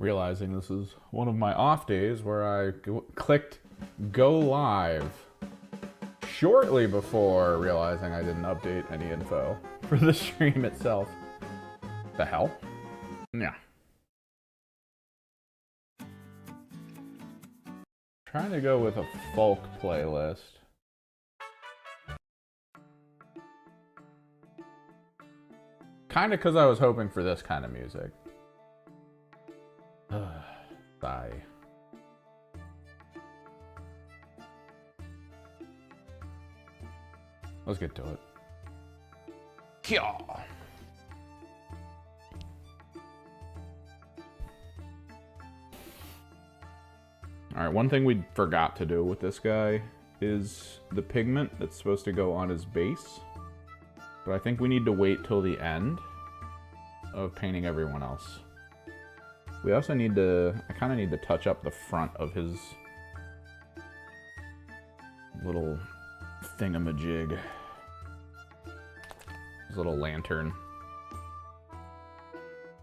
Realizing this is one of my off days where I clicked go live shortly before realizing I didn't update any info for the stream itself. The hell? Yeah. Trying to go with a folk playlist. Kinda because I was hoping for this kind of music. Sigh. Let's get to it. Yeah. Alright, one thing we forgot to do with this guy is the pigment that's supposed to go on his base. But I think we need to wait till the end of painting everyone else. We also need to, I kind of need to touch up the front of his little thingamajig. His little lantern.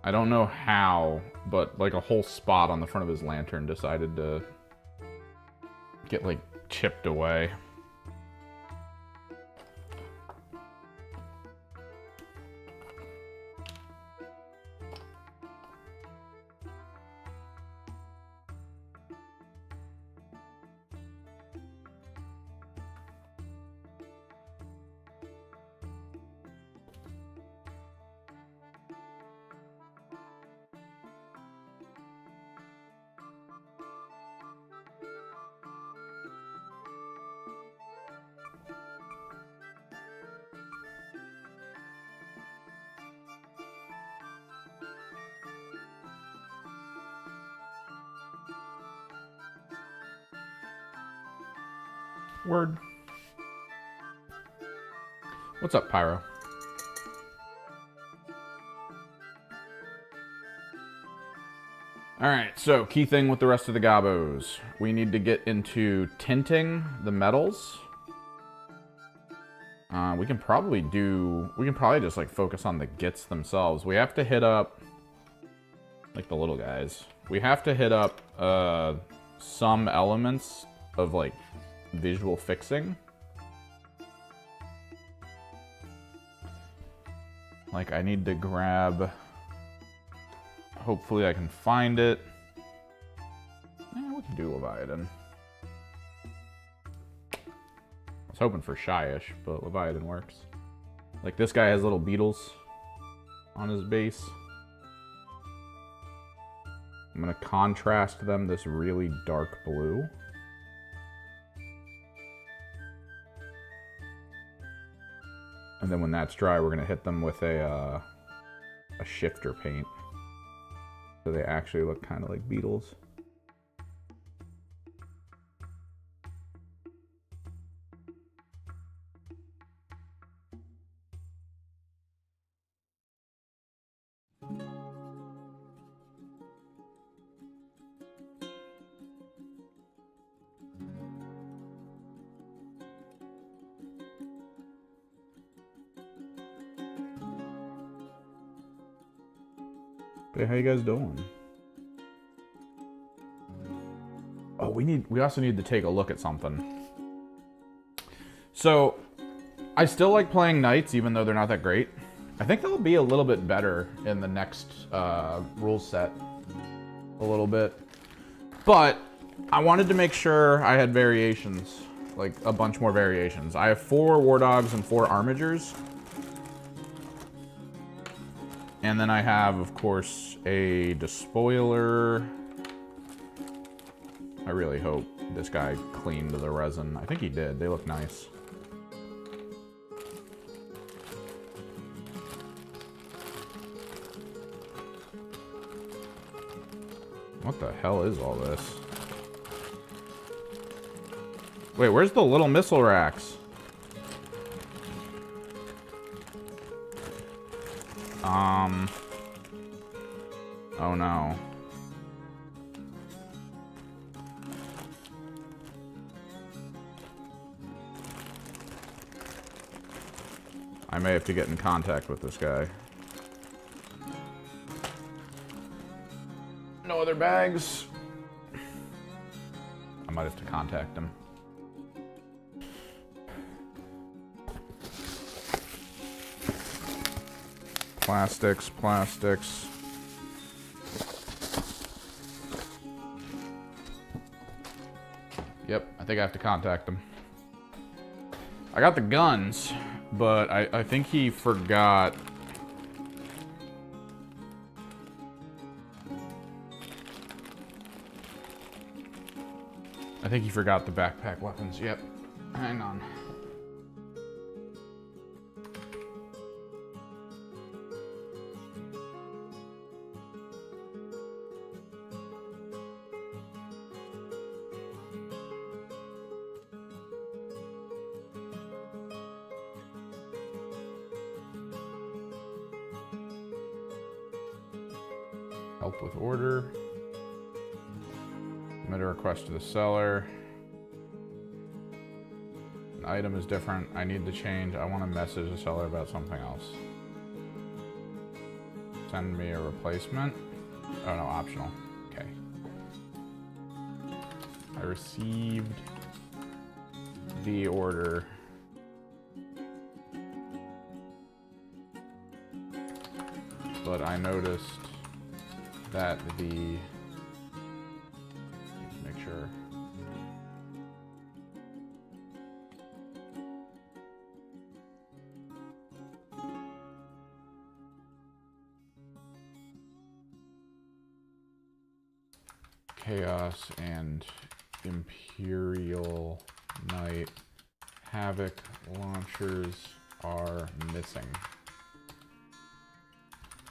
I don't know how, but like a whole spot on the front of his lantern decided to get like chipped away. Word. What's up, Pyro? Alright, so key thing with the rest of the gobos. We need to get into tinting the metals. We can probably just like focus on the Gitz themselves. We have to hit up, like the little guys. We have to hit up some elements of like visual fixing. Like I need to grab, hopefully I can find it. We can do Leviathan. I was hoping for Shyish, but Leviathan works. Like this guy has little beetles on his base. I'm gonna contrast them this really dark blue. And then when that's dry, we're gonna hit them with a shifter paint. So they actually look kind of like beetles. Hey, how you guys doing? Oh, we also need to take a look at something. So, I still like playing knights, even though they're not that great. I think they'll be a little bit better in the next rule set. A little bit. But, I wanted to make sure I had variations. Like, a bunch more variations. I have 4 war dogs and 4 armigers. And then I have, of course, a despoiler. I really hope this guy cleaned the resin. I think he did. They look nice. What the hell is all this? Wait, where's the little missile racks? Oh no. I may have to get in contact with this guy. No. no other bags. I might have to contact him. Plastics, plastics. Yep, I think I have to contact him. I got the guns, but I think he forgot. I think he forgot the backpack weapons. Yep. Hang on. Help with order. Submit a request to the seller. An item is different. I need to change. I want to message the seller about something else. Send me a replacement. Oh no, optional. Okay. I received the order. But I noticed that the, let's make sure. Chaos and Imperial Knight Havoc launchers are missing.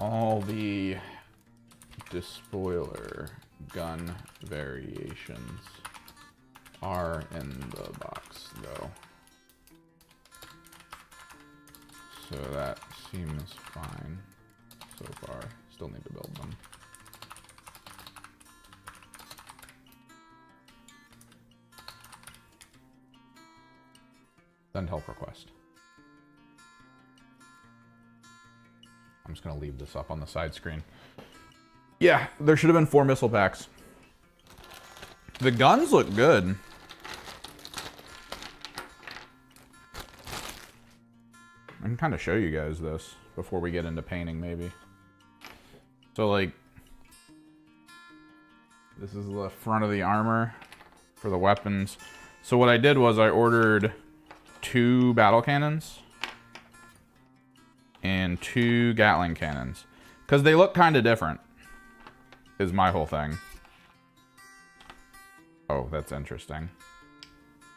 All the despoiler gun variations are in the box though. So that seems fine so far. Still need to build them. Send help request. I'm just gonna leave this up on the side screen. Yeah, there should have been 4 missile packs. The guns look good. I can kind of show you guys this before we get into painting, maybe. So, like, this is the front of the armor for the weapons. So what I did was I ordered 2 battle cannons and 2 Gatling cannons because they look kind of different. Is my whole thing. Oh, that's interesting.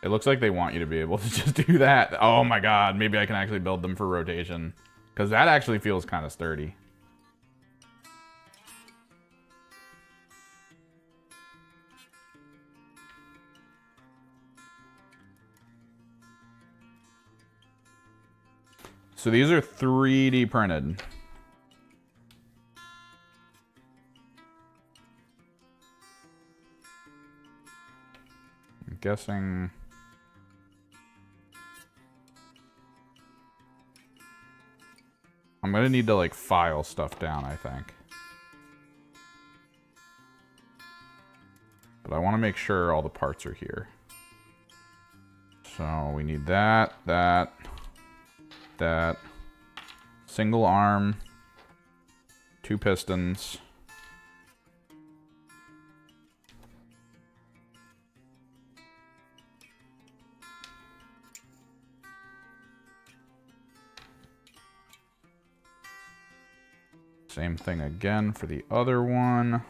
It looks like they want you to be able to just do that. Oh my god, maybe I can actually build them for rotation. Because that actually feels kind of sturdy. So these are 3D printed. I'm guessing... I'm gonna need to, like, file stuff down, I think. But I want to make sure all the parts are here. So we need that, that, single arm, 2 pistons. Same thing again for the other one.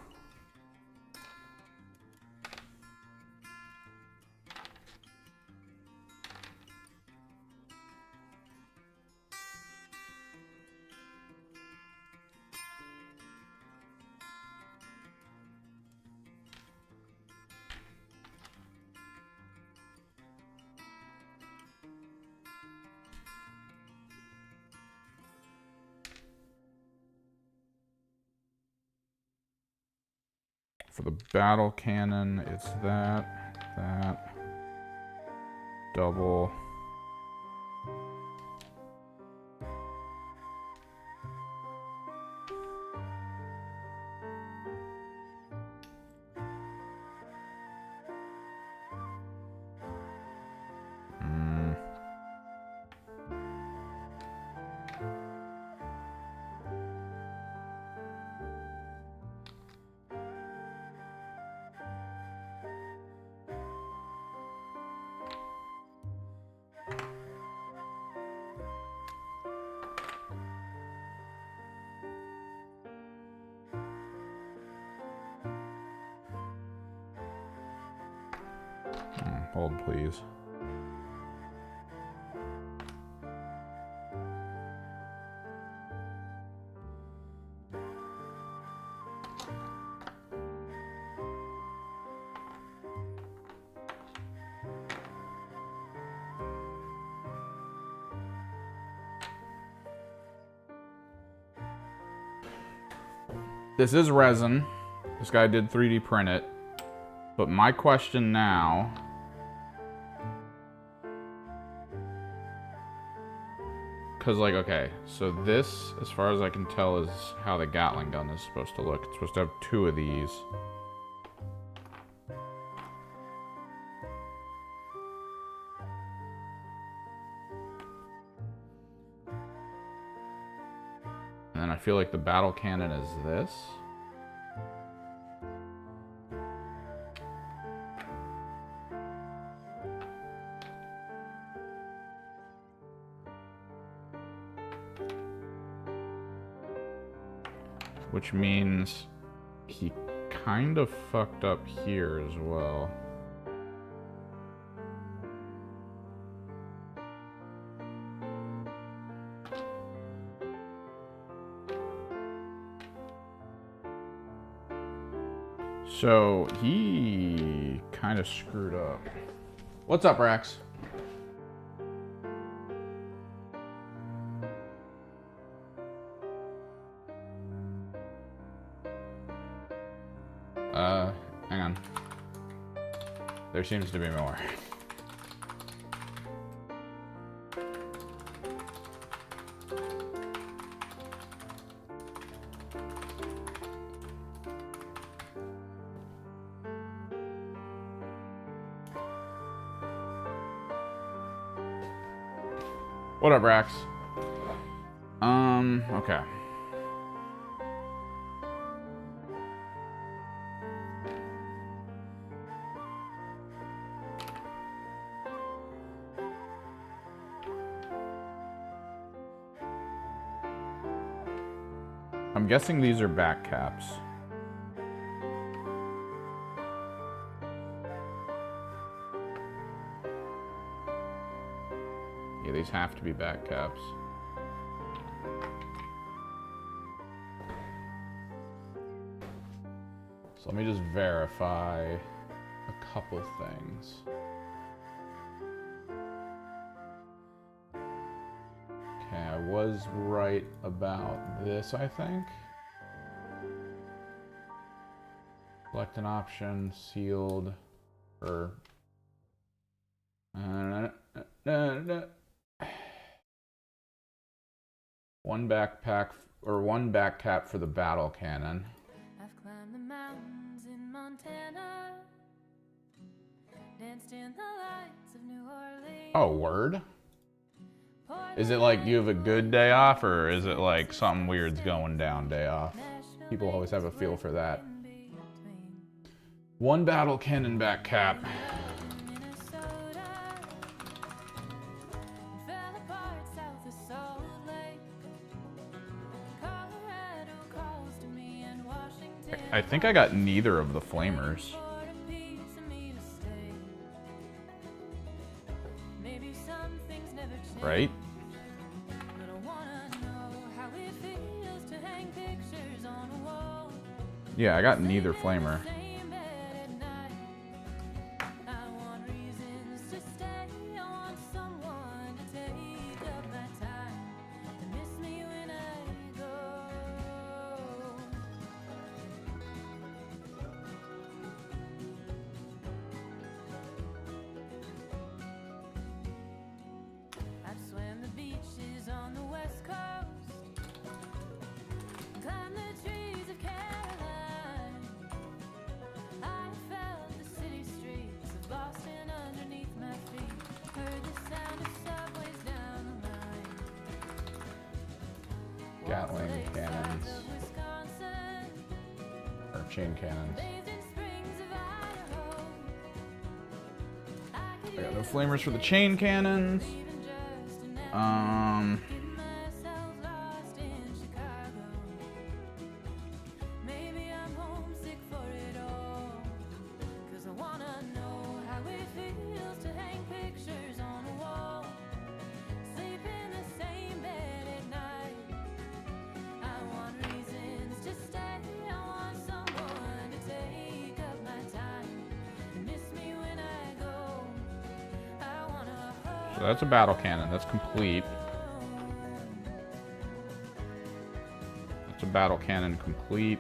For the battle cannon, it's that, double. hold please. This is resin. This guy did 3D print it. But my question now... Because, like, okay, so this, as far as I can tell, is how the Gatling gun is supposed to look. It's supposed to have 2 of these. And then I feel like the battle cannon is this. Which means he kind of fucked up here as well. So he kind of screwed up. What's up, Rax? Hang on. There seems to be more. What up, Rax? Okay. I'm guessing these are back caps. Yeah, these have to be back caps. So let me just verify a couple things. Okay, I was right about this, I think. Select an option, sealed, or... one backpack, or one back cap for the battle cannon. I've climbed the mountains in Montana, danced in the lights of New Orleans. Oh, word? Is it like you have a good day off, or is it like something weird's going down day off? People always have a feel for that. One battle cannon back cap. I think I got neither of the flamers. Right? Yeah, I got neither flamer. Gatling cannons. Or chain cannons. I got no flamers for the chain cannons. Cause I wanna know how it feels So that's a battle cannon. That's complete. That's a battle cannon complete.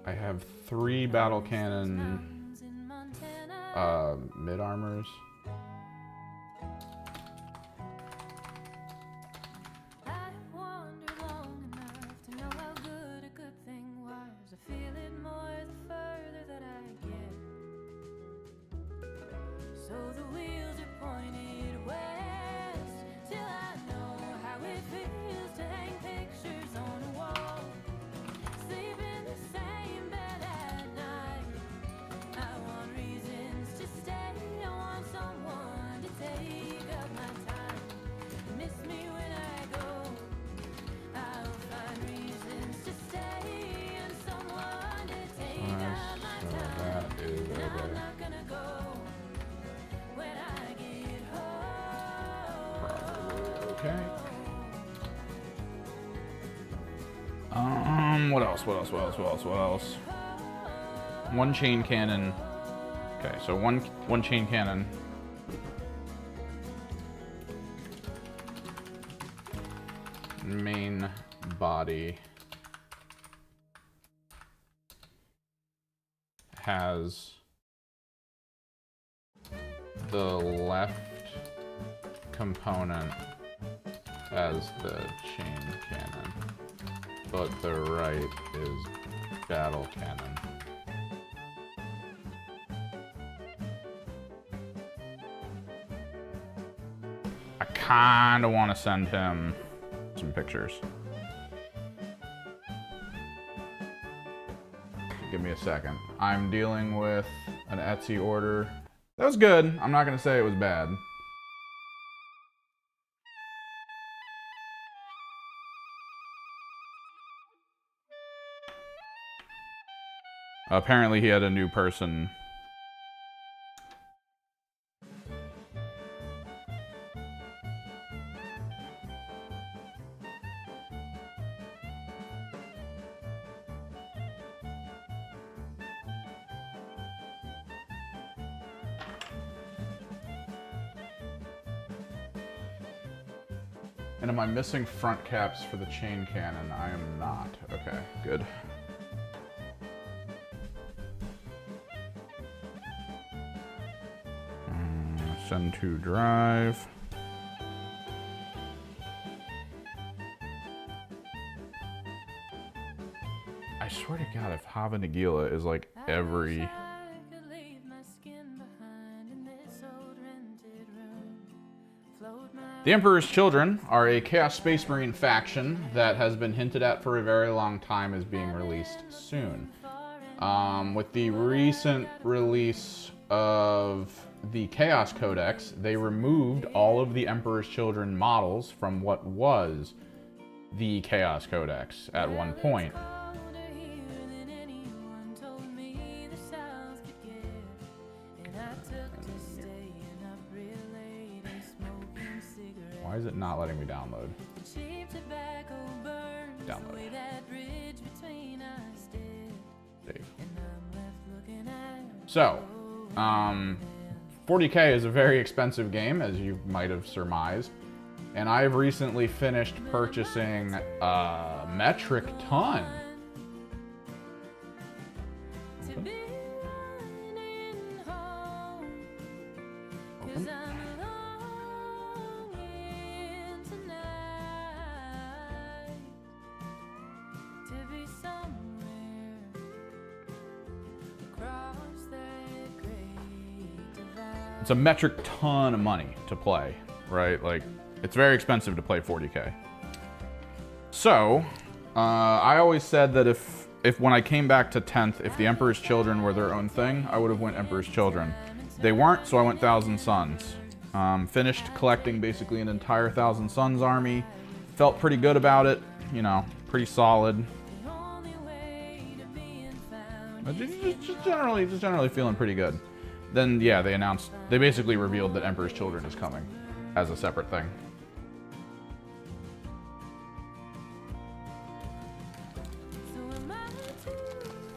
I have 3 battle cannon mid armors. What else? 1 chain cannon. Okay, so one chain cannon. Main body has the left component as the chain cannon, but the right is battle cannon. I kinda want to send him some pictures. Give me a second. I'm dealing with an Etsy order. That was good. I'm not gonna say it was bad. Apparently he had a new person. And am I missing front caps for the chain cannon? I am not. Okay, good. Send to drive. I swear to God, if Hava Nagila is like every... The Emperor's Children are a Chaos Space Marine faction that has been hinted at for a very long time as being released soon. With the recent release of the Chaos Codex, they removed all of the Emperor's Children models from what was the Chaos Codex at one point. Why is it not letting me download? Download. Save. So, 40K is a very expensive game, as you might have surmised. And I've recently finished purchasing a metric ton. Open. Open. It's a metric ton of money to play, right? Like, it's very expensive to play 40K. So, I always said that if when I came back to 10th, if the Emperor's Children were their own thing, I would have went Emperor's Children. They weren't, so I went Thousand Sons. Finished collecting basically an entire Thousand Sons army. Felt pretty good about it, you know, pretty solid. The only way to being found. Just generally feeling pretty good. Then yeah, they basically revealed that Emperor's Children is coming as a separate thing. So am I too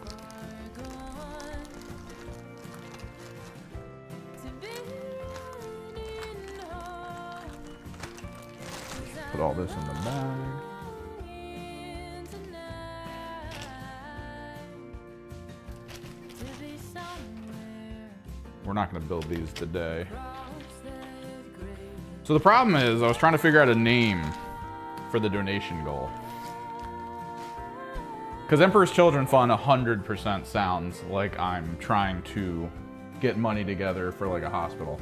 far gone to be running home? 'Cause Put all this in the bag. longing tonight to be somewhere We're not going to build these today. across that great. So the problem is, I was trying to figure out a name for the donation goal. Because Emperor's Children Fund 100% sounds like I'm trying to get money together for like a hospital.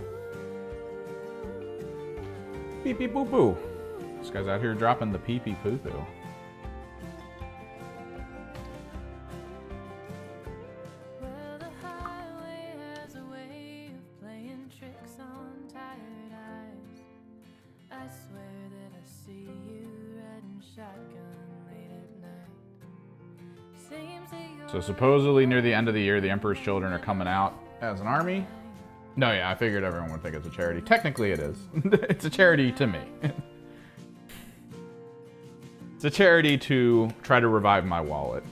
Pee pee poo poo. This guy's out here dropping the pee pee poo poo. Well, the highway has a way of playing tricks on tired eyes. I swear that I see you riding shotgun late at night. Seems that you're So supposedly near the end of the year, the Emperor's Children are coming out as an army. No, yeah, I figured everyone would think it's a charity. Technically it is. It's a charity to me. It's a charity to try to revive my wallet.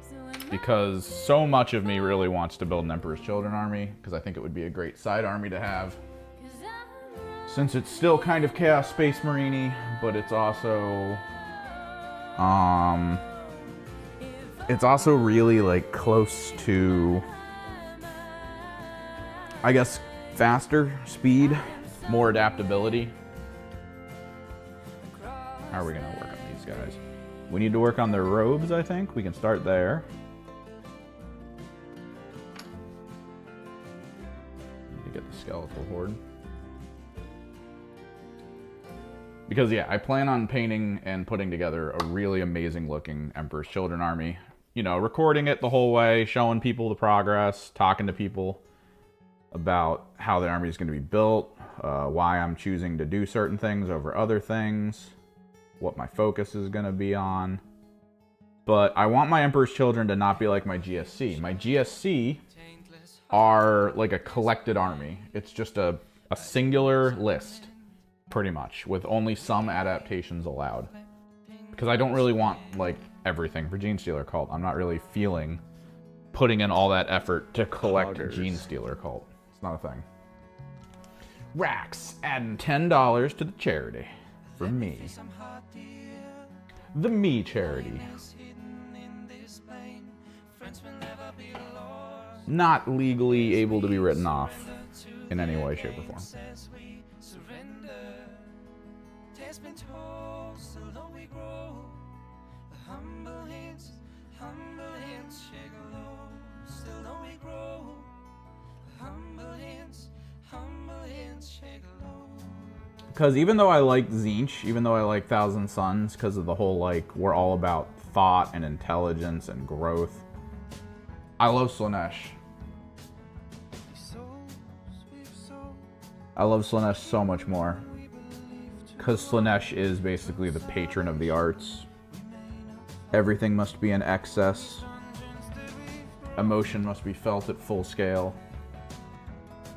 so am I Because so much of me really wants to build an Emperor's Children army, because I think it would be a great side army to have. 'cause I'm running Since it's still kind of Chaos Space Marine-y, but it's also really like close to, I guess, faster speed, more adaptability. How are we gonna work on these guys? We need to work on their robes, I think. We can start there. Need to get the skeletal horde. Because yeah, I plan on painting and putting together a really amazing looking Emperor's Children army. You know, recording it the whole way, showing people the progress, talking to people about how the army is going to be built, why I'm choosing to do certain things over other things, what my focus is going to be on. But I want my Emperor's Children to not be like my GSC. My GSC are like a collected army. It's just a singular list, pretty much, with only some adaptations allowed. Because I don't really want like everything for Gene Stealer Cult. I'm not really feeling putting in all that effort to collect Gene Stealer Cult. It's not a thing. Rax, adding $10 to the charity. For me. The Me charity. Not legally able to be written off in any way, shape, or form. Because even though I like Tzeentch, even though I like Thousand Suns, because of the whole, like, we're all about thought and intelligence and growth, I love Slaanesh. I love Slaanesh so much more. Because Slaanesh is basically the patron of the arts. Everything must be in excess. Emotion must be felt at full scale.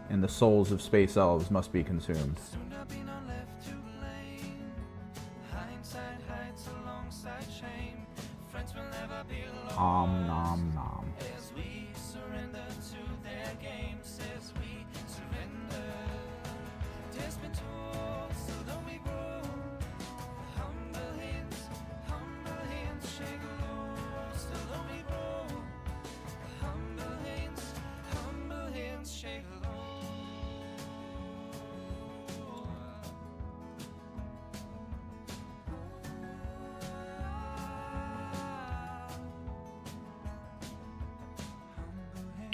And the souls of space elves must be consumed. Om nom nom.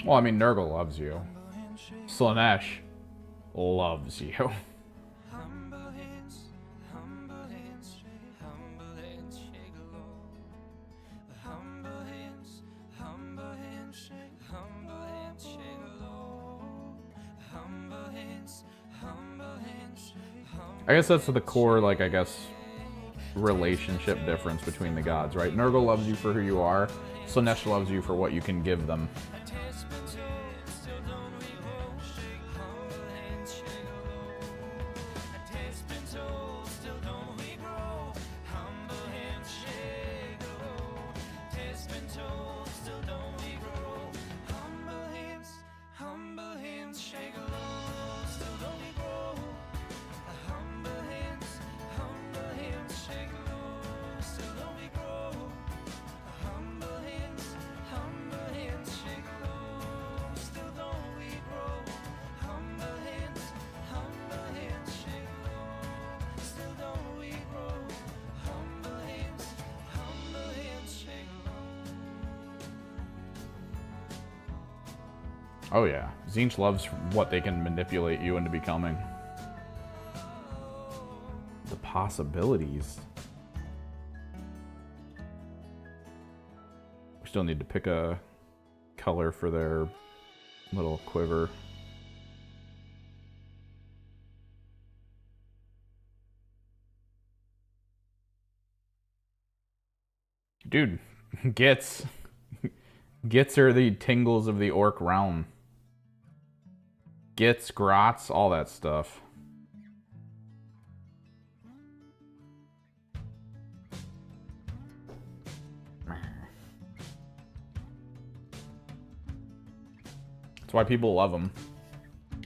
Well, I mean, Nurgle loves you. Slaanesh loves you. I guess that's the core, like, I guess, relationship difference between the gods, right? Nurgle loves you for who you are. Slanesh loves you for what you can give them. Oh yeah, Tzeentch loves what they can manipulate you into becoming. The possibilities. We still need to pick a color for their little quiver. Dude, Gitz. Gitz are the tingles of the orc realm. Gitz, grots, all that stuff. That's why people love them.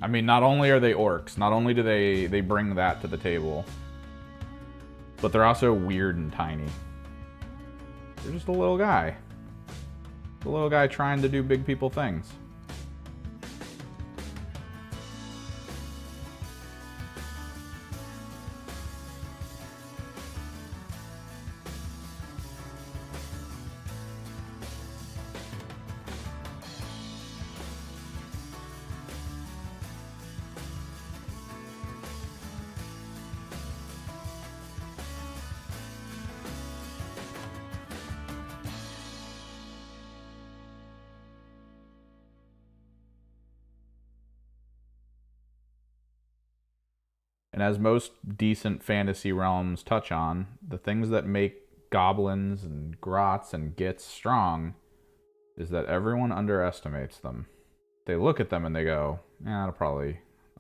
I mean, not only are they orcs, not only do they bring that to the table, but they're also weird and tiny. They're just a little guy. A little guy trying to do big people things. And as most decent fantasy realms touch on, the things that make goblins and grots and gits strong is that everyone underestimates them. They look at them and they go, yeah, I'll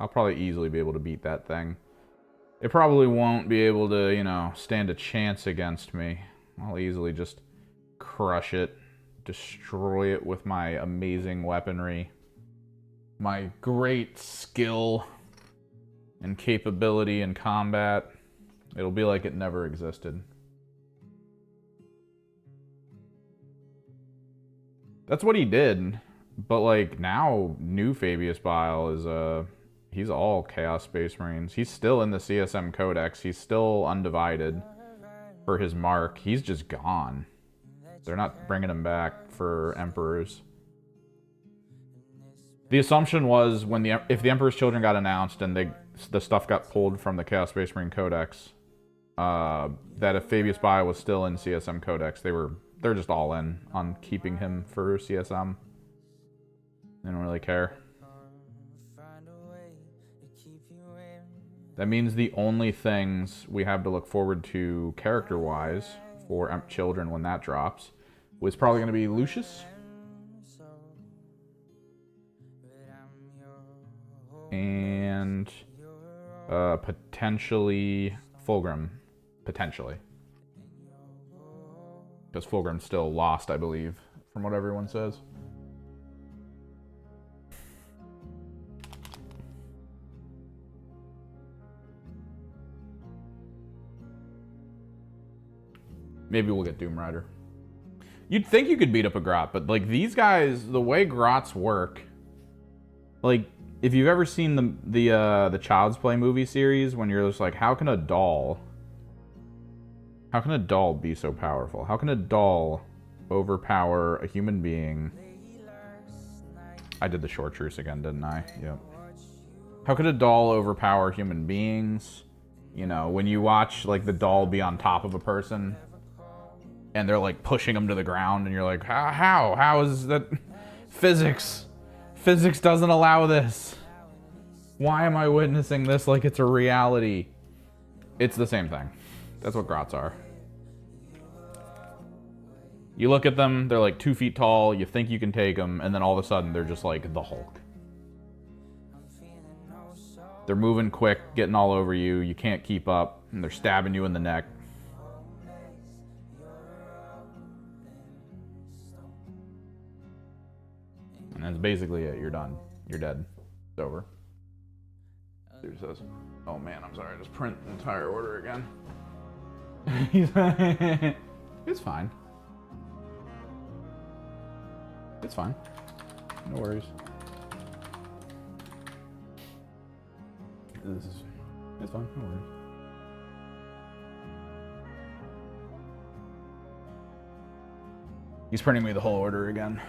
probably easily be able to beat that thing. It probably won't be able to, you know, stand a chance against me. I'll easily just crush it, destroy it with my amazing weaponry, my great skill and capability in combat. It'll be like it never existed. That's what he did, but like now, new Fabius Bile is he's all Chaos Space Marines. He's still in the CSM Codex. He's still undivided for his mark. He's just gone. They're not bringing him back for Emperors. The assumption was if the Emperor's Children got announced and the stuff got pulled from the Chaos Space Marine Codex, that if Fabius Bile was still in CSM Codex, they're just all in on keeping him for CSM. They don't really care. That means the only things we have to look forward to character-wise for Children when that drops was probably going to be Lucius. And potentially Fulgrim. Potentially. Because Fulgrim's still lost, I believe, from what everyone says. Maybe we'll get Doom Rider. You'd think you could beat up a grot, but like these guys, the way grots work, like if you've ever seen the Child's Play movie series, when you're just like, how can a doll be so powerful? How can a doll overpower a human being? I did the short truce again, didn't I? Yep. How could a doll overpower human beings? You know, when you watch like the doll be on top of a person and they're like pushing them to the ground and you're like, how is that? Physics doesn't allow this. Why am I witnessing this like it's a reality? It's the same thing. That's what grots are. You look at them, they're like 2 feet tall, you think you can take them, and then all of a sudden they're just like the Hulk. They're moving quick, getting all over you, you can't keep up, and they're stabbing you in the neck. And that's basically it, you're done. You're dead. It's over. Dude says, oh man, I'm sorry, I just print the entire order again. It's fine. It's fine. No worries. It's fine. No worries. He's printing me the whole order again.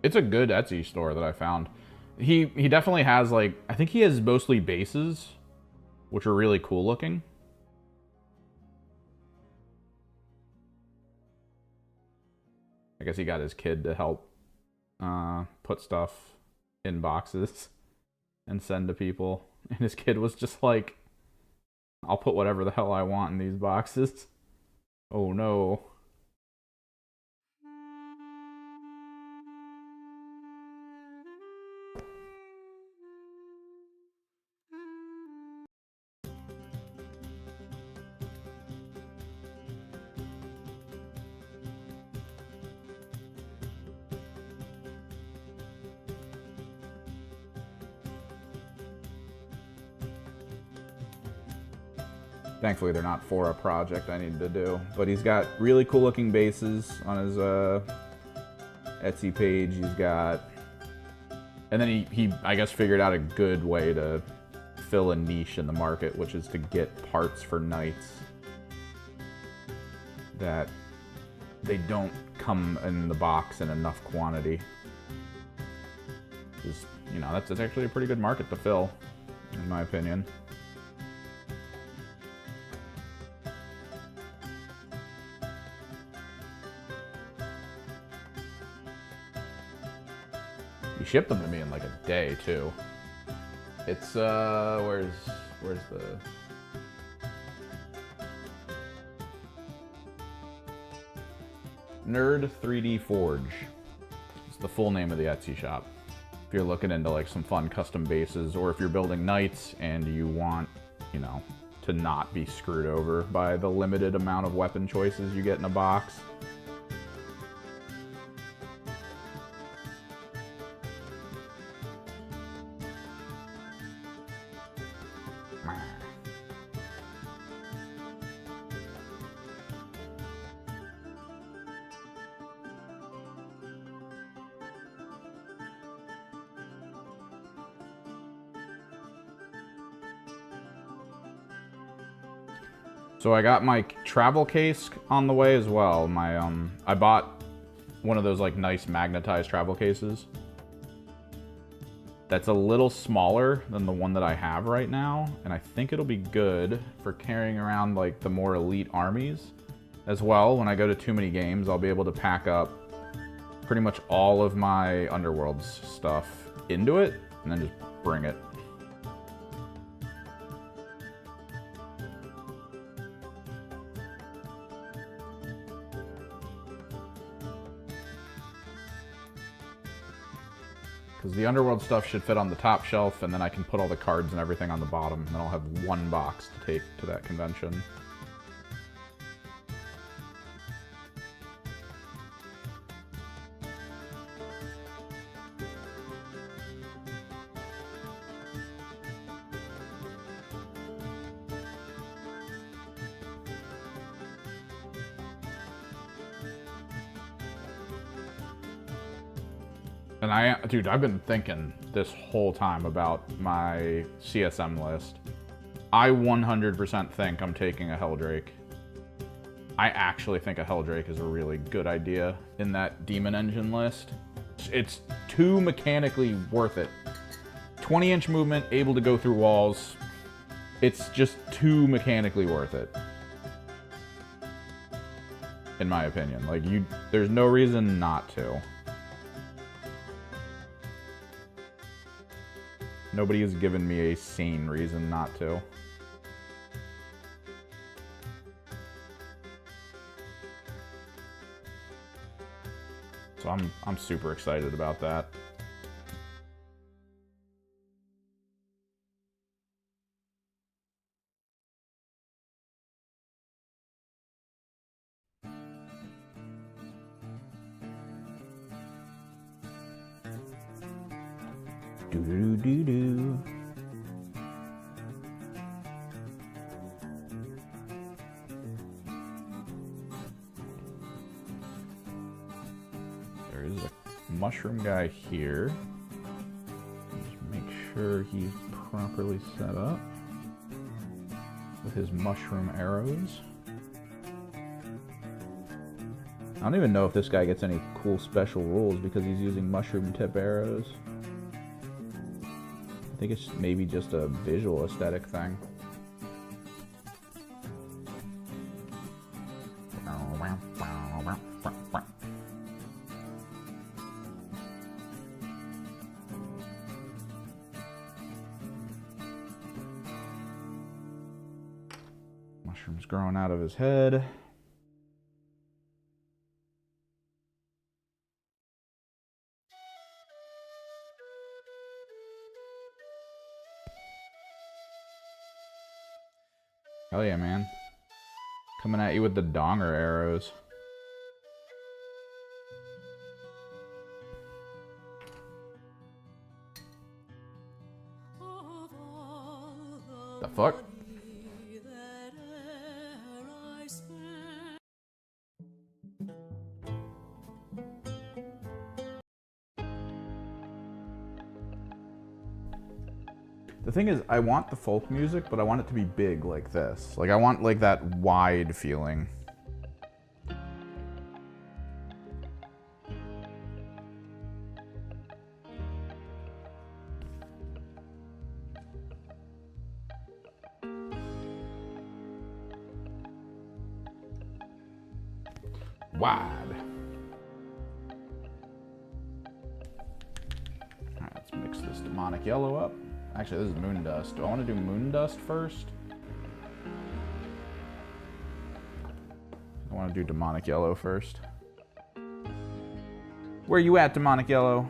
It's a good Etsy store that I found. He definitely has, like, I think he has mostly bases, which are really cool looking. I guess he got his kid to help put stuff in boxes and send to people. And his kid was just like, I'll put whatever the hell I want in these boxes. Oh no. Thankfully, they're not for a project I need to do. But he's got really cool looking bases on his Etsy page. He's got... And then he, I guess, figured out a good way to fill a niche in the market, which is to get parts for knights that they don't come in the box in enough quantity. Just, you know, that's actually a pretty good market to fill, in my opinion. He shipped them to me in like a day too. It's where's the Nerd 3D Forge. It's the full name of the Etsy shop. If you're looking into like some fun custom bases, or if you're building knights and you want, you know, to not be screwed over by the limited amount of weapon choices you get in a box. So I got my travel case on the way as well. My I bought one of those like nice magnetized travel cases. That's a little smaller than the one that I have right now, and I think it'll be good for carrying around like the more elite armies as well. When I go to too many games, I'll be able to pack up pretty much all of my Underworld's stuff into it and then just bring it. Because the Underworld stuff should fit on the top shelf, and then I can put all the cards and everything on the bottom, and then I'll have one box to take to that convention. And dude, I've been thinking this whole time about my CSM list. I 100% think I'm taking a Helldrake. I actually think a Helldrake is a really good idea in that Demon Engine list. It's too mechanically worth it. 20-inch movement, able to go through walls. It's just too mechanically worth it. In my opinion. Like, there's no reason not to. Nobody has given me a sane reason not to. So I'm super excited about that. Do-do-do-do-do. There is a mushroom guy here. Just make sure he's properly set up with his mushroom arrows. I don't even know if this guy gets any cool special rules because he's using mushroom tip arrows. I think it's maybe just a visual aesthetic thing. Mushrooms growing out of his head. Hell yeah, man. Coming at you with the donger arrows. The fuck? The thing is, I want the folk music, but I want it to be big like this. Like, I want, like, that wide feeling. Wide. Alright, let's mix this demonic yellow up. Actually, this is moon dust. Do I want to do moon dust first? I want to do demonic yellow first. Where you at, demonic yellow?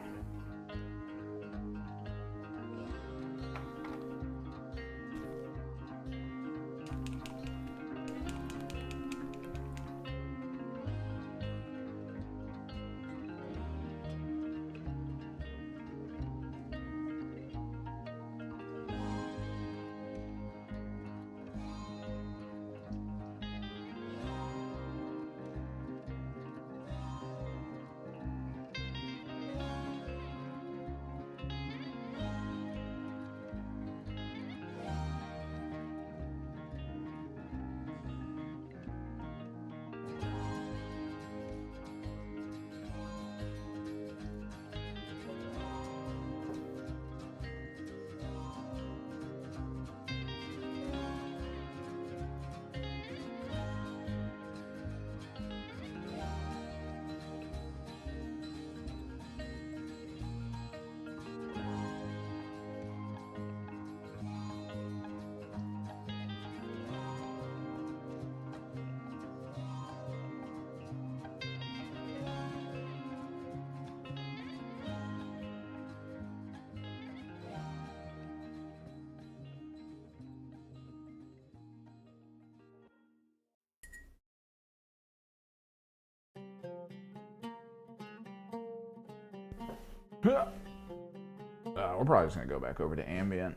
We're probably just gonna go back over to ambient.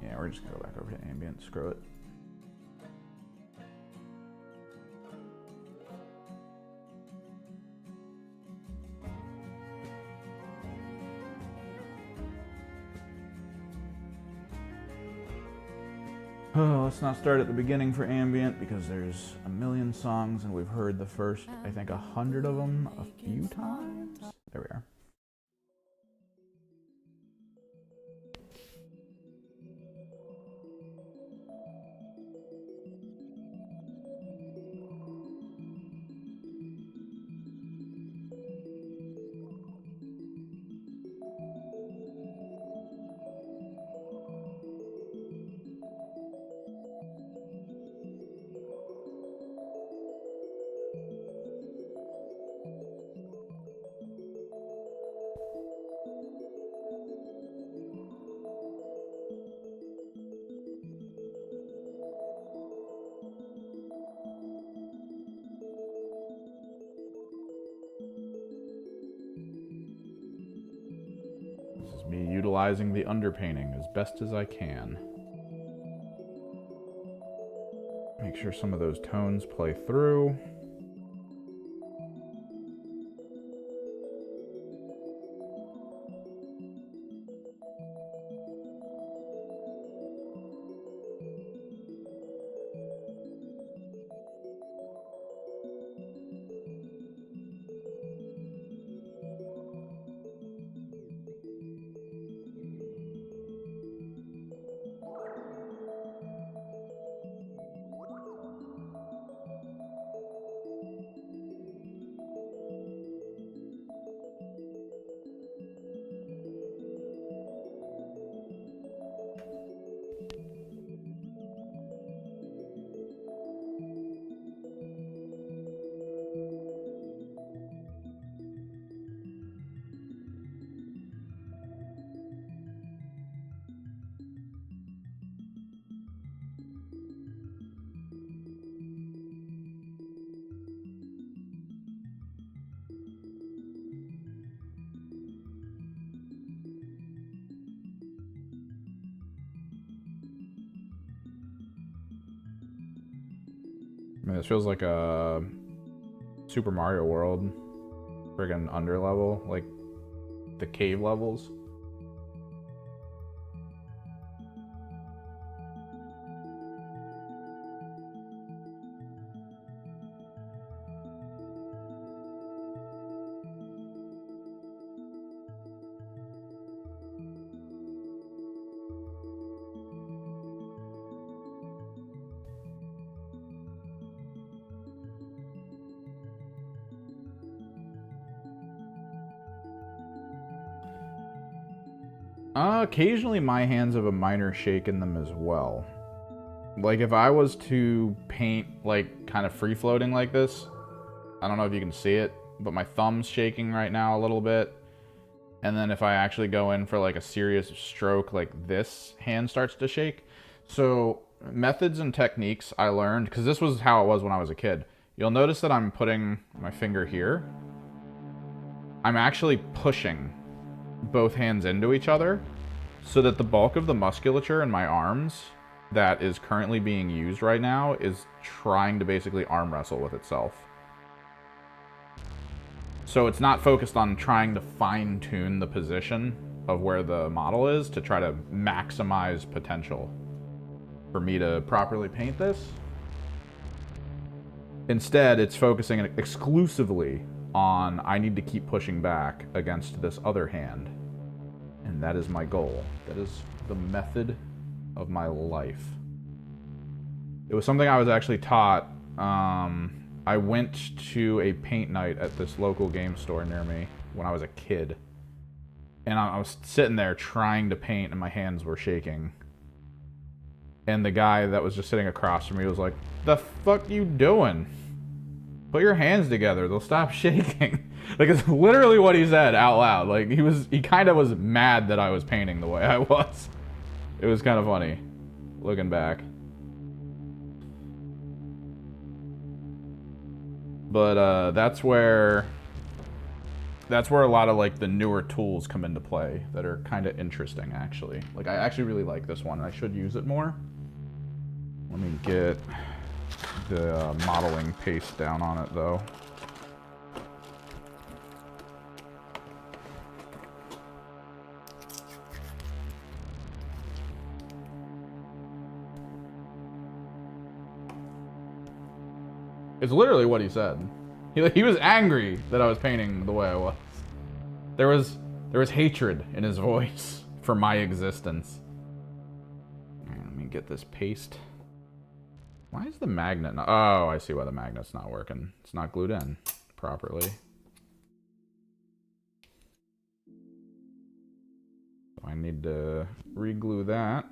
Yeah, we're just gonna go back over to ambient. Screw it. Oh, let's not start at the beginning for ambient because there's a million songs and we've heard the first, I think, 100 of them a few times. There we are. is me utilizing the underpainting as best as I can. Make sure some of those tones play through. I mean, this feels like a Super Mario World friggin' underlevel, like the cave levels. Occasionally my hands have a minor shake in them as well. Like if I was to paint like kind of free floating like this, I don't know if you can see it, but my thumb's shaking right now a little bit. And then if I actually go in for like a serious stroke like this, hand starts to shake. So methods and techniques I learned, because this was how it was when I was a kid. You'll notice that I'm putting my finger here. I'm actually pushing both hands into each other so that the bulk of the musculature in my arms that is currently being used right now is trying to basically arm wrestle with itself. So it's not focused on trying to fine-tune the position of where the model is to try to maximize potential for me to properly paint this. Instead, it's focusing exclusively on I need to keep pushing back against this other hand. And that is my goal. That is the method of my life. It was something I was actually taught. I went to a paint night at this local game store near me when I was a kid. And I was sitting there trying to paint and my hands were shaking. And the guy that was just sitting across from me was like, "The fuck you doing? Put your hands together, they'll stop shaking." Like, it's literally what he said out loud. Like, he kind of was mad that I was painting the way I was. It was kind of funny, looking back. But, that's where a lot of, like, the newer tools come into play that are kind of interesting, actually. Like, I actually really like this one, and I should use it more. Let me get the modeling paste down on it, though. It's literally what he said. He was angry that I was painting the way I was. There was hatred in his voice for my existence. All right, let me get this paste. Why is the magnet not... Oh, I see why the magnet's not working. It's not glued in properly. So I need to re-glue that.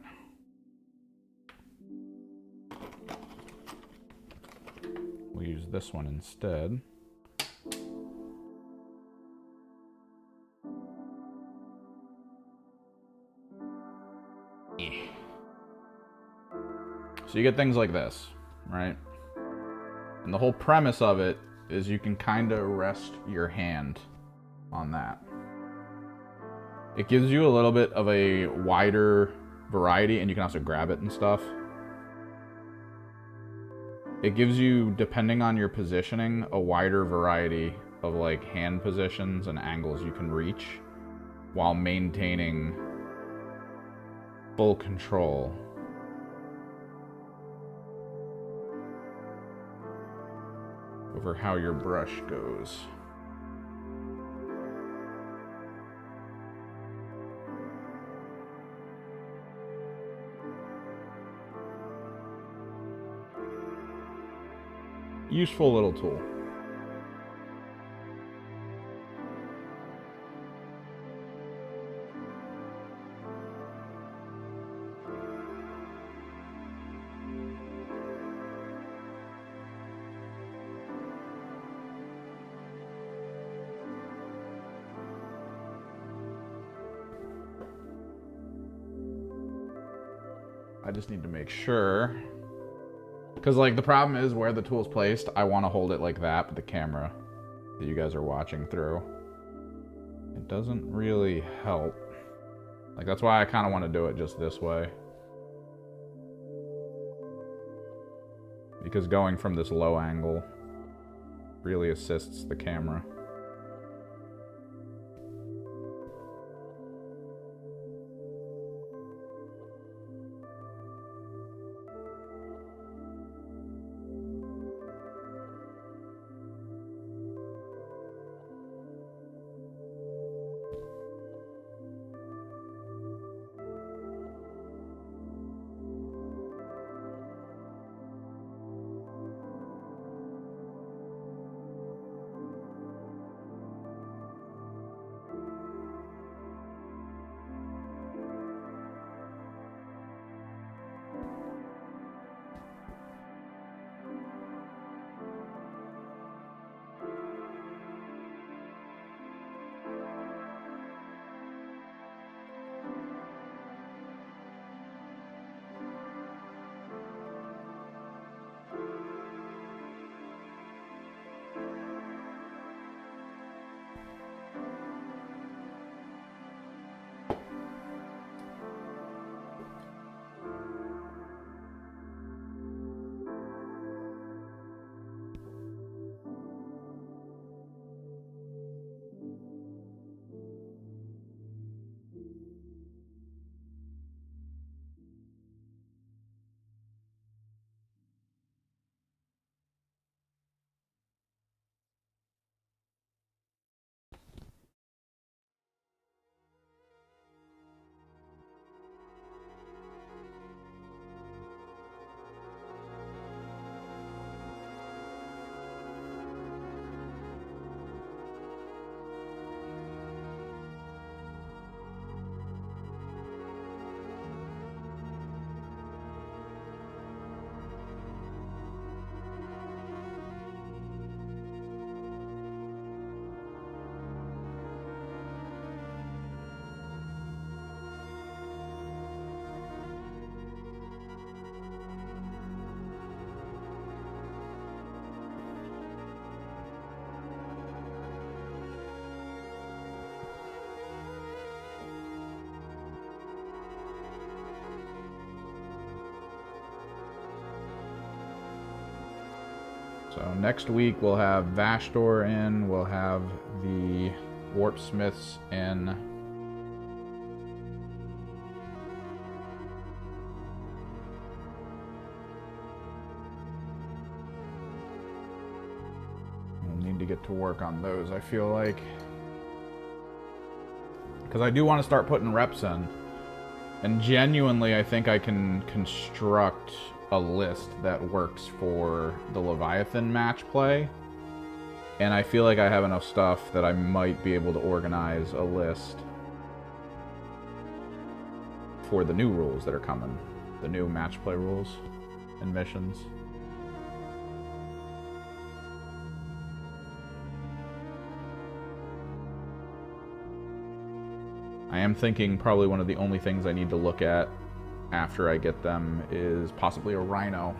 We'll use this one instead. Yeah. So you get things like this, right? And the whole premise of it is you can kind of rest your hand on that. It gives you a little bit of a wider variety, and you can also grab it and stuff. It gives you, depending on your positioning, a wider variety of like hand positions and angles you can reach while maintaining full control. Over how your brush goes. Useful little tool. I just need to make sure. Because, like, the problem is where the tool's placed, I want to hold it like that, but the camera that you guys are watching through, it doesn't really help. Like, that's why I kind of want to do it just this way. Because going from this low angle really assists the camera. So next week we'll have Vashdor in, we'll have the Warp Smiths in. We'll need to get to work on those, I feel like. Because I do want to start putting reps in. And genuinely, I think I can construct a list that works for the Leviathan match play. And I feel like I have enough stuff that I might be able to organize a list for the new rules that are coming. The new match play rules and missions. I am thinking probably one of the only things I need to look at after I get them is possibly a rhino.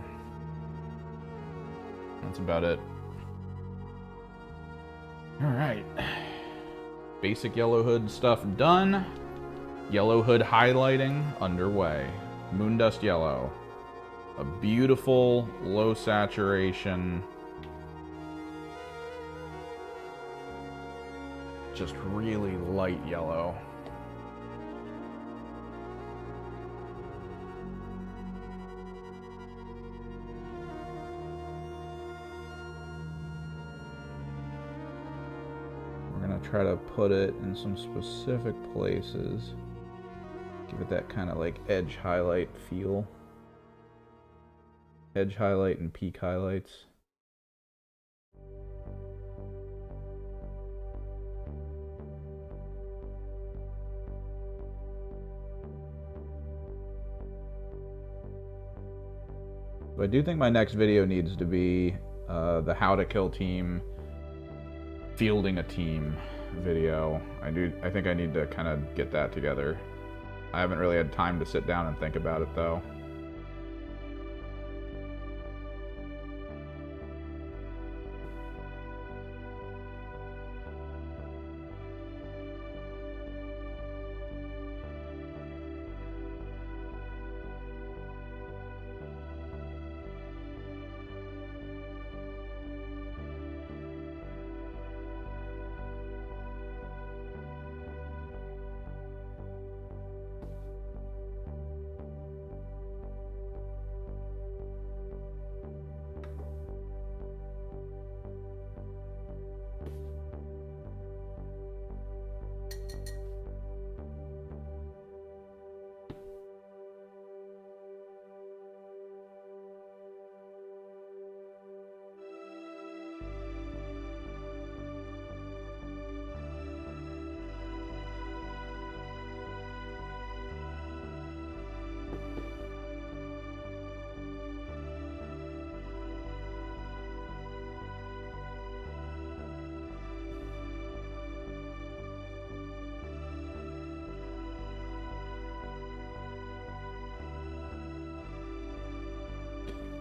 That's about it. All right. Basic yellow hood stuff done. Yellow hood highlighting underway. Moondust yellow. A beautiful, low saturation, just really light yellow. We're gonna try to put it in some specific places. Give it that kind of like edge highlight feel. Edge highlight and peak highlights. So I do think my next video needs to be the how to kill team, fielding a team video. I think I need to kind of get that together. I haven't really had time to sit down and think about it though.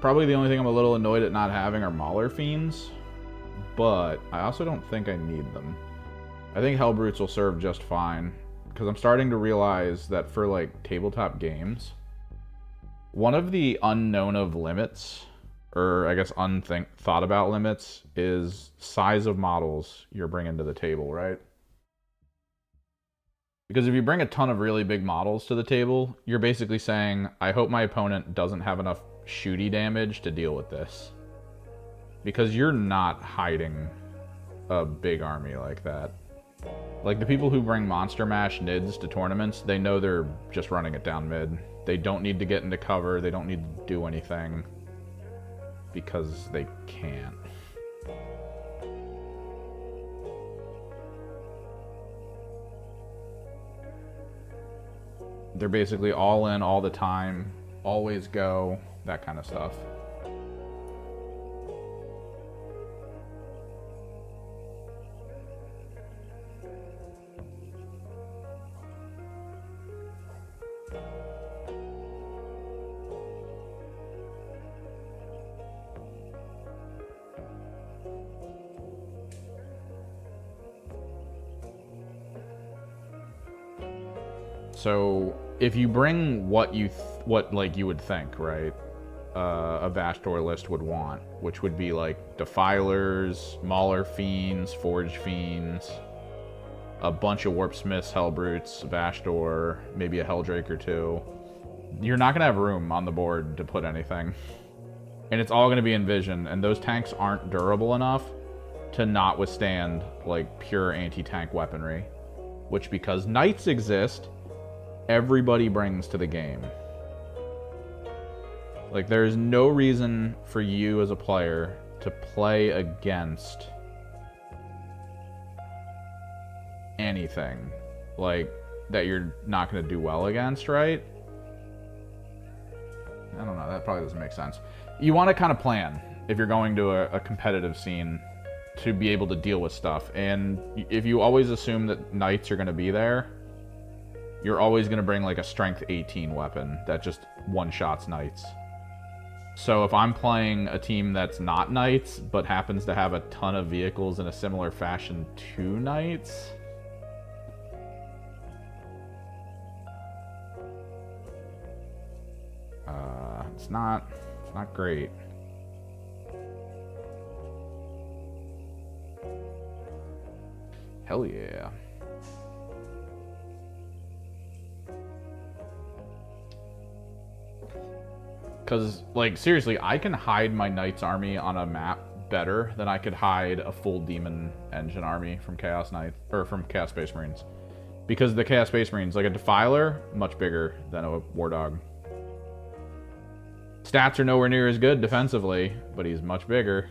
Probably the only thing I'm a little annoyed at not having are Mauler Fiends, but I also don't think I need them. I think Hellbrutes will serve just fine, because I'm starting to realize that for like tabletop games, one of the unknown of limits, or I guess thought about limits, is size of models you're bringing to the table, right? Because if you bring a ton of really big models to the table, you're basically saying, I hope my opponent doesn't have enough shooty damage to deal with this. Because you're not hiding a big army like that. Like the people who bring Monster Mash Nids to tournaments, they know they're just running it down mid. They don't need to get into cover, they don't need to do anything. Because they can't. They're basically all in all the time, always go, that kind of stuff. So if you bring what you would think, right? A Vashdor list would want, which would be like Defilers, Mauler Fiends, Forge Fiends, a bunch of Warpsmiths, Hellbrutes, Vashdor, maybe a Helldrake or two. You're not going to have room on the board to put anything. And it's all going to be Envision, and those tanks aren't durable enough to not withstand like pure anti-tank weaponry. Which, because Knights exist, everybody brings to the game. Like, there's no reason for you as a player to play against anything, like, that you're not going to do well against, right? I don't know, that probably doesn't make sense. You want to kind of plan, if you're going to a competitive scene, to be able to deal with stuff. And if you always assume that Knights are going to be there, you're always going to bring like a strength 18 weapon that just one-shots Knights. So if I'm playing a team that's not Knights, but happens to have a ton of vehicles in a similar fashion to Knights, it's not great. Hell yeah. Because, like, seriously, I can hide my Knights army on a map better than I could hide a full Demon Engine army from Chaos Knight, or from Chaos Space Marines. Because the Chaos Space Marines, like a Defiler, much bigger than a War Dog. Stats are nowhere near as good defensively, but he's much bigger.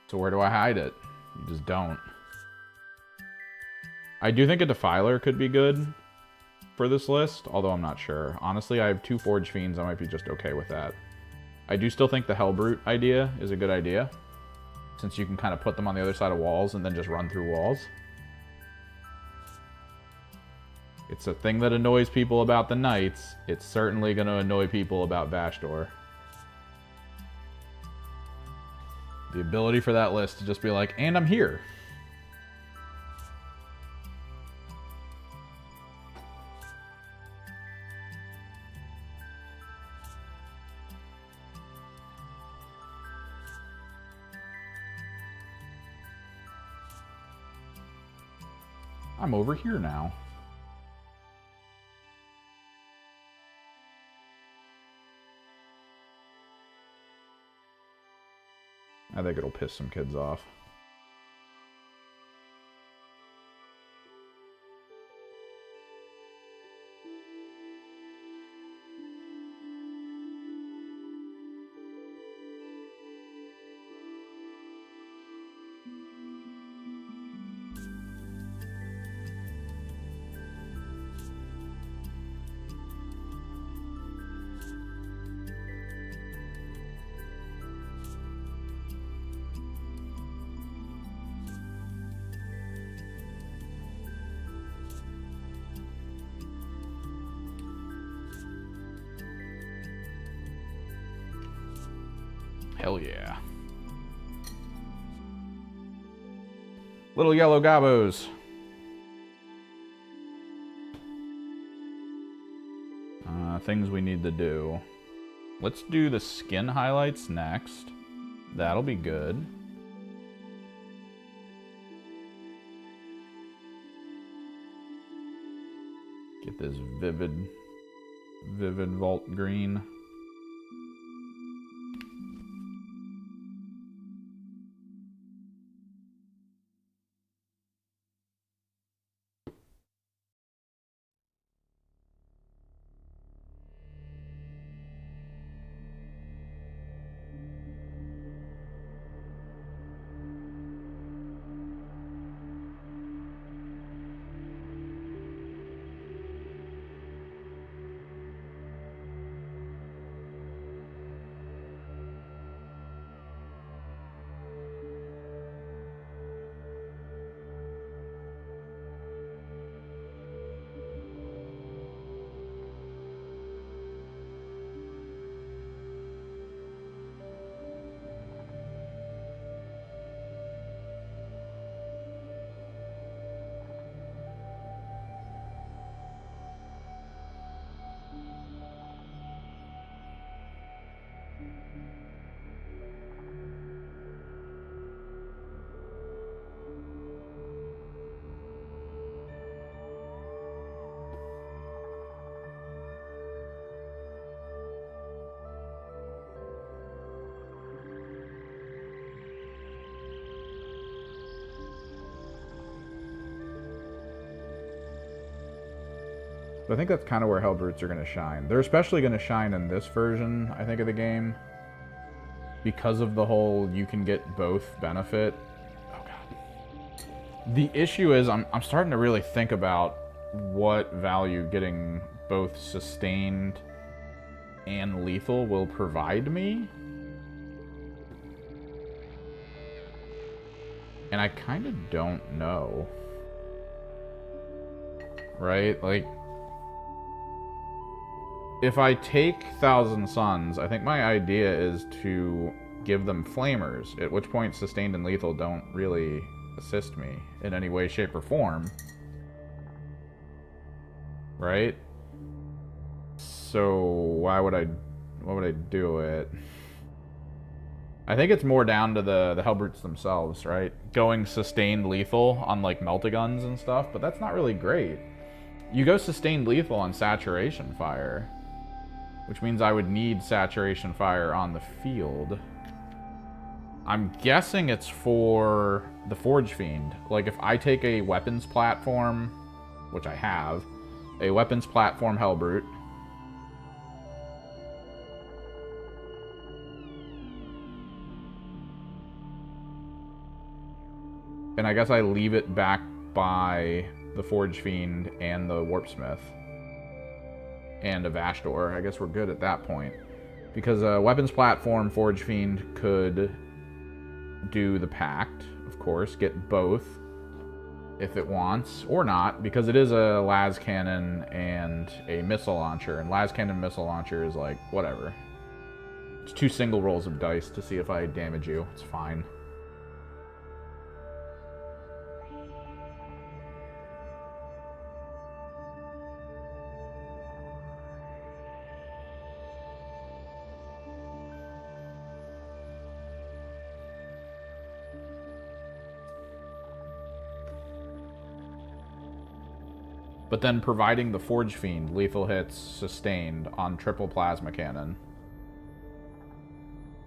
So where do I hide it? You just don't. I do think a Defiler could be good for this list, although I'm not sure. Honestly, I have 2 Forge Fiends. I might be just okay with that. I do still think the Hellbrute idea is a good idea, since you can kind of put them on the other side of walls and then just run through walls. It's a thing that annoys people about the Knights. It's certainly going to annoy people about Vashdor. The ability for that list to just be like, and I'm here. I'm over here now. I think it'll piss some kids off. Hell yeah. Little yellow gobos. Things we need to do. Let's do the skin highlights next. That'll be good. Get this vivid vault green. But I think that's kind of where Hellbrutes are going to shine. They're especially going to shine in this version, I think, of the game. Because of the whole you can get both benefit. Oh, God. The issue is I'm starting to really think about what value getting both sustained and lethal will provide me. And I kind of don't know. Right? Like, if I take Thousand Suns, I think my idea is to give them flamers, at which point sustained and lethal don't really assist me in any way, shape, or form. Right? So why would I do it? I think it's more down to the Hellbrutes themselves, right? Going sustained lethal on like Meltaguns and stuff, but that's not really great. You go sustained lethal on Saturation Fire, which means I would need Saturation Fire on the field. I'm guessing it's for the Forge Fiend. Like, if I take a weapons platform, which I have, a weapons platform Hellbrute, and I guess I leave it back by the Forge Fiend and the Warpsmith and a Vashdor. I guess we're good at that point. Because a weapons platform Forge Fiend could do the Pact, of course, get both if it wants, or not, because it is a las cannon and a missile launcher, and las cannon missile launcher is like, whatever. It's 2 single rolls of dice to see if I damage you. It's fine. But then providing the Forge Fiend lethal hits sustained on triple plasma cannon.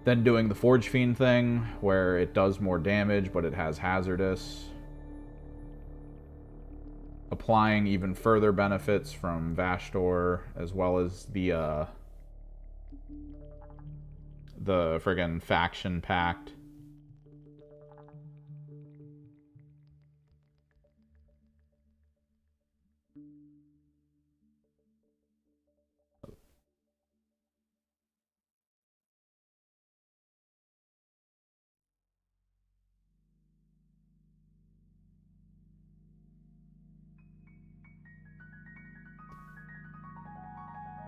Then doing the Forge Fiend thing where it does more damage but it has hazardous. Applying even further benefits from Vashdor as well as the friggin' faction pact.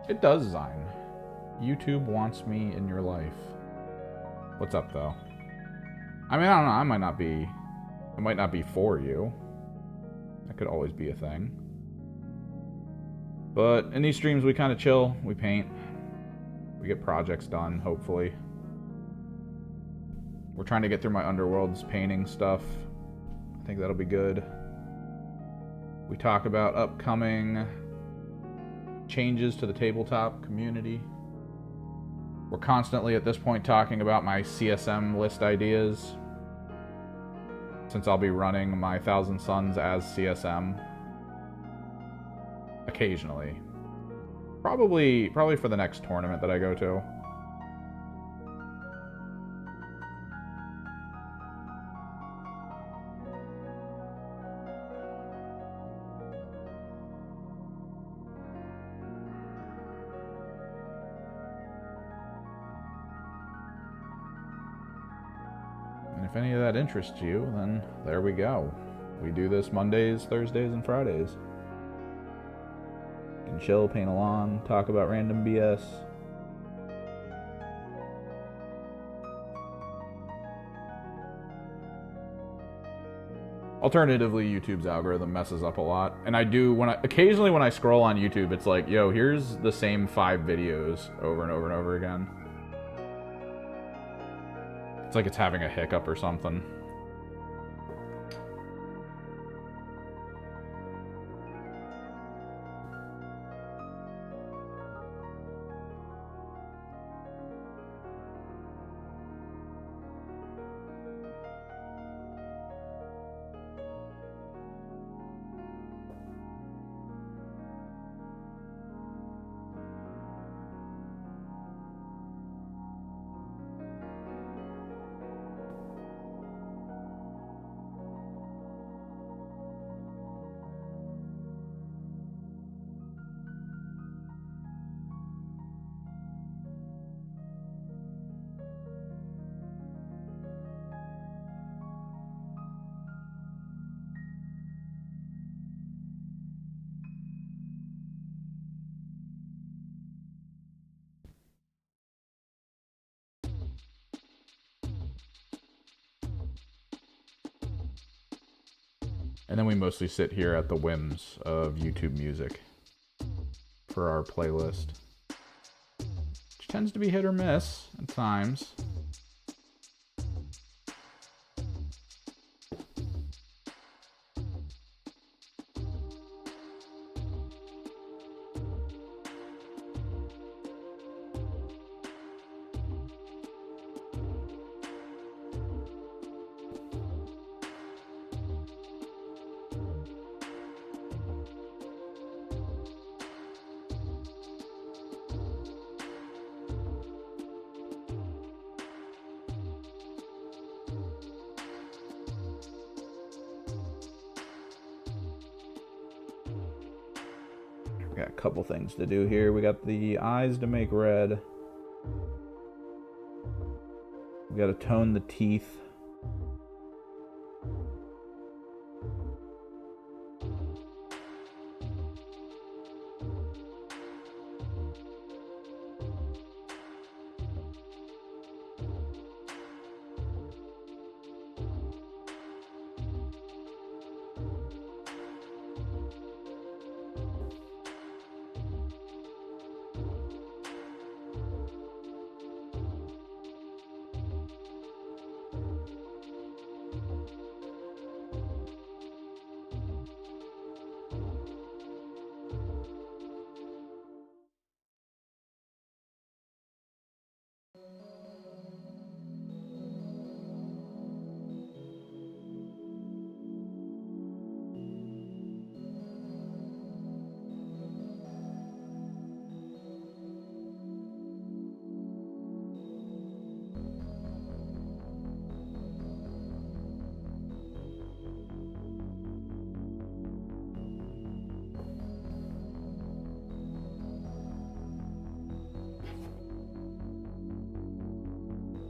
It does, Zine. YouTube wants me in your life. What's up, though? I mean, I don't know. I might not be for you. That could always be a thing. But in these streams, we kind of chill. We paint. We get projects done, hopefully. We're trying to get through my Underworlds painting stuff. I think that'll be good. We talk about upcoming changes to the tabletop community. We're constantly at this point talking about my CSM list ideas, since I'll be running my Thousand Suns as CSM occasionally. Probably for the next tournament that I go to. If any of that interests you, then there we go. We do this Mondays, Thursdays, and Fridays. You can chill, paint along, talk about random BS. Alternatively, YouTube's algorithm messes up a lot. And I do, occasionally when I scroll on YouTube, it's like, yo, here's the same 5 videos over and over and over again. It's like it's having a hiccup or something. And then we mostly sit here at the whims of YouTube Music for our playlist, which tends to be hit or miss at times. Got a couple things to do here. We got the eyes to make red. We got to tone the teeth.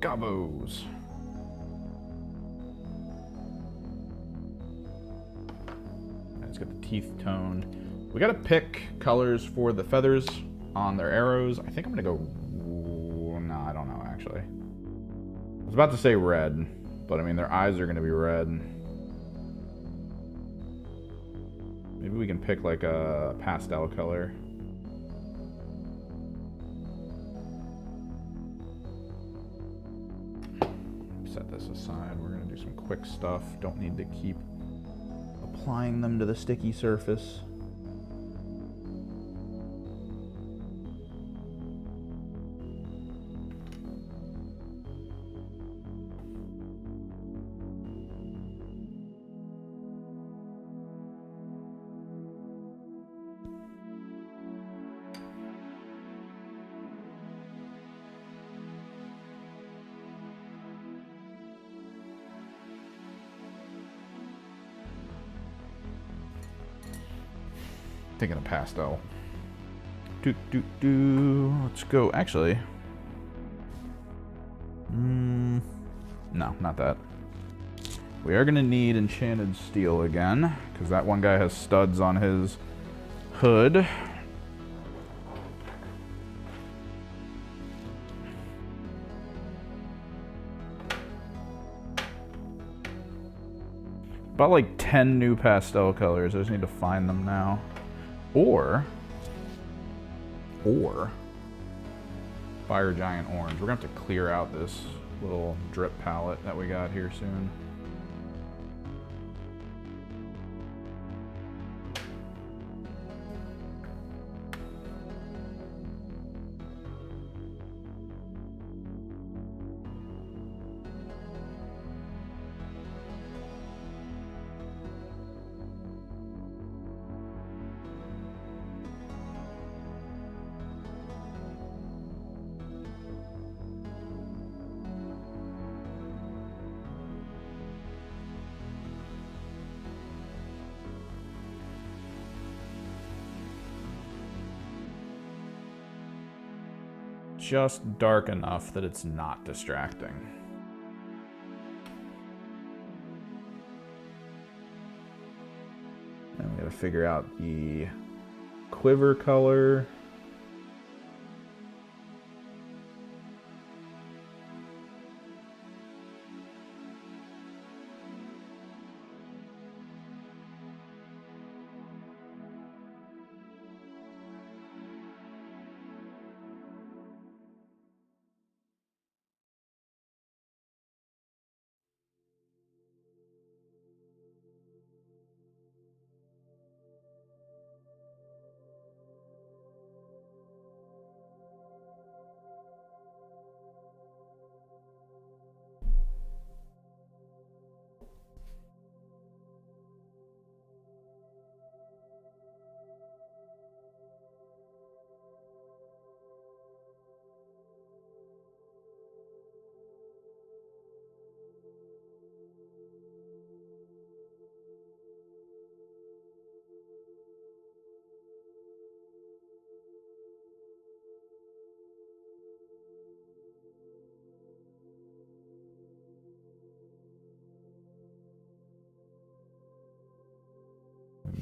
Gobos. Let's get the teeth toned. We gotta pick colors for the feathers on their arrows. I think I'm gonna go... No, I don't know, actually. I was about to say red, but I mean, their eyes are gonna be red. Maybe we can pick like a pastel color. Set this aside. We're gonna do some quick stuff. Don't need to keep applying them to the sticky surface. Thinking of pastel. Let's go. Actually, no, not that. We are gonna need enchanted steel again, because that one guy has studs on his hood. About like 10 new pastel colors. I just need to find them now. Or Fire Giant Orange. We're gonna have to clear out this little drip palette that we got here soon. Just dark enough that it's not distracting. Then we gotta figure out the quiver color.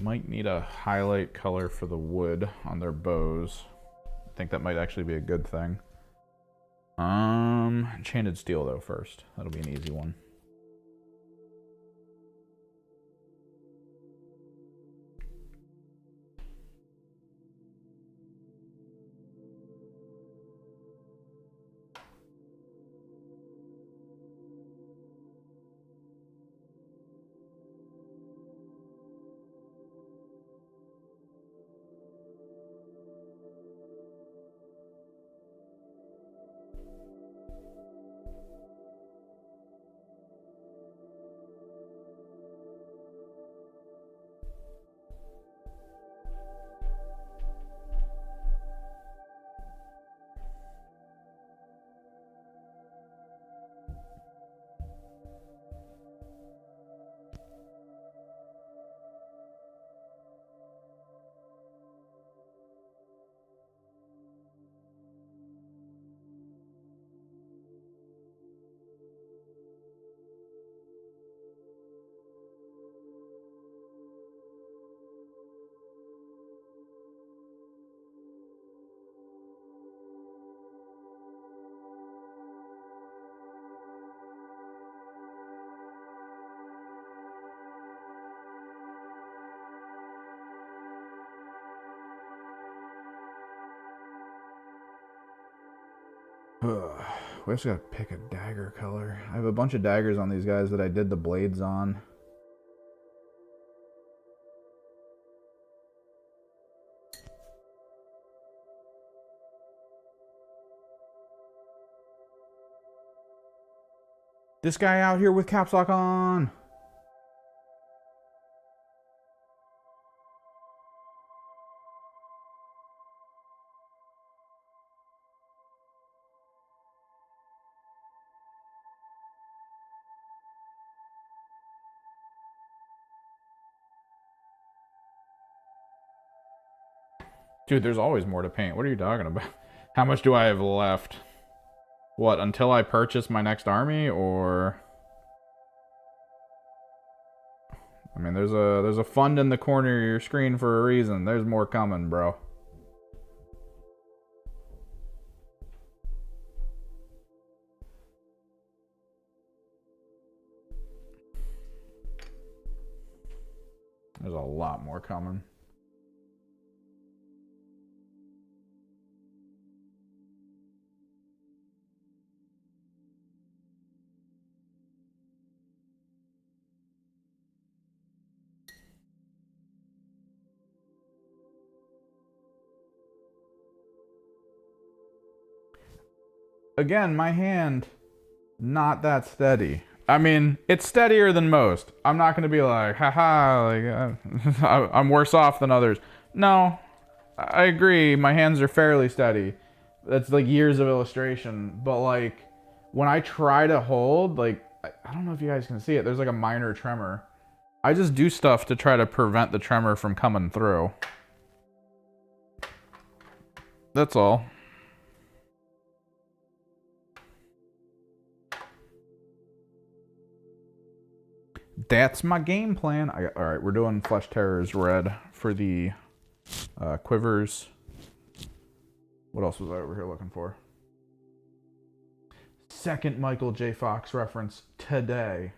Might need a highlight color for the wood on their bows. I think that might actually be a good thing. Enchanted steel though first. That'll be an easy one. We also gotta pick a dagger color. I have a bunch of daggers on these guys that I did the blades on. This guy out here with caps lock on. Dude, there's always more to paint. What are you talking about? How much do I have left? What, until I purchase my next army, or... I mean, there's a fund in the corner of your screen for a reason. There's more coming, bro. There's a lot more coming. Again, my hand, not that steady. I mean, it's steadier than most. I'm not going to be like, haha, like, I'm worse off than others. No, I agree. My hands are fairly steady. That's like years of illustration. But like, when I try to hold, like, I don't know if you guys can see it. There's like a minor tremor. I just do stuff to try to prevent the tremor from coming through. That's all. That's my game plan. All right, we're doing Flesh Terrors red for the quivers. What else was I over here looking for? Second Michael J. Fox reference today.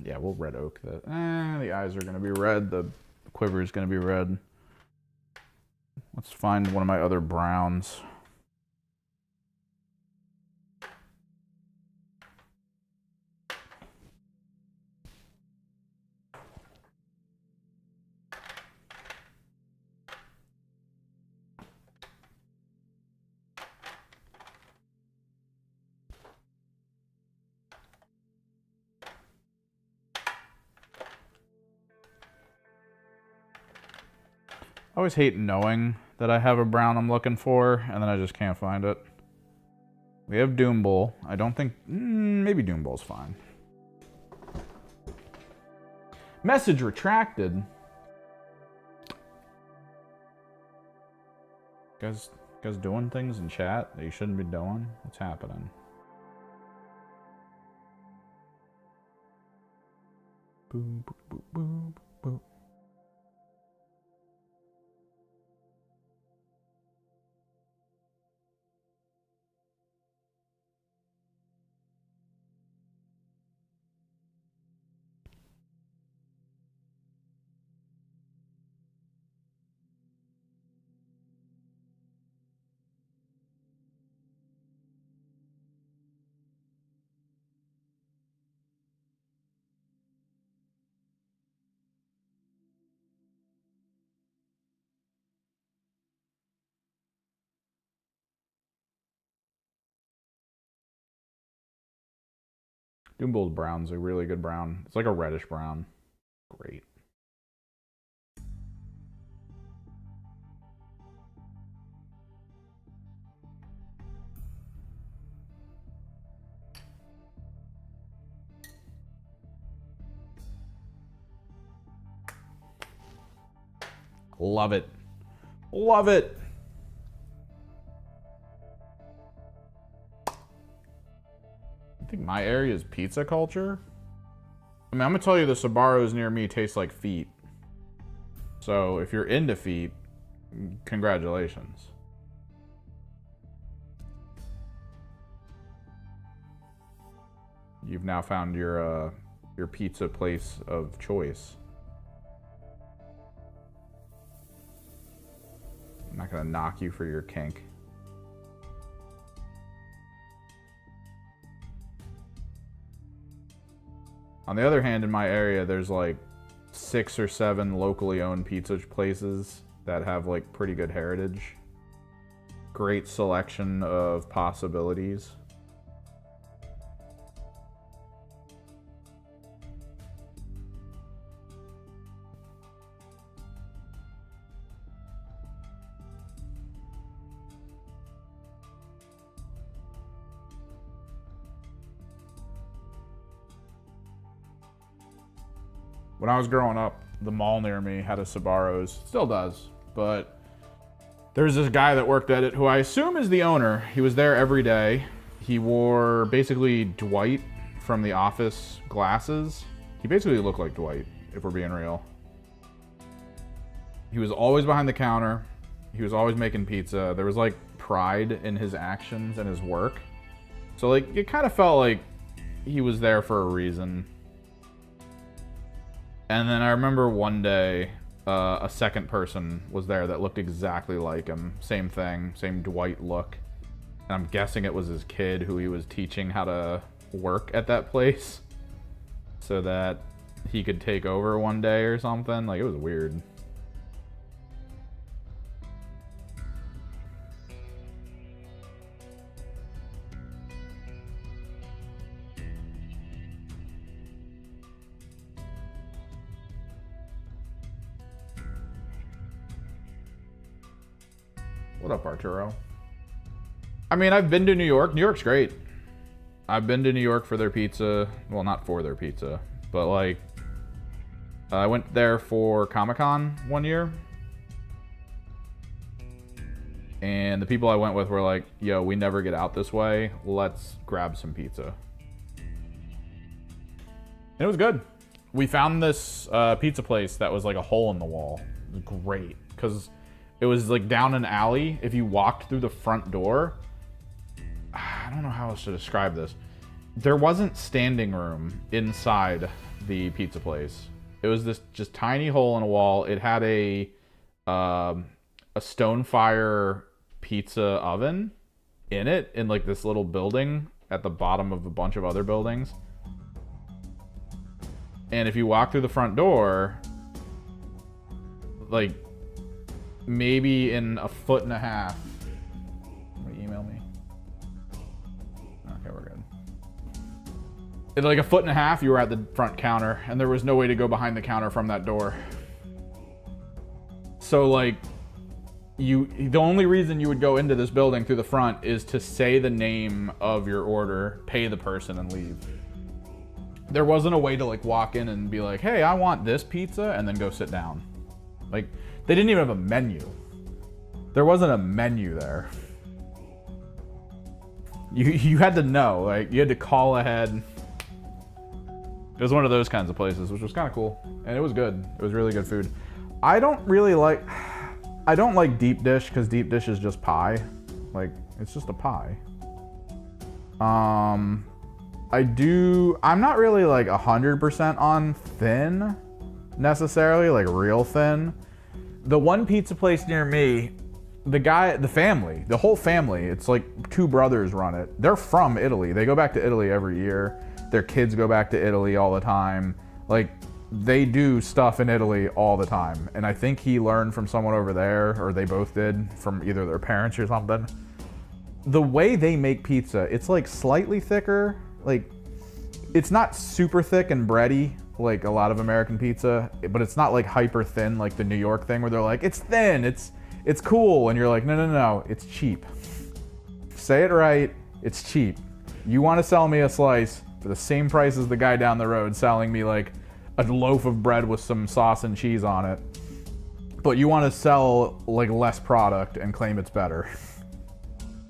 Yeah, we'll red oak that. The eyes are going to be red. The quiver is going to be red. Let's find one of my other browns. I always hate knowing that I have a brown I'm looking for, and then I just can't find it. We have Doom Bull. I don't think... maybe Doom Bull's fine. Message retracted. Guys doing things in chat that you shouldn't be doing? What's happening? Boom, boom, boom, boom, boom. Doombold brown's a really good brown. It's like a reddish brown. Great. Love it. Love it. I think my area is pizza culture. I mean, I'm gonna tell you the Sbarros near me taste like feet. So if you're into feet, congratulations. You've now found your pizza place of choice. I'm not gonna knock you for your kink. On the other hand, in my area, there's like 6 or 7 locally owned pizza places that have like pretty good heritage. Great selection of possibilities. When I was growing up, the mall near me had a Sbarro's. Still does, but there's this guy that worked at it who I assume is the owner. He was there every day. He wore basically Dwight from The Office glasses. He basically looked like Dwight, if we're being real. He was always behind the counter. He was always making pizza. There was like pride in his actions and his work. So like it kind of felt like he was there for a reason. And then I remember one day, a second person was there that looked exactly like him. Same thing, same Dwight look. And I'm guessing it was his kid who he was teaching how to work at that place so that he could take over one day or something. Like, it was weird. What up, Arturo? I mean, I've been to New York. New York's great. I've been to New York for their pizza. Well, not for their pizza, but like, I went there for Comic-Con one year. And the people I went with were like, yo, we never get out this way. Let's grab some pizza. And it was good. We found this pizza place that was like a hole in the wall. It was great, because it was like down an alley. If you walked through the front door, I don't know how else to describe this. There wasn't standing room inside the pizza place. It was this just tiny hole in a wall. It had a Stonefire pizza oven in it, in like this little building at the bottom of a bunch of other buildings. And if you walk through the front door, like, maybe in a foot and a half. Email me. Okay, we're good. In like a foot and a half, you were at the front counter, and there was no way to go behind the counter from that door. So like, the only reason you would go into this building through the front is to say the name of your order, pay the person, and leave. there wasn't a way to like walk in and be like, hey, I want this pizza, and then go sit down. Like, they didn't even have a menu. There wasn't a menu there. You had to know, like, you had to call ahead. It was one of those kinds of places, which was kind of cool. And it was good. It was really good food. I don't like deep dish, because deep dish is just pie. Like, it's just a pie. I'm not really like 100% on thin, necessarily, like real thin. The one pizza place near me, the whole family, it's like 2 brothers run it. They're from Italy. They go back to Italy every year. Their kids go back to Italy all the time. Like, they do stuff in Italy all the time. And I think he learned from someone over there, or they both did, from either their parents or something. The way they make pizza, it's like slightly thicker. Like, it's not super thick and bready like a lot of American pizza, but it's not like hyper thin like the New York thing where they're like, it's thin, it's cool. And you're like, no, it's cheap. Say it right, it's cheap. You want to sell me a slice for the same price as the guy down the road selling me like a loaf of bread with some sauce and cheese on it, but you want to sell like less product and claim it's better.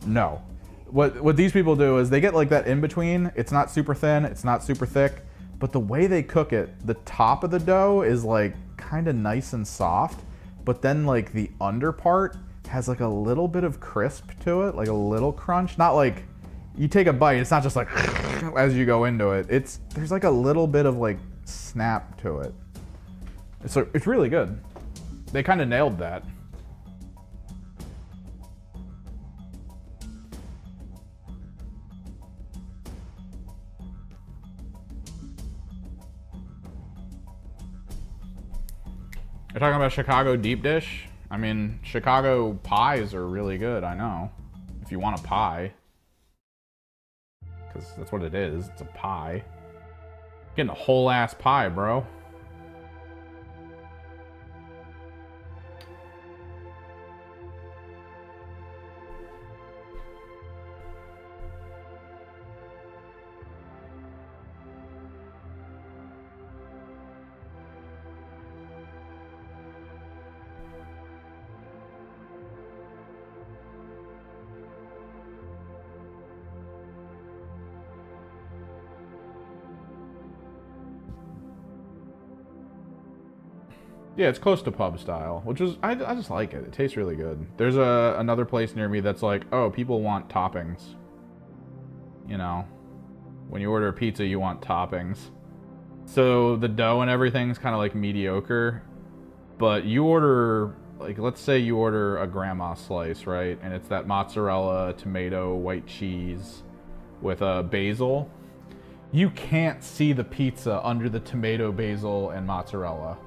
No. What these people do is they get like that in between. It's not super thin, it's not super thick, but the way they cook it, the top of the dough is like kind of nice and soft, but then like the under part has like a little bit of crisp to it, like a little crunch. Not like you take a bite, it's not just like as you go into it. There's like a little bit of like snap to it. It's really good. They kind of nailed that. You're talking about Chicago deep dish? I mean, Chicago pies are really good, I know. If you want a pie. Because that's what it is, it's a pie. Getting a whole ass pie, bro. Yeah, it's close to pub style, which is, I just like it. It tastes really good. There's another place near me that's like, oh, people want toppings. You know, when you order a pizza, you want toppings. So the dough and everything's kind of like mediocre, but you order, like, let's say you order a grandma slice, right? And it's that mozzarella, tomato, white cheese with a basil. You can't see the pizza under the tomato, basil, and mozzarella.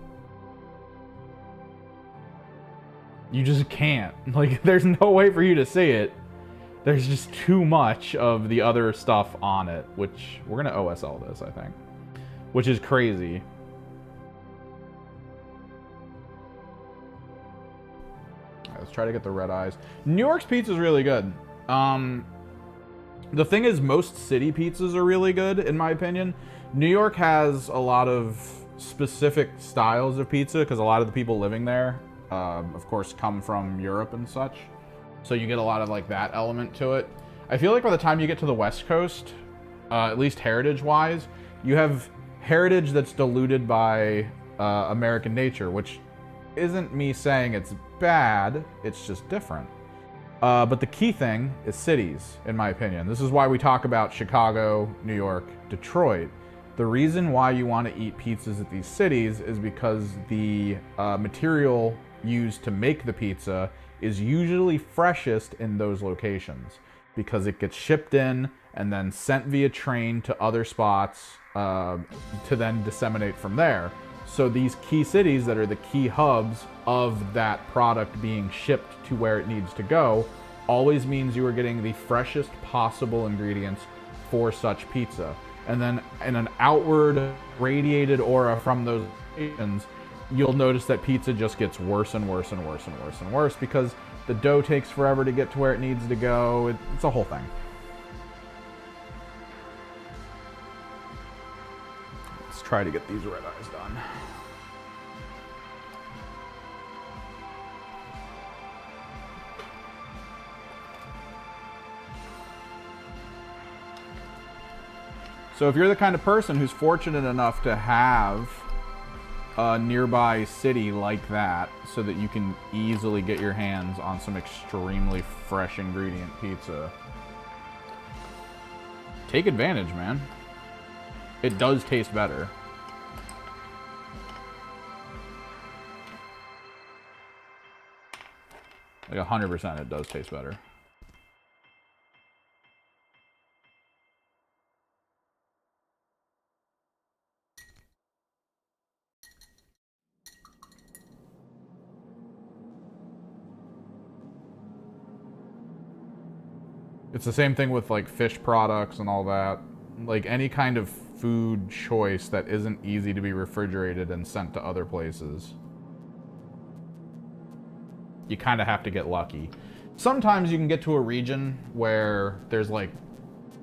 You just can't. Like, there's no way for you to see it. There's just too much of the other stuff on it, which we're gonna OSL this, I think, which is crazy. All right, let's try to get the red eyes. New York's pizza is really good. The thing is, most city pizzas are really good, in my opinion. New York has a lot of specific styles of pizza because a lot of the people living there, of course, come from Europe and such. So you get a lot of like that element to it. I feel like by the time you get to the West Coast, at least heritage-wise, you have heritage that's diluted by American nature, which isn't me saying it's bad, it's just different. But the key thing is cities, in my opinion. This is why we talk about Chicago, New York, Detroit. The reason why you want to eat pizzas at these cities is because the material used to make the pizza is usually freshest in those locations because it gets shipped in and then sent via train to other spots to then disseminate from there. So these key cities that are the key hubs of that product being shipped to where it needs to go always means you are getting the freshest possible ingredients for such pizza. And then in an outward radiated aura from those locations, you'll notice that pizza just gets worse and worse and worse and worse and worse because the dough takes forever to get to where it needs to go. It's a whole thing. try to get these red eyes done. So if you're the kind of person who's fortunate enough to have a nearby city like that so that you can easily get your hands on some extremely fresh ingredient pizza, take advantage, man. It does taste better. Like 100% it does taste better. It's the same thing with like fish products and all that. Like any kind of food choice that isn't easy to be refrigerated and sent to other places. You kind of have to get lucky. Sometimes you can get to a region where there's like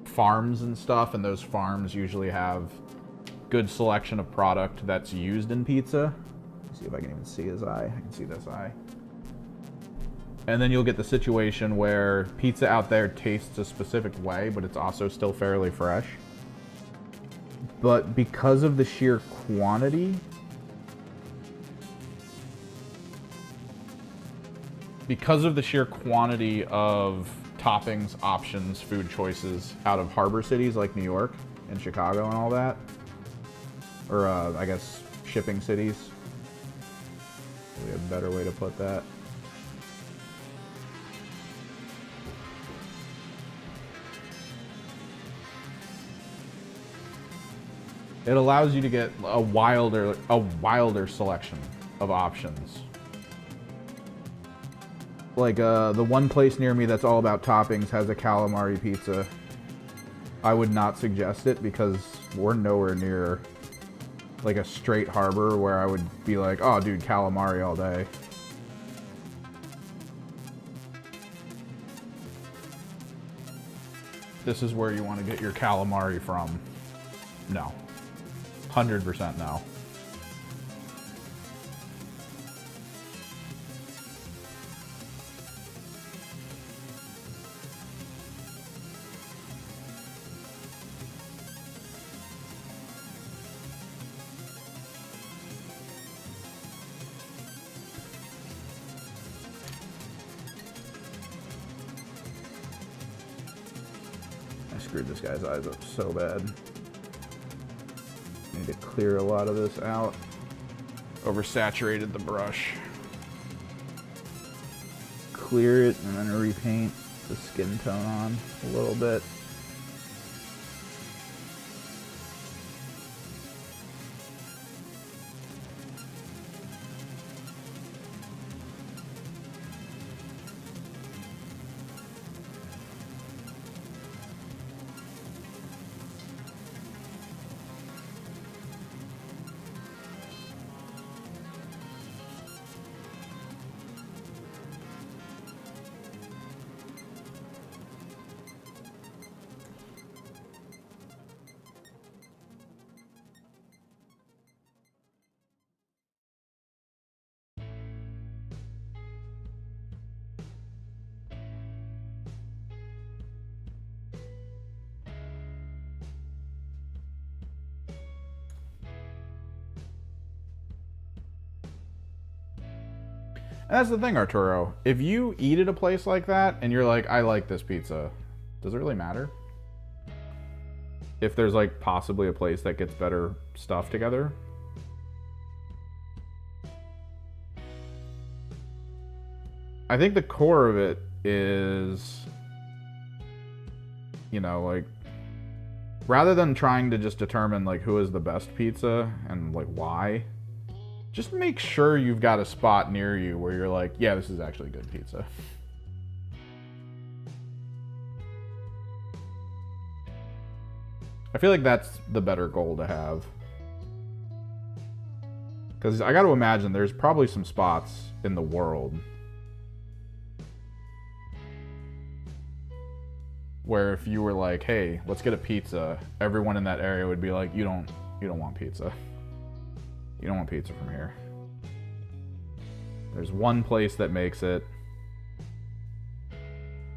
farms and stuff, and those farms usually have good selection of product that's used in pizza. Let's see if I can even see his eye. I can see this eye. And then you'll get the situation where pizza out there tastes a specific way, but it's also still fairly fresh. But because of the sheer quantity, of toppings, options, food choices out of harbor cities like New York and Chicago and all that, or I guess shipping cities, probably a better way to put that. It allows you to get a wilder selection of options. Like the one place near me that's all about toppings has a calamari pizza. I would not suggest it because we're nowhere near like a straight harbor where I would be like, oh dude, calamari all day. This is where you want to get your calamari from. No. 100% no. I screwed this guy's eyes up so bad. Need to clear a lot of this out. Oversaturated the brush. Clear it and then repaint the skin tone on a little bit. And that's the thing, Arturo. If you eat at a place like that and you're like, I like this pizza, does it really matter? If there's like possibly a place that gets better stuff together? I think the core of it is, you know, like, rather than trying to just determine like who is the best pizza and like why, just make sure you've got a spot near you where you're like, yeah, this is actually good pizza. I feel like that's the better goal to have. Because I got to imagine there's probably some spots in the world where if you were like, hey, let's get a pizza, everyone in that area would be like, you don't You don't want pizza. You don't want pizza from here. There's one place that makes it,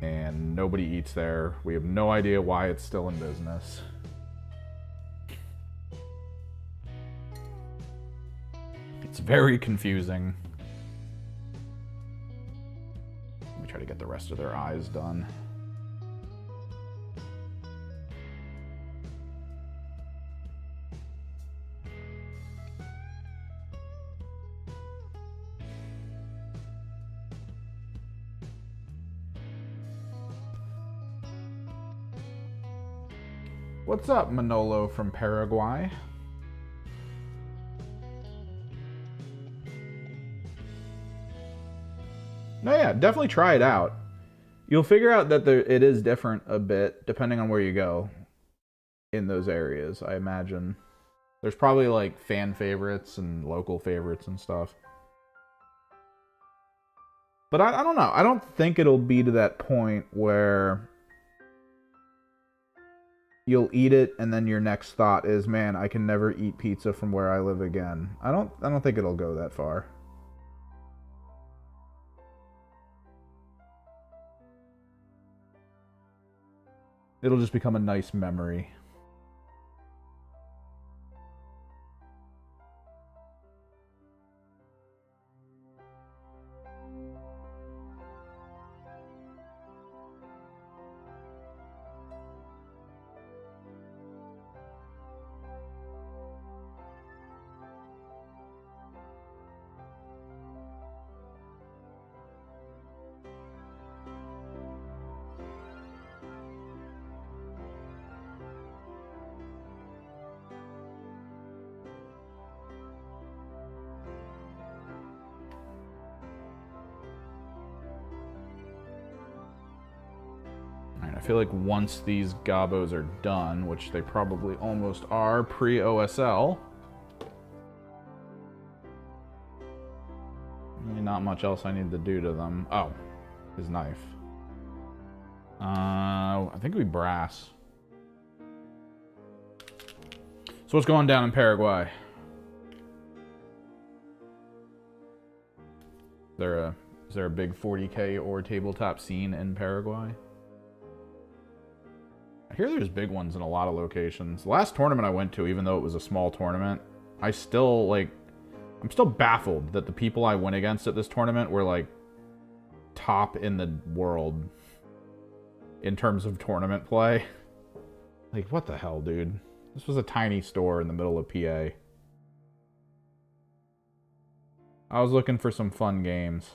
and nobody eats there. We have no idea why it's still in business. It's very confusing. Let me try to get the rest of their eyes done. What's up, Manolo from Paraguay? No, yeah, definitely try it out. You'll figure out that it is different a bit depending on where you go in those areas, I imagine. There's probably like fan favorites and local favorites and stuff. But I don't know. I don't think it'll be to that point where you'll eat it and then your next thought is, man, I can never eat pizza from where I live again. I don't think it'll go that far. It'll just become a nice memory. I feel like once these gobos are done, which they probably almost are pre-OSL, really not much else I need to do to them. Oh, his knife. I think it'd be brass. So what's going down in Paraguay? Is there a big 40K or tabletop scene in Paraguay? I hear there's big ones in a lot of locations. The last tournament I went to, even though it was a small tournament, I'm still baffled that the people I went against at this tournament were like top in the world in terms of tournament play. Like, what the hell, dude? This was a tiny store in the middle of PA. I was looking for some fun games.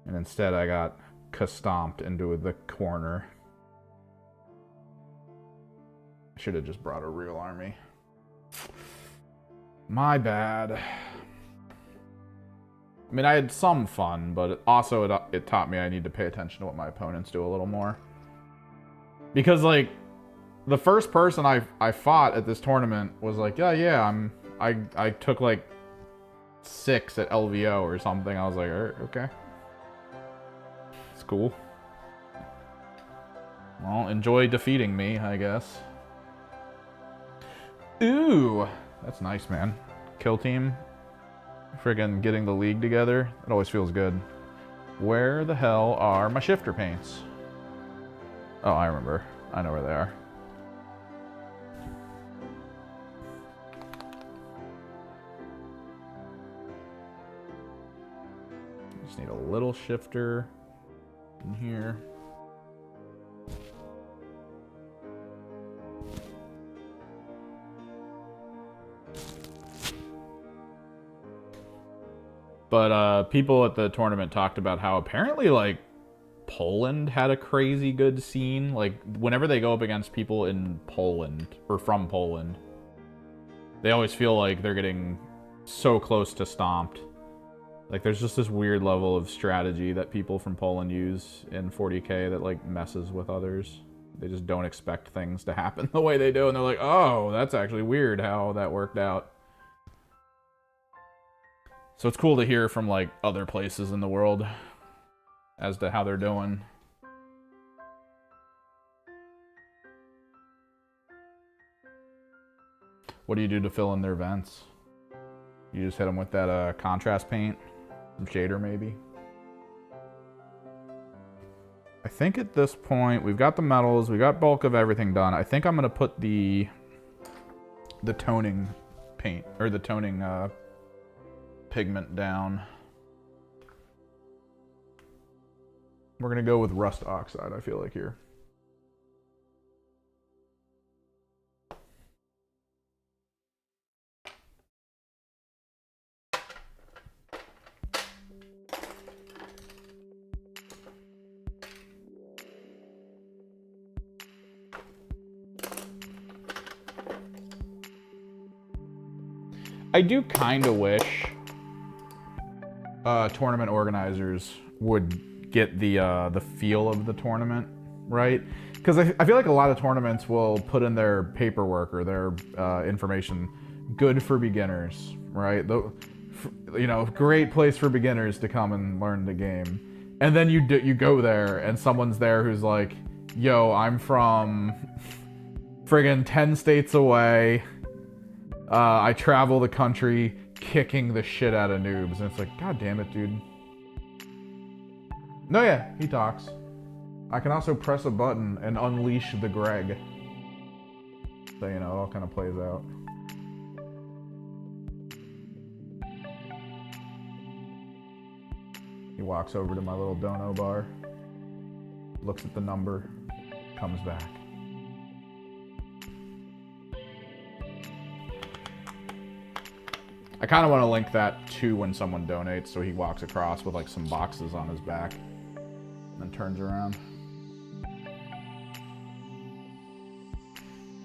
And instead I got stomped into the corner. I should have just brought a real army. My bad. I mean, I had some fun, but it taught me I need to pay attention to what my opponents do a little more. Because, like, the first person I fought at this tournament was like, I took, like, 6 at LVO or something. I was like, okay. It's cool. Well, enjoy defeating me, I guess. Ooh, that's nice, man. Kill team. Friggin' getting the league together. It always feels good. Where the hell are my shifter paints? Oh, I remember. I know where they are. Just need a little shifter in here. But people at the tournament talked about how apparently, like, Poland had a crazy good scene. Like, whenever they go up against people in Poland, or from Poland, they always feel like they're getting so close to stomped. Like, there's just this weird level of strategy that people from Poland use in 40K that, like, messes with others. They just don't expect things to happen the way they do, and they're like, oh, that's actually weird how that worked out. So it's cool to hear from, like, other places in the world as to how they're doing. What do you do to fill in their vents? You just hit them with that contrast paint, some shader maybe. I think at this point we've got the metals, we got bulk of everything done. I think I'm gonna put the toning paint or the toning pigment down. We're gonna go with rust oxide, I feel like here. I do kind of wish tournament organizers would get the feel of the tournament, right? Because I feel like a lot of tournaments will put in their paperwork or their information, good for beginners, right? You know, great place for beginners to come and learn the game. And then you go there and someone's there who's like, yo, I'm from friggin' 10 states away. I travel the country kicking the shit out of noobs. And it's like, God damn it, dude. No, yeah, he talks. I can also press a button and unleash the Greg. So, you know, it all kind of plays out. He walks over to my little dono bar, looks at the number, comes back. I kind of want to link that to when someone donates, so he walks across with like some boxes on his back and then turns around.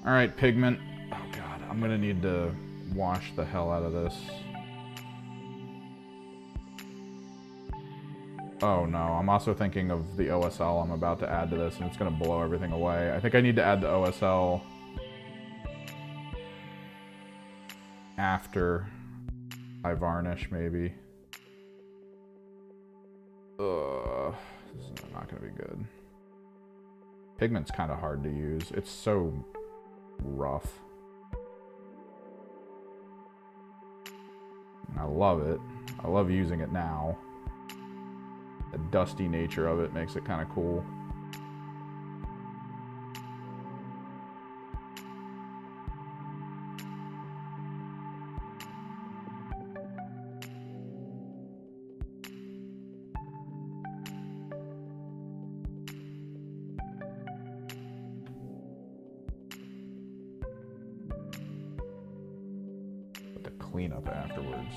All right, pigment. Oh God, I'm gonna need to wash the hell out of this. Oh no, I'm also thinking of the OSL I'm about to add to this, and it's gonna blow everything away. I think I need to add the OSL after I varnish, maybe. This is not gonna be good. Pigment's kind of hard to use. It's so rough. I love it. I love using it now. The dusty nature of it makes it kind of cool. Clean up afterwards.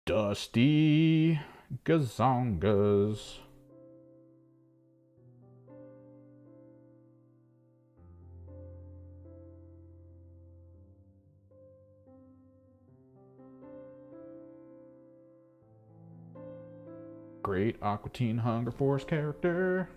Dusty gazongas. Great Aqua Teen Hunger Force character.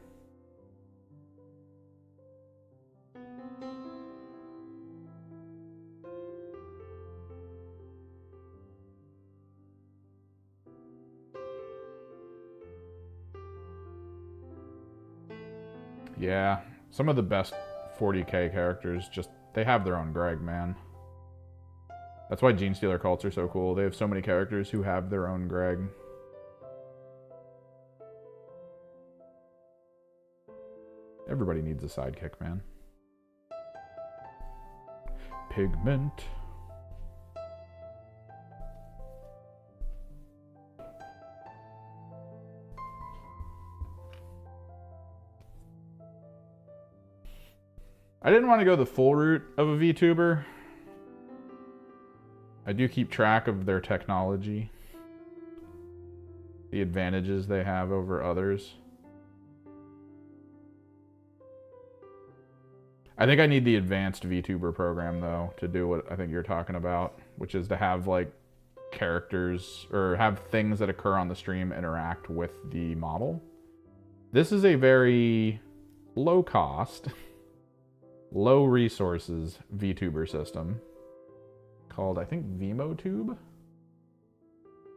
Yeah, some of the best 40k characters just, they have their own Greg, man. That's why Gene Stealer cults are so cool. They have so many characters who have their own Greg. Everybody needs a sidekick, man. Pigment. I didn't want to go the full route of a VTuber. I do keep track of their technology, the advantages they have over others. I think I need the advanced VTuber program though to do what I think you're talking about, which is to have like characters or have things that occur on the stream interact with the model. This is a very low cost, low resources VTuber system called, I think, VimoTube.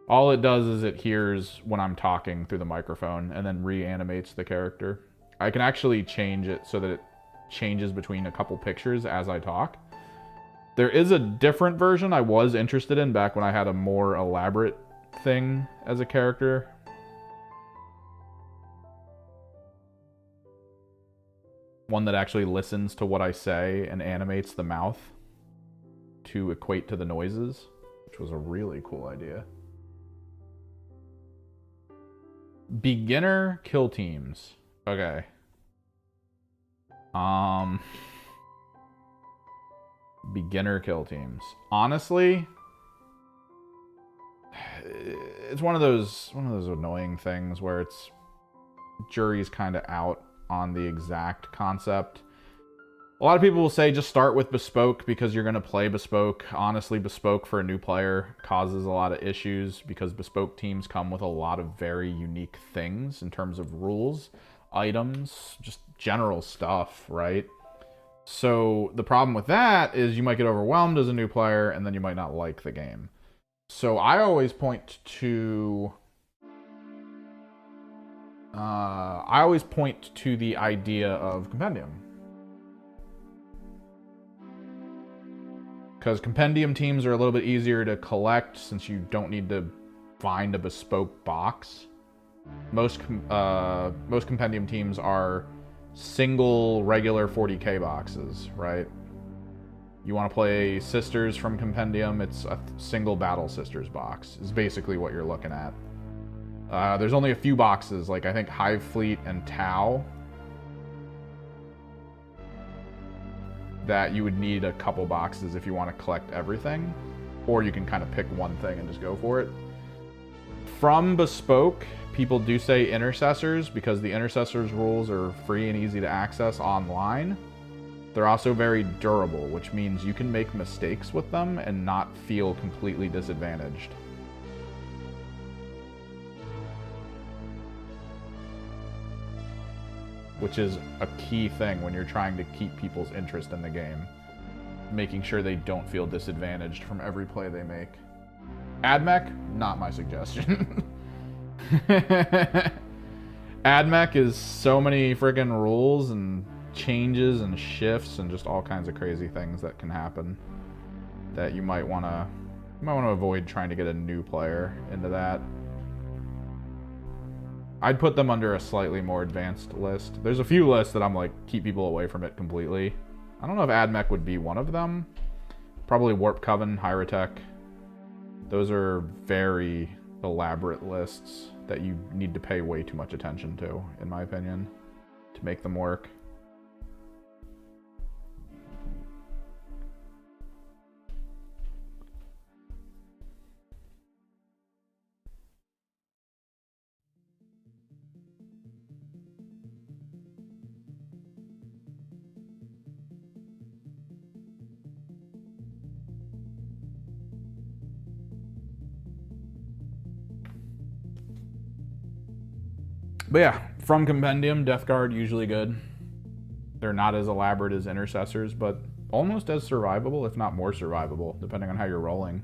All it does is it hears when I'm talking through the microphone and then reanimates the character. I can actually change it so that it changes between a couple pictures as I talk. There is a different version I was interested in back when I had a more elaborate thing as a character. One that actually listens to what I say and animates the mouth to equate to the noises, which was a really cool idea. Beginner kill teams. Okay. Beginner kill teams. Honestly, it's one of those annoying things where it's jury's kind of out on the exact concept. A lot of people will say just start with bespoke because you're going to play bespoke. Honestly, bespoke for a new player causes a lot of issues because bespoke teams come with a lot of very unique things in terms of rules, items, just general stuff, right? So the problem with that is you might get overwhelmed as a new player and then you might not like the game. So I always point to the idea of compendium. Because compendium teams are a little bit easier to collect since you don't need to find a bespoke box. Most compendium teams are single regular 40k boxes, right? You want to play Sisters from Compendium, it's a single Battle Sisters box, is basically what you're looking at. There's only a few boxes, like I think Hive Fleet and Tau, that you would need a couple boxes if you want to collect everything, or you can kind of pick one thing and just go for it. From bespoke, people do say intercessors because the intercessors rules are free and easy to access online. They're also very durable, which means you can make mistakes with them and not feel completely disadvantaged. Which is a key thing when you're trying to keep people's interest in the game. Making sure they don't feel disadvantaged from every play they make. AdMech, not my suggestion. AdMech is so many friggin' rules and changes and shifts and just all kinds of crazy things that can happen that you might want to avoid trying to get a new player into that. I'd put them under a slightly more advanced list. There's a few lists that I'm like, keep people away from it completely. I don't know if AdMech would be one of them. Probably Warp Coven, Hyrotech. Those are very elaborate lists that you need to pay way too much attention to, in my opinion, to make them work. But yeah, from Compendium, Death Guard, usually good. They're not as elaborate as Intercessors, but almost as survivable, if not more survivable, depending on how you're rolling.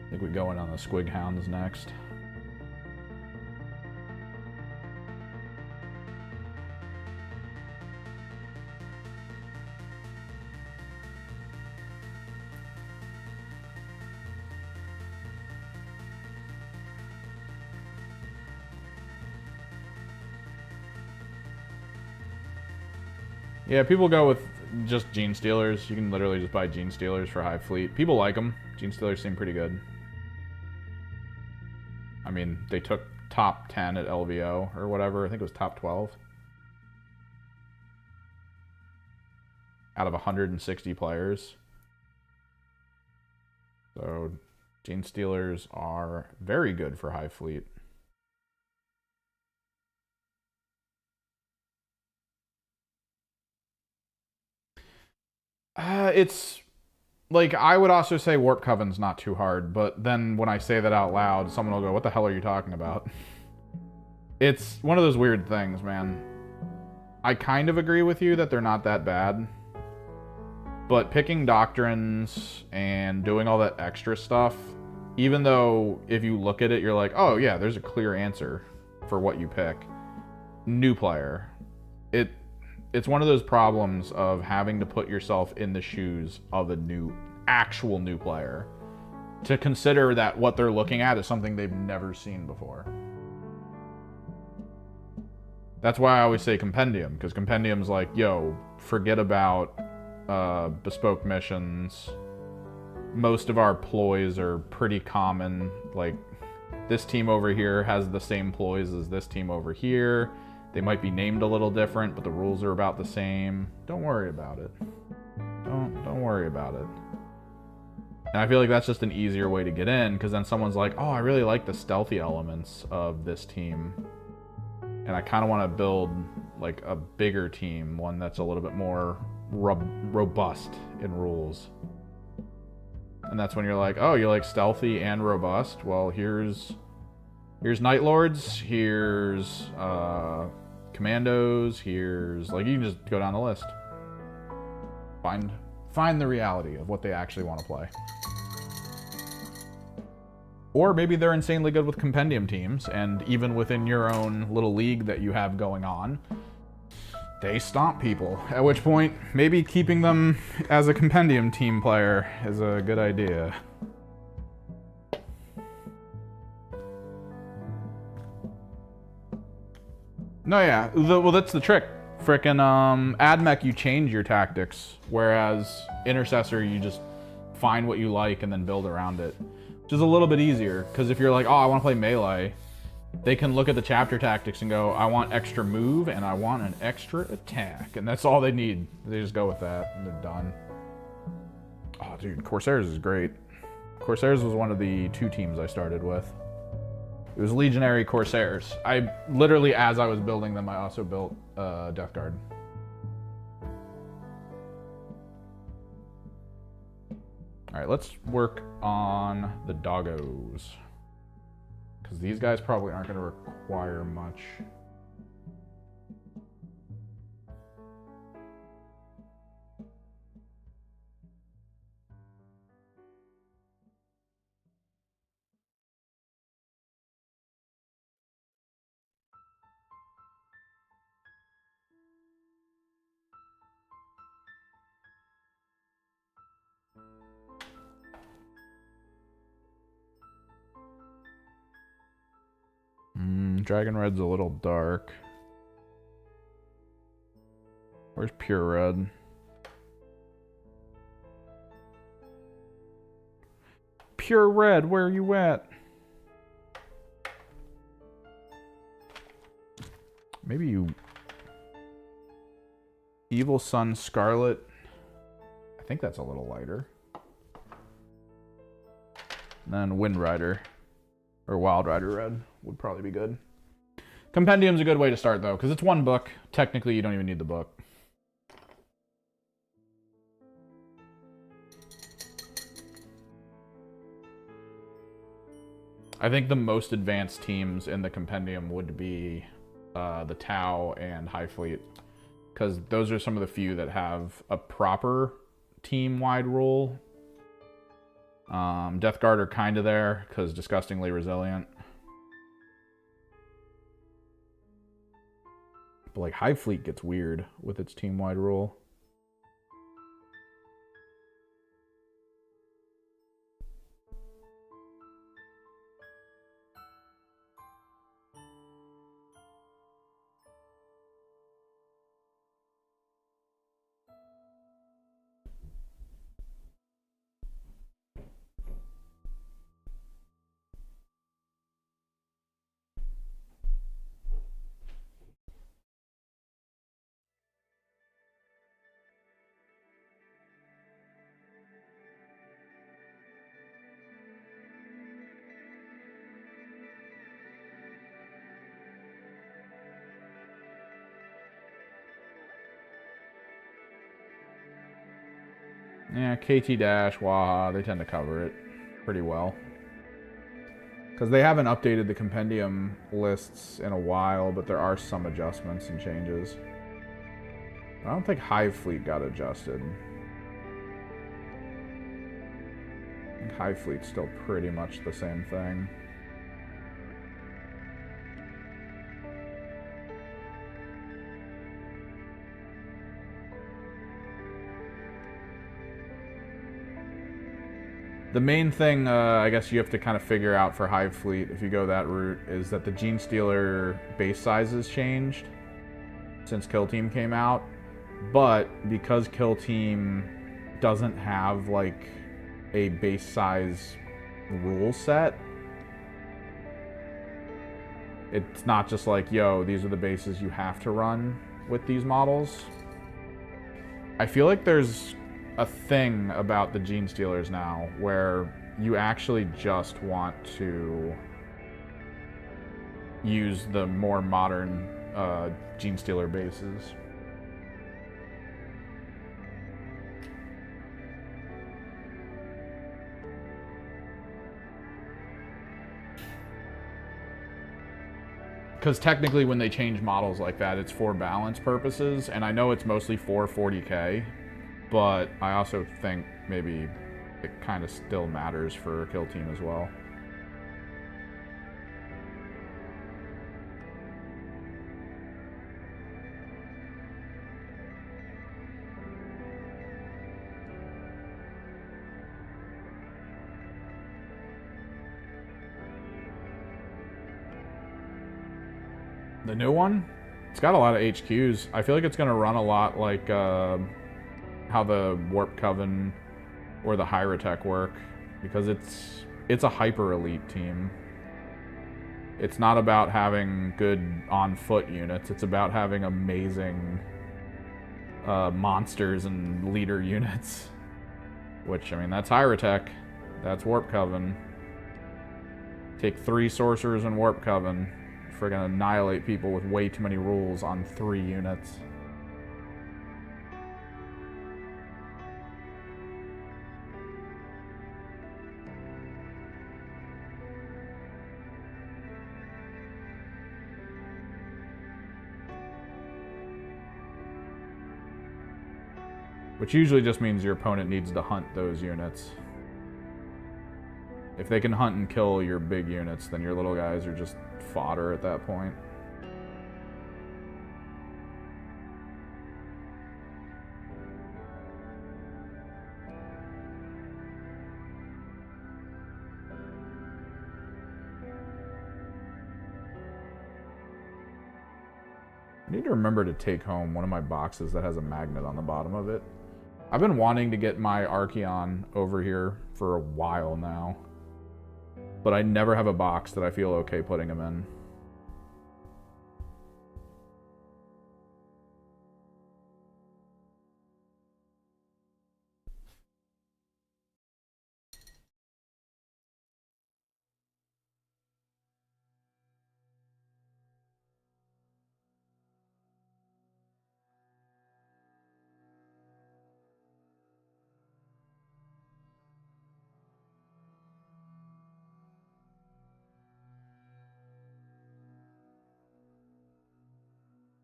I think we go in on the Squig Hounds next. Yeah, people go with just Gene Stealers. You can literally just buy Gene Stealers for Hive Fleet. People like them. Gene Stealers seem pretty good. I mean, they took top 10 at LVO or whatever. I think it was top 12. Out of 160 players. So, Gene Stealers are very good for Hive Fleet. It's like, I would also say Warp Coven's not too hard, but then when I say that out loud, someone will go, what the hell are you talking about? It's one of those weird things, man. I kind of agree with you that they're not that bad, but picking doctrines and doing all that extra stuff, even though if you look at it, you're like, oh yeah, there's a clear answer for what you pick. New player. It's one of those problems of having to put yourself in the shoes of a actual new player to consider that what they're looking at is something they've never seen before. That's why I always say Compendium, because Compendium's like, yo, forget about bespoke missions. Most of our ploys are pretty common. Like, this team over here has the same ploys as this team over here. They might be named a little different, but the rules are about the same. Don't worry about it. Don't worry about it. And I feel like that's just an easier way to get in, because then someone's like, oh, I really like the stealthy elements of this team. And I kind of want to build like a bigger team, one that's a little bit more robust in rules. And that's when you're like, oh, you like stealthy and robust? Well, here's Night Lords, here's Commandos, here's, like, you can just go down the list. Find the reality of what they actually want to play. Or maybe they're insanely good with Compendium teams, and even within your own little league that you have going on, they stomp people. At which point, maybe keeping them as a Compendium team player is a good idea. No, yeah. Well, that's the trick. Frickin' AdMech, you change your tactics, whereas Intercessor, you just find what you like and then build around it. Which is a little bit easier, because if you're like, oh, I want to play melee, they can look at the chapter tactics and go, I want extra move and I want an extra attack. And that's all they need. They just go with that and they're done. Oh, dude, Corsairs is great. Corsairs was one of the 2 teams I started with. It was Legionary Corsairs. I literally, as I was building them, I also built Death Guard. All right, let's work on the doggos. Because these guys probably aren't going to require much. Dragon Red's a little dark. Where's Pure Red? Pure Red, where are you at? Maybe you... Evil Sun Scarlet. I think that's a little lighter. And then Wind Rider. Or Wild Rider Red would probably be good. Compendium's a good way to start, though, because it's 1 book. Technically, you don't even need the book. I think the most advanced teams in the Compendium would be the Tau and Hive Fleet, because those are some of the few that have a proper team-wide rule. Death Guard are kind of there, because disgustingly resilient. But like Hive Fleet gets weird with its team-wide rule. Yeah, KT Dash, Waha, they tend to cover it pretty well. Because they haven't updated the compendium lists in a while, but there are some adjustments and changes. I don't think Hive Fleet got adjusted. I think Hive Fleet's still pretty much the same thing. The main thing, I guess you have to kind of figure out for Hive Fleet, if you go that route, is that the Gene Stealer base sizes changed since Kill Team came out. But because Kill Team doesn't have, like, a base size rule set, it's not just like, yo, these are the bases you have to run with these models. I feel like there's a thing about the Gene Stealers now where you actually just want to use the more modern Gene Stealer bases. Because technically when they change models like that, it's for balance purposes, and I know it's mostly for 40k, but I also think maybe it kind of still matters for Kill Team as well. The new one, it's got a lot of HQs. I feel like it's going to run a lot like how the Warp Coven or the Hyrotech work, because it's a hyper elite team. It's not about having good on foot units. It's about having amazing monsters and leader units. Which, I mean, that's Hyrotech. That's Warp Coven. Take 3 sorcerers and Warp Coven. Friggin' annihilate people with way too many rules on 3 units. Which usually just means your opponent needs to hunt those units. If they can hunt and kill your big units, then your little guys are just fodder at that point. I need to remember to take home one of my boxes that has a magnet on the bottom of it. I've been wanting to get my Archeon over here for a while now, but I never have a box that I feel okay putting him in.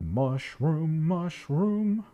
Mushroom, mushroom.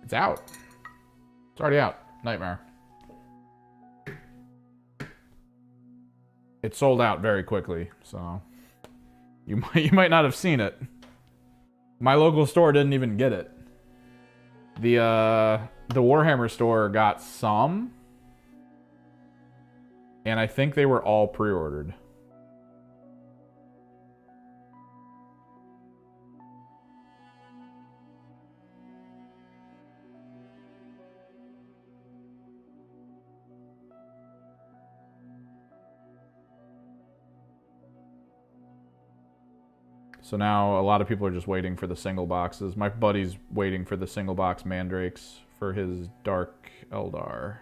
It's out. It's already out. Nightmare. It sold out very quickly, so you might not have seen it. My local store didn't even get it. The Warhammer store got some, and I think they were all pre-ordered. So now a lot of people are just waiting for the single boxes. My buddy's waiting for the single box mandrakes for his Dark Eldar.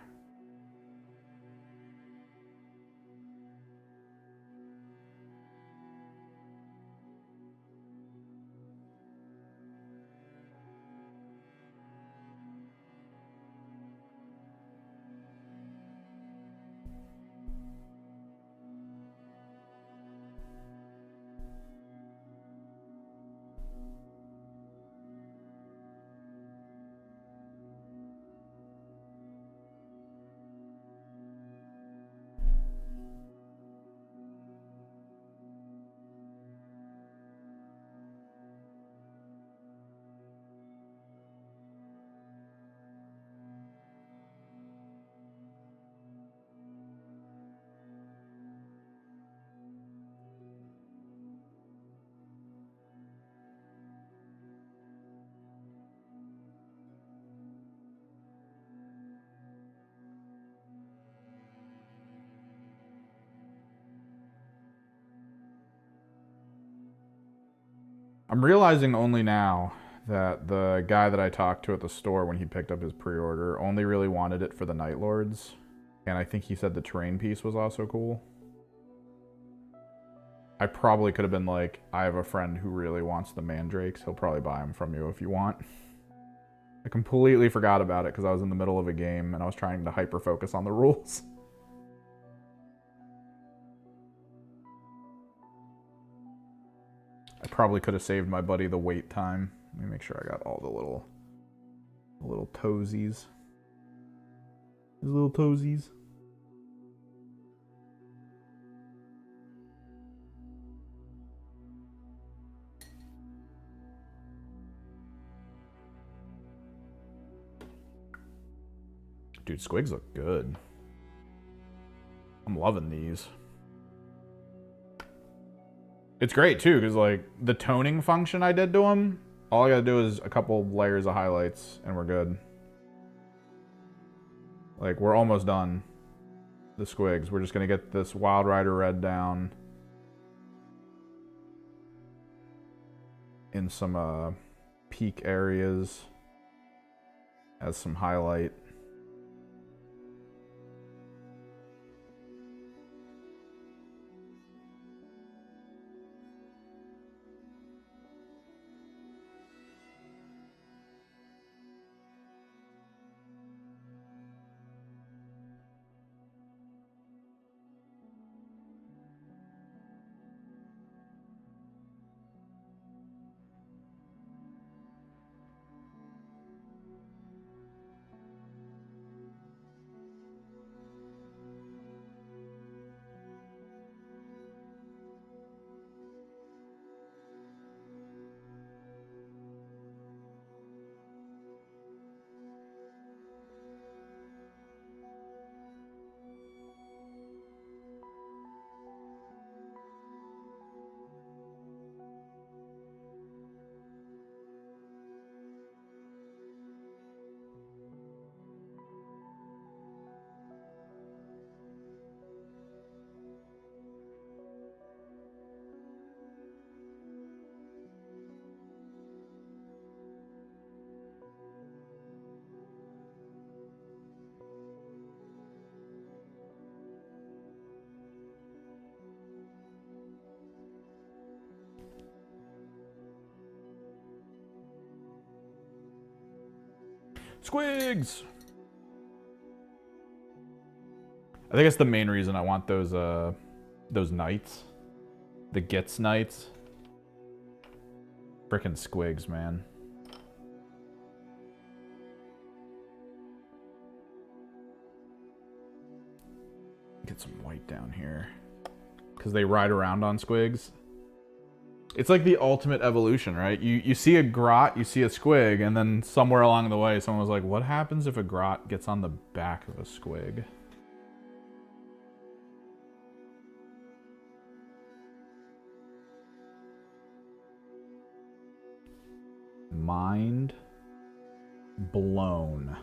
I'm realizing only now that the guy that I talked to at the store when he picked up his pre-order only really wanted it for the Night Lords. And I think he said the terrain piece was also cool. I probably could have been like, I have a friend who really wants the mandrakes. He'll probably buy them from you if you want. I completely forgot about it because I was in the middle of a game and I was trying to hyper-focus on the rules. I probably could have saved my buddy the wait time. Let me make sure I got all the little toesies. His little toesies. Dude, squigs look good. I'm loving these. It's great too, because like the toning function I did to them, all I gotta do is a couple layers of highlights and we're good. Like we're almost done. The squigs. We're just gonna get this Wild Rider red down in some peak areas as some highlight. Squigs! I think it's the main reason I want those knights. The Gitz knights. Frickin' squigs, man. Get some white down here. Because they ride around on squigs. It's like the ultimate evolution, right? You see a grot, you see a squig, and then somewhere along the way, someone was like, what happens if a grot gets on the back of a squig? Mind blown.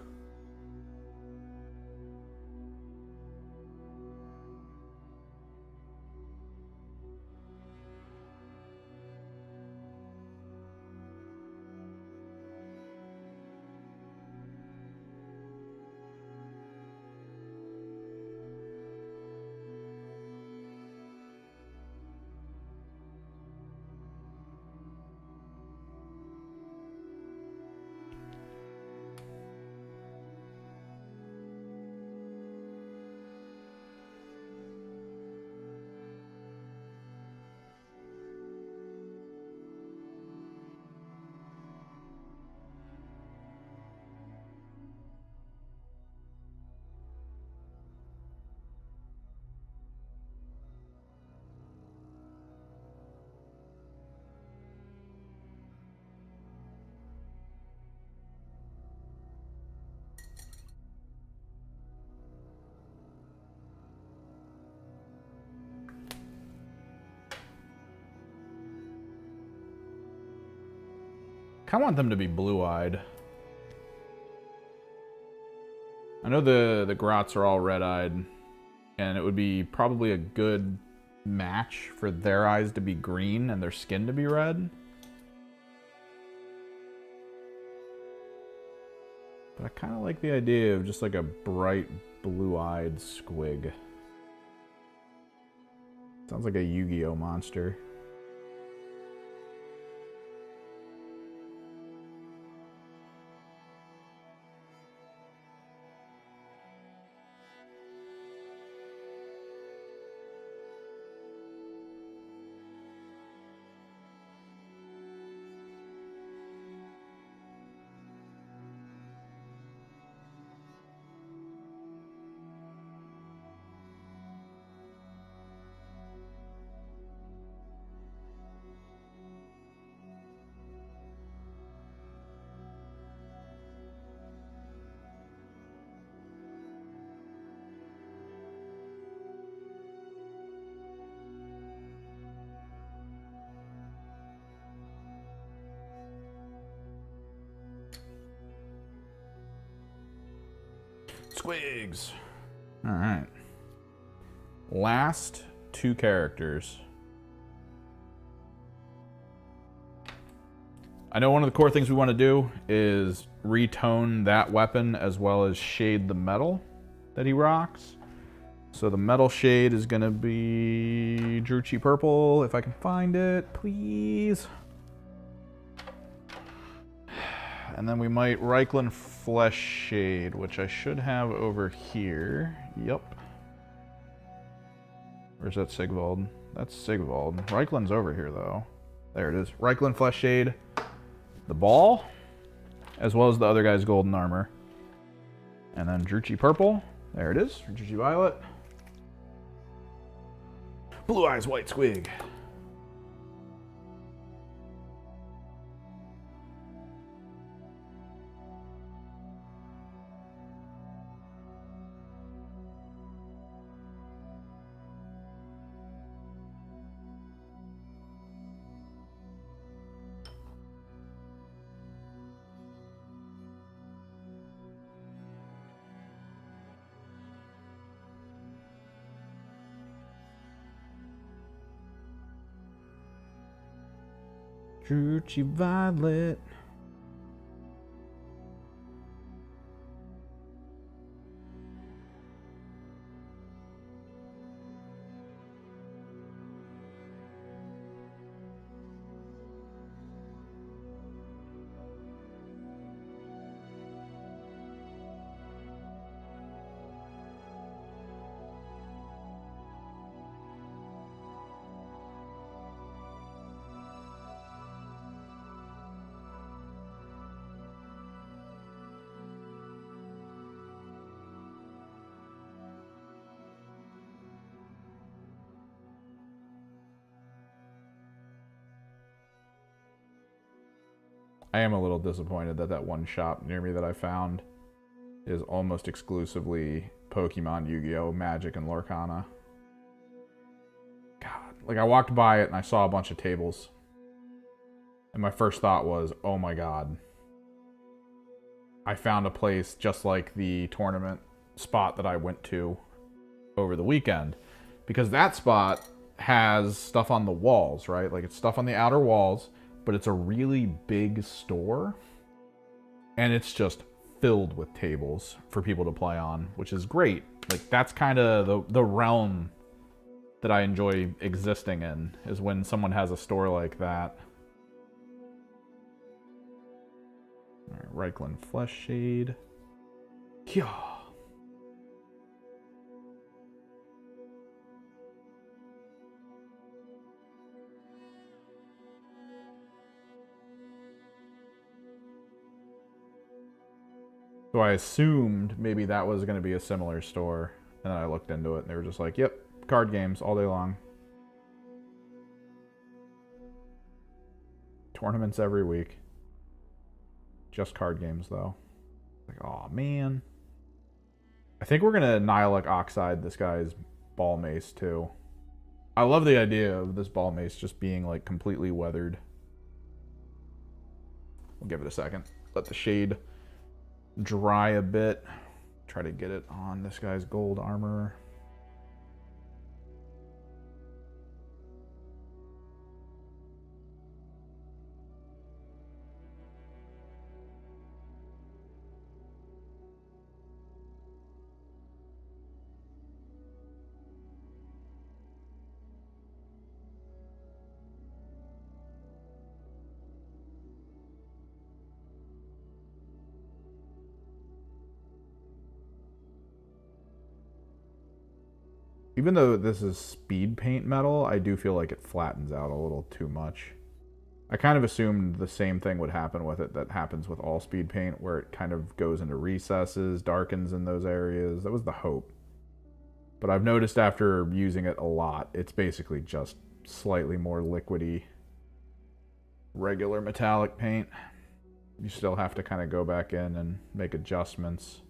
I kind of want them to be blue-eyed. I know the grots are all red-eyed, and it would be probably a good match for their eyes to be green and their skin to be red. But I kind of like the idea of just like a bright blue-eyed squig. Sounds like a Yu-Gi-Oh monster. Squigs. All right. Last two characters. I know one of the core things we want to do is retone that weapon as well as shade the metal that he rocks. So the metal shade is going to be Druchii Purple, if I can find it, please. And then we might Reikland Flesh Shade, which I should have over here. Yup. Where's that Sigvald? That's Sigvald. Reikland's over here, though. There it is. Reikland Flesh Shade. The ball, as well as the other guy's golden armor. And then Druchii Purple. There it is. Druchii Violet. Blue Eyes White Squig. Druchii Violet. I am a little disappointed that that one shop near me that I found is almost exclusively Pokemon, Yu-Gi-Oh, Magic, and Lorcana. God, like I walked by it and I saw a bunch of tables. And my first thought was, oh my god. I found a place just like the tournament spot that I went to over the weekend. Because that spot has stuff on the walls, right? Like it's stuff on the outer walls, but it's a really big store. And it's just filled with tables for people to play on, which is great. Like that's kind of the realm that I enjoy existing in, is when someone has a store like that. Alright, Reichland Flesh Shade. Yeah. So I assumed maybe that was going to be a similar store, and then I looked into it and they were just like, yep, card games all day long. Tournaments every week. Just card games, though. Like, oh man. I think we're going to Nihilak Oxide this guy's ball mace, too. I love the idea of this ball mace just being, like, completely weathered. We'll give it a second. Let the shade dry a bit. Try to get it on this guy's gold armor. Even though this is speed paint metal, I do feel like it flattens out a little too much. I kind of assumed the same thing would happen with it that happens with all speed paint, where it kind of goes into recesses, darkens in those areas. That was the hope. But I've noticed after using it a lot, it's basically just slightly more liquidy, regular metallic paint. You still have to kind of go back in and make adjustments.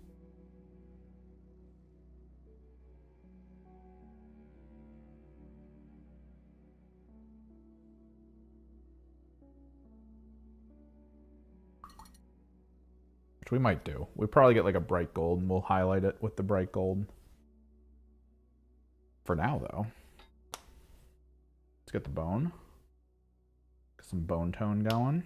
Which we might do. We probably get like a bright gold and we'll highlight it with the bright gold. For now, though. Let's get the bone. Get some bone tone going.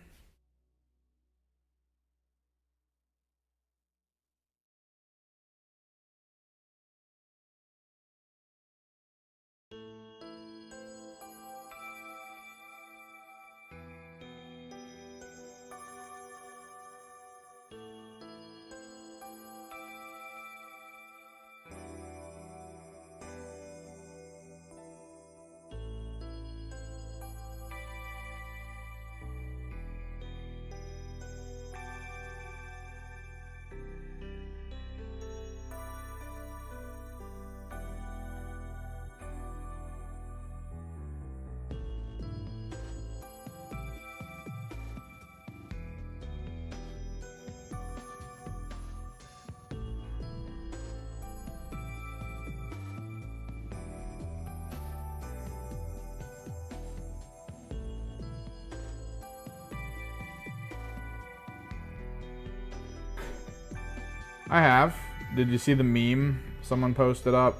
I have. Did you see the meme someone posted up?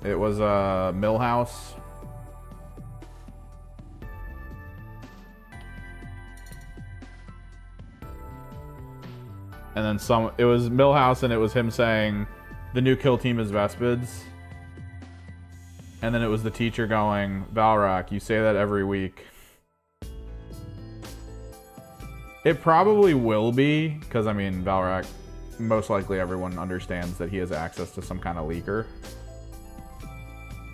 It was a Millhouse. And then it was Millhouse and it was him saying, the new kill team is Vespids. And then it was the teacher going, Valrak, you say that every week. It probably will be, because, I mean, Valrak, most likely everyone understands that he has access to some kind of leaker.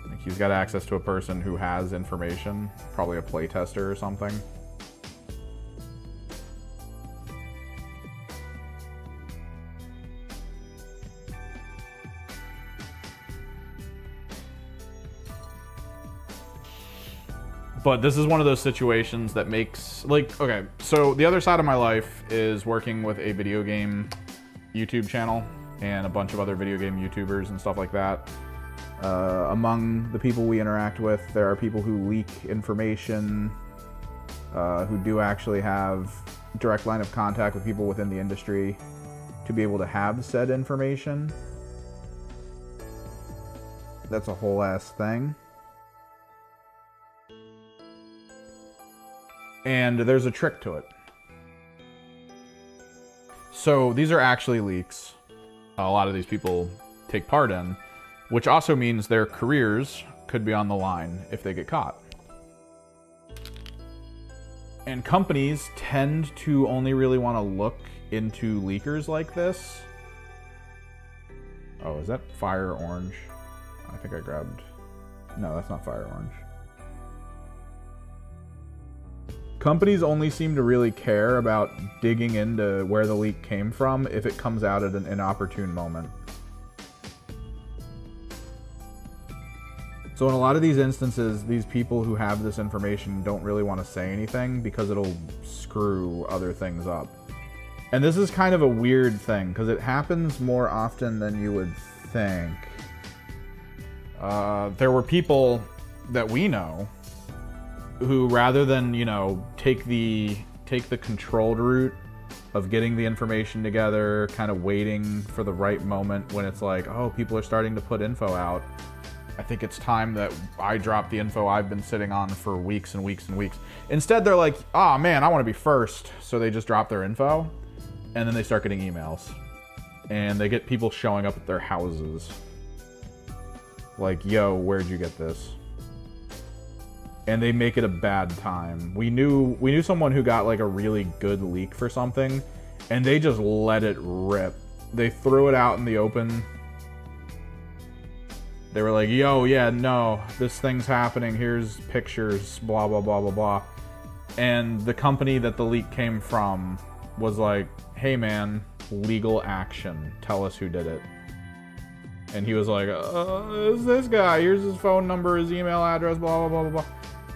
Like, he's got access to a person who has information, probably a playtester or something. But this is one of those situations that makes, like, okay, so the other side of my life is working with a video game YouTube channel and a bunch of other video game YouTubers and stuff like that. Among the people we interact with, there are people who leak information, who do actually have direct line of contact with people within the industry to be able to have said information. That's a whole ass thing. And there's a trick to it. So these are actually leaks. A lot of these people take part in, which also means their careers could be on the line if they get caught. And companies tend to only really want to look into leakers like this. Oh, is that fire orange? I think I grabbed... No, that's not fire orange. Companies only seem to really care about digging into where the leak came from if it comes out at an inopportune moment. So in a lot of these instances, these people who have this information don't really want to say anything because it'll screw other things up. And this is kind of a weird thing because it happens more often than you would think. There were people that we know who, rather than, you know, take the controlled route of getting the information together, kind of waiting for the right moment when it's like, oh, people are starting to put info out. I think it's time that I drop the info I've been sitting on for weeks and weeks and weeks. Instead, they're like, oh man, I want to be first. So they just drop their info and then they start getting emails. And they get people showing up at their houses. Like, yo, where'd you get this? And they make it a bad time. We knew someone who got like a really good leak for something, and they just let it rip. They threw it out in the open. They were like, yo, yeah, no, this thing's happening. Here's pictures, blah, blah, blah, blah, blah. And the company that the leak came from was like, hey man, legal action. Tell us who did it. And he was like, it's this guy. Here's his phone number, his email address, blah, blah, blah, blah, blah.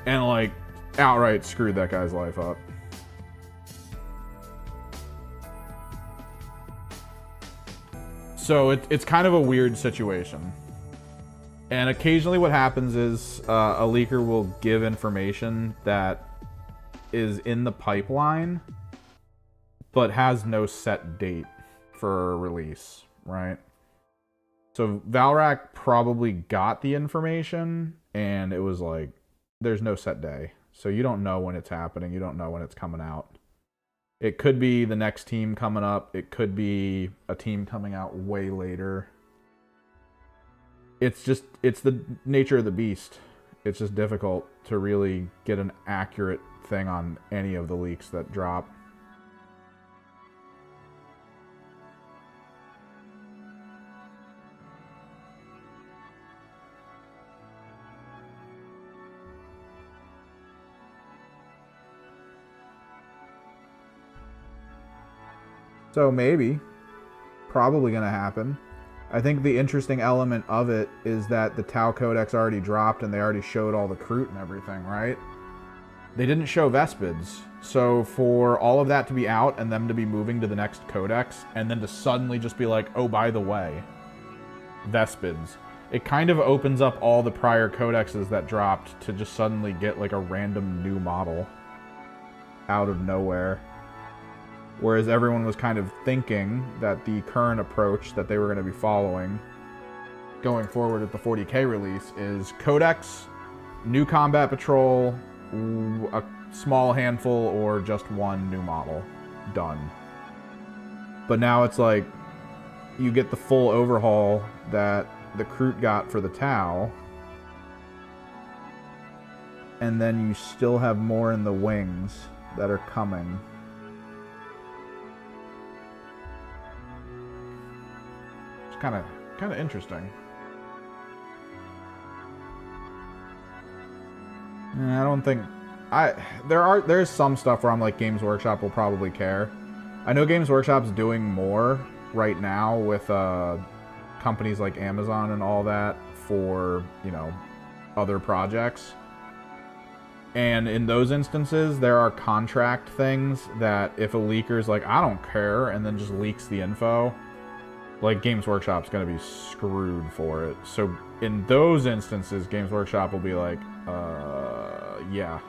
And like, outright screwed that guy's life up. So it's kind of a weird situation. And occasionally what happens is a leaker will give information that is in the pipeline, but has no set date for release, right? So Valrak probably got the information, and it was like, there's no set day. So you don't know when it's happening. You don't know when it's coming out. It could be the next team coming up. It could be a team coming out way later. It's the nature of the beast. It's just difficult to really get an accurate thing on any of the leaks that drop. So maybe, probably going to happen. I think the interesting element of it is that the Tau Codex already dropped and they already showed all the Crute and everything, right? They didn't show Vespids. So for all of that to be out and them to be moving to the next Codex and then to suddenly just be like, oh, by the way, Vespids. It kind of opens up all the prior Codexes that dropped to just suddenly get like a random new model out of nowhere. Whereas everyone was kind of thinking that the current approach that they were going to be following going forward at the 40K release is Codex, new combat patrol, a small handful, or just one new model. Done. But now it's like you get the full overhaul that the Crute got for the Tau, and then you still have more in the wings that are coming. Kind of interesting. I don't think there's some stuff where I'm like, Games Workshop will probably care. I know Games Workshop's doing more right now with companies like Amazon and all that for, you know, other projects. And in those instances, there are contract things that if a leaker's like, I don't care, and then just leaks the info, like Games Workshop's gonna be screwed for it. So in those instances, Games Workshop will be like, yeah.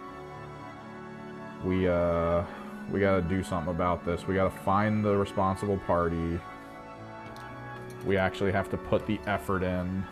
We gotta do something about this. We gotta find the responsible party. We actually have to put the effort in.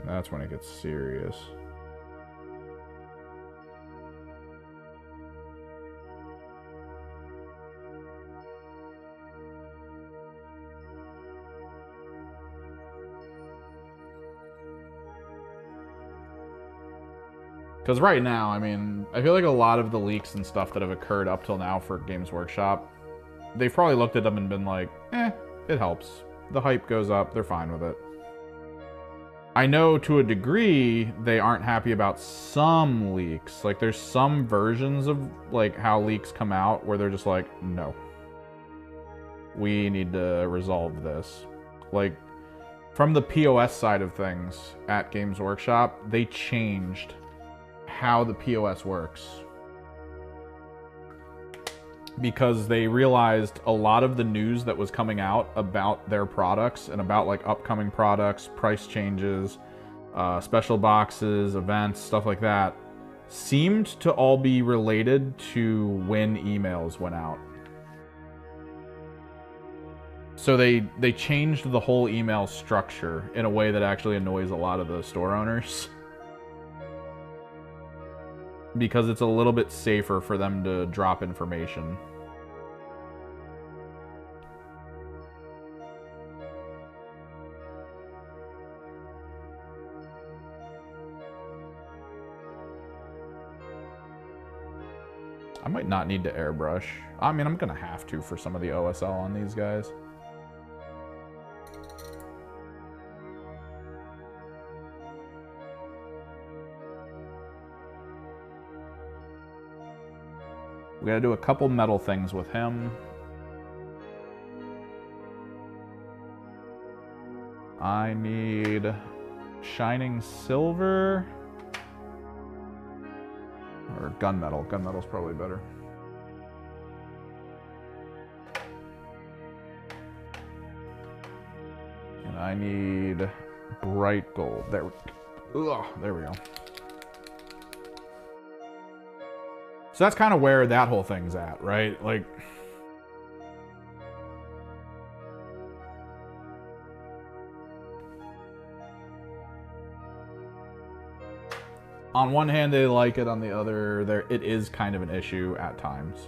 That's when it gets serious. Because right now, I mean, I feel like a lot of the leaks and stuff that have occurred up till now for Games Workshop, they've probably looked at them and been like, it helps. The hype goes up, they're fine with it. I know to a degree they aren't happy about some leaks. Like there's some versions of like how leaks come out where they're just like, no. We need to resolve this. Like from the POS side of things at Games Workshop, they changed how the POS works. Because they realized a lot of the news that was coming out about their products and about like upcoming products, price changes, special boxes, events, stuff like that, seemed to all be related to when emails went out. So they changed the whole email structure in a way that actually annoys a lot of the store owners. Because it's a little bit safer for them to drop information. I might not need to airbrush. I mean, I'm gonna have to for some of the OSL on these guys. We gotta do a couple metal things with him. I need shining silver or gunmetal. Gunmetal's probably better. And I need bright gold. There we go. So that's kind of where that whole thing's at, right? Like, on one hand, they like it. On the other, it is kind of an issue at times.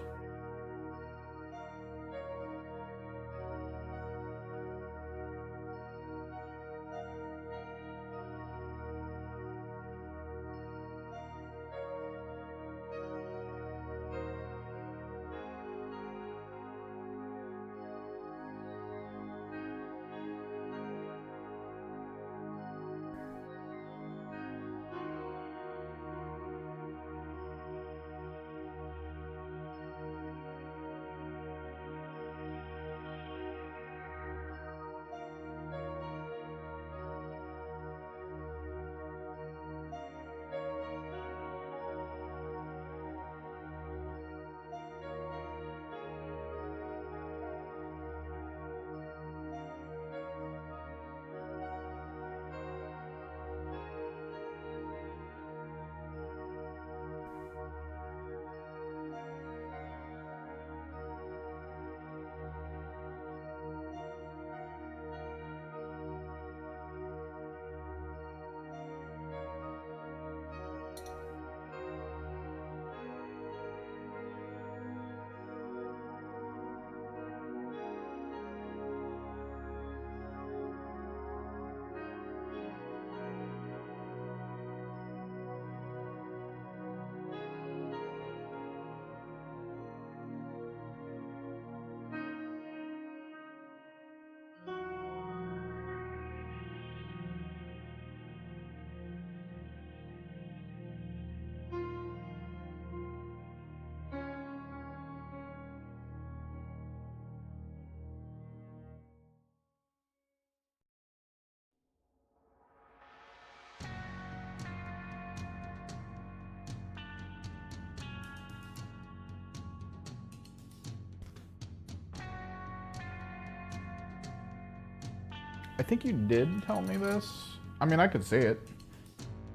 I think you did tell me this. I mean, I could see it.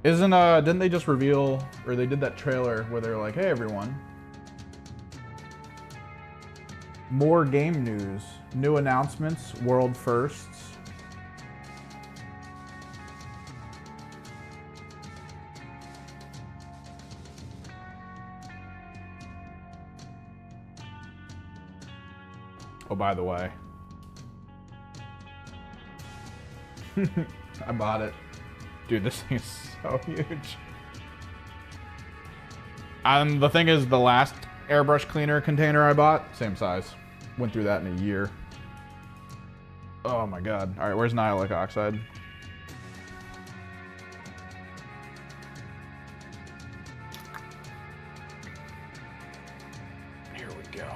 Didn't they just reveal, or they did that trailer where they're like, hey everyone, more game news, new announcements, world firsts. Oh, by the way, I bought it. Dude, this thing is so huge. The thing is, the last airbrush cleaner container I bought, same size. Went through that in a year. Oh my god. Alright, where's Nihilic Oxide? Here we go.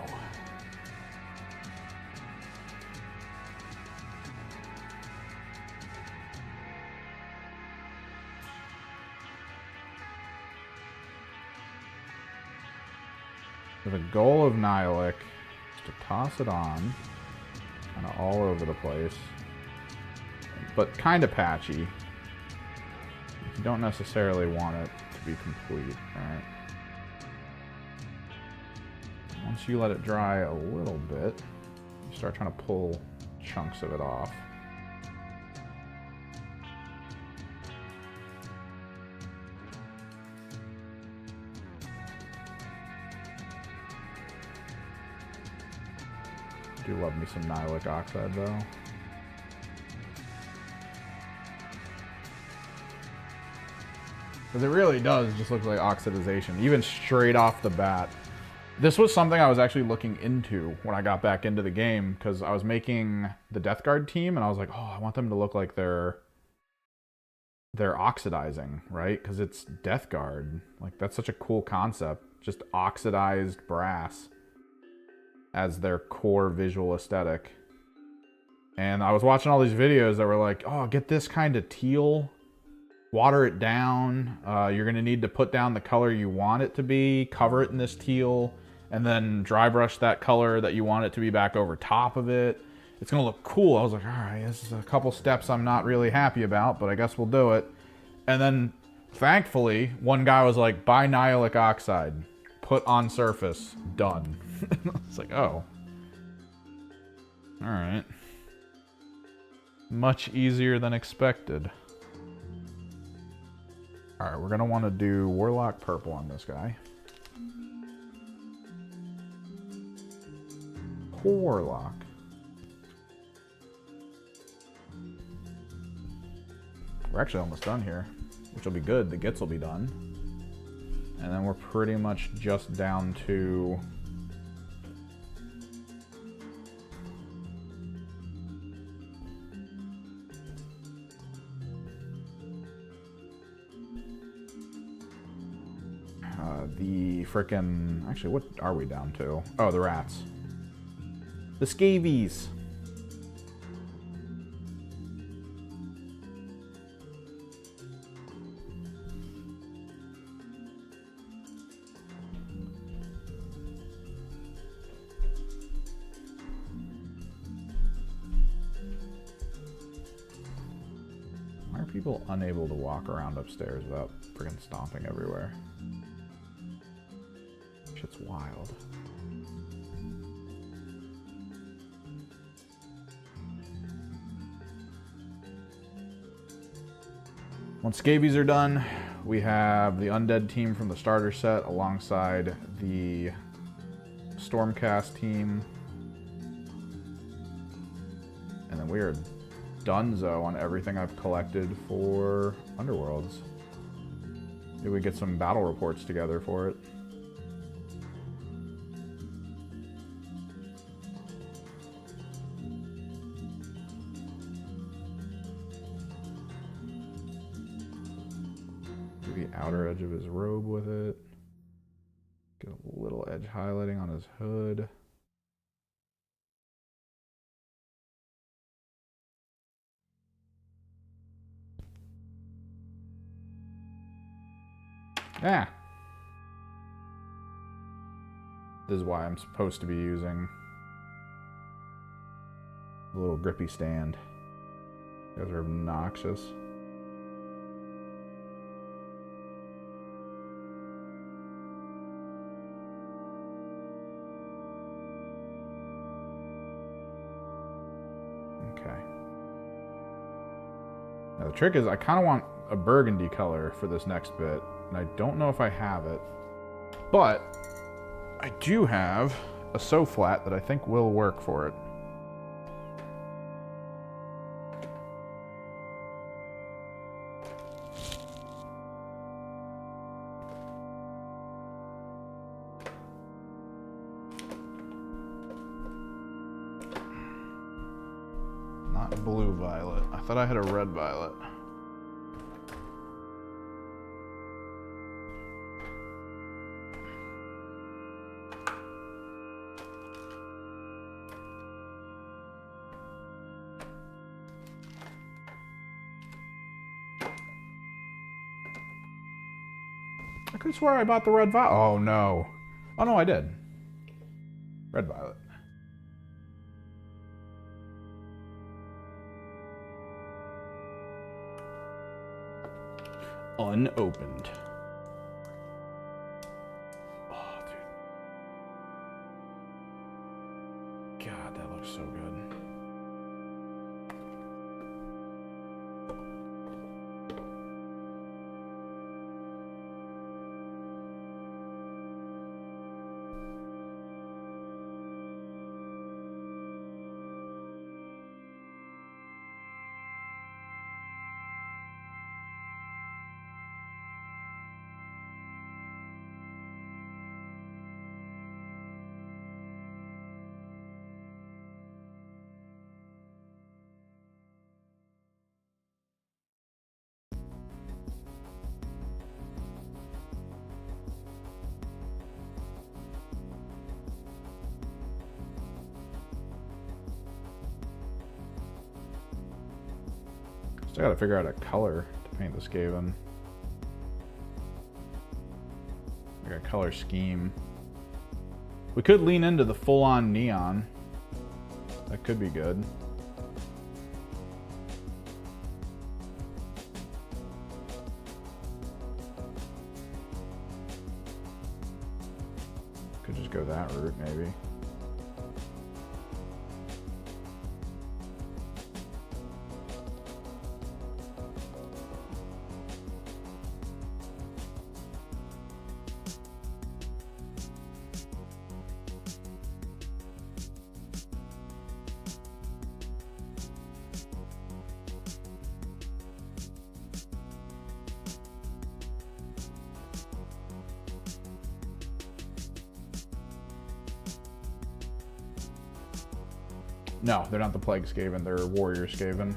So the goal of Nihilic is to toss it on, kind of all over the place, but kind of patchy. You don't necessarily want it to be complete, alright? Once you let it dry a little bit, you start trying to pull chunks of it off. I do love me some Nihilic Oxide though. Because it really does just look like oxidization, even straight off the bat. This was something I was actually looking into when I got back into the game, because I was making the Death Guard team, and I was like, oh, I want them to look like they're oxidizing, right? Because it's Death Guard. Like, that's such a cool concept. Just oxidized brass as their core visual aesthetic. And I was watching all these videos that were like, oh, get this kind of teal, water it down, you're going to need to put down the color you want it to be, cover it in this teal, and then dry brush that color that you want it to be back over top of it. It's going to look cool. I was like, all right, this is a couple steps I'm not really happy about, but I guess we'll do it. And then, thankfully, one guy was like, buy Nihilic Oxide, put on surface, done. It's like, oh. All right. Much easier than expected. All right, we're going to want to do Warlock Purple on this guy. Warlock. We're actually almost done here, which will be good. The Gitz will be done. And then we're pretty much just down to... the frickin'... Actually, what are we down to? Oh, the rats. The scabies. Why are people unable to walk around upstairs without friggin' stomping everywhere? Shit's wild. Once scabies are done, we have the undead team from the starter set alongside the Stormcast team. And then we are donezo on everything I've collected for Underworlds. Maybe we get some battle reports together for it. The outer edge of his robe with it. Get a little edge highlighting on his hood. Yeah. This is why I'm supposed to be using a little grippy stand. You guys are obnoxious. Okay. Now the trick is I kind of want a burgundy color for this next bit, and I don't know if I have it, but I do have a so flat that I think will work for it. Not blue violet. I thought I had a red violet. I could swear I bought the red violet. Oh no. Oh no, I did. Red violet. Unopened. Oh, dude. God, that looks so good. Still gotta figure out a color to paint the Skaven. Like a color scheme. We could lean into the full-on neon. That could be good. Could just go that route, maybe. No, they're not the Plague Skaven. They're Warrior Skaven.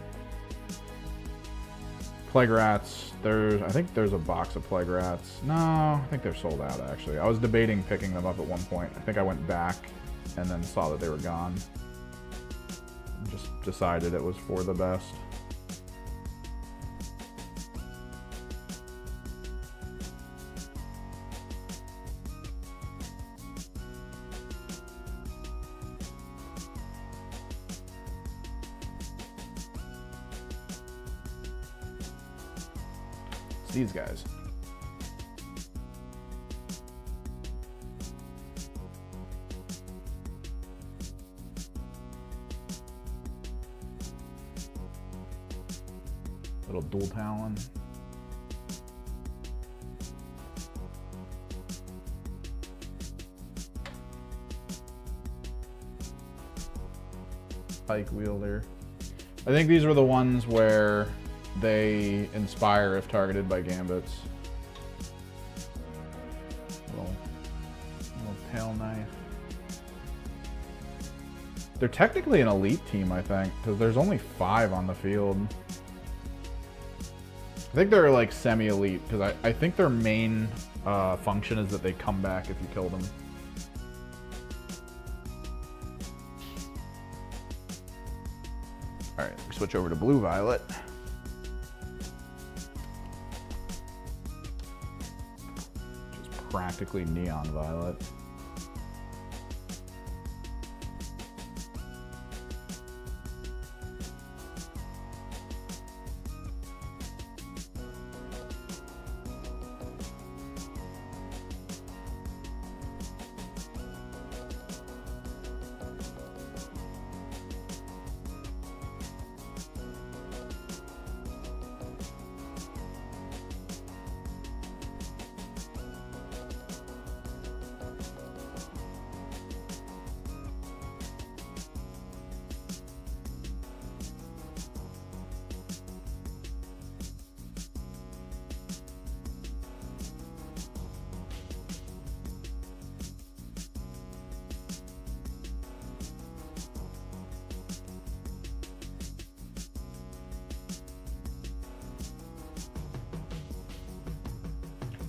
Plague Rats. I think there's a box of Plague Rats. No, I think they're sold out, actually. I was debating picking them up at one point. I think I went back and then saw that they were gone. Just decided it was for the best. These guys. Little dual talon. Pike wielder. I think these were the ones where they inspire if targeted by gambits. Little tail knife. They're technically an elite team, I think, because there's only 5 on the field. I think they're like semi-elite, because I think their main function is that they come back if you kill them. Alright, we switch over to blue-violet. Practically neon violet.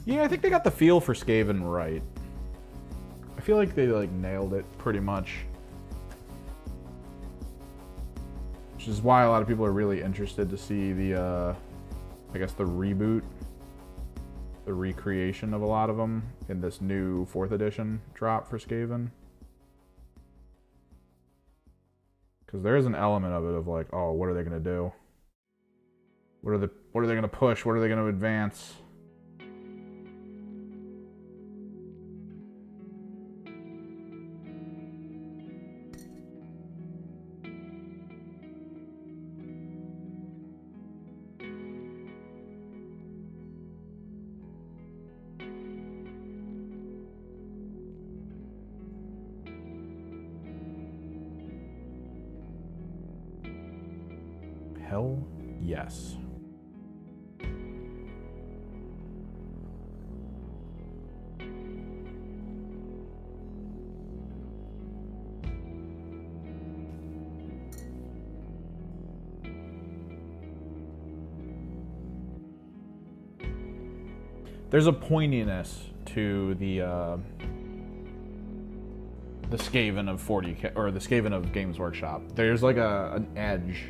Yeah, I think they got the feel for Skaven right. I feel like they like nailed it pretty much. Which is why a lot of people are really interested to see the, I guess the reboot, the recreation of a lot of them in this new 4th edition drop for Skaven. Because there is an element of it of like, oh, what are they gonna do? What are they gonna push? What are they gonna advance? Hell yes. There's a pointiness to the Skaven of 40K or the Skaven of Games Workshop. There's like an edge.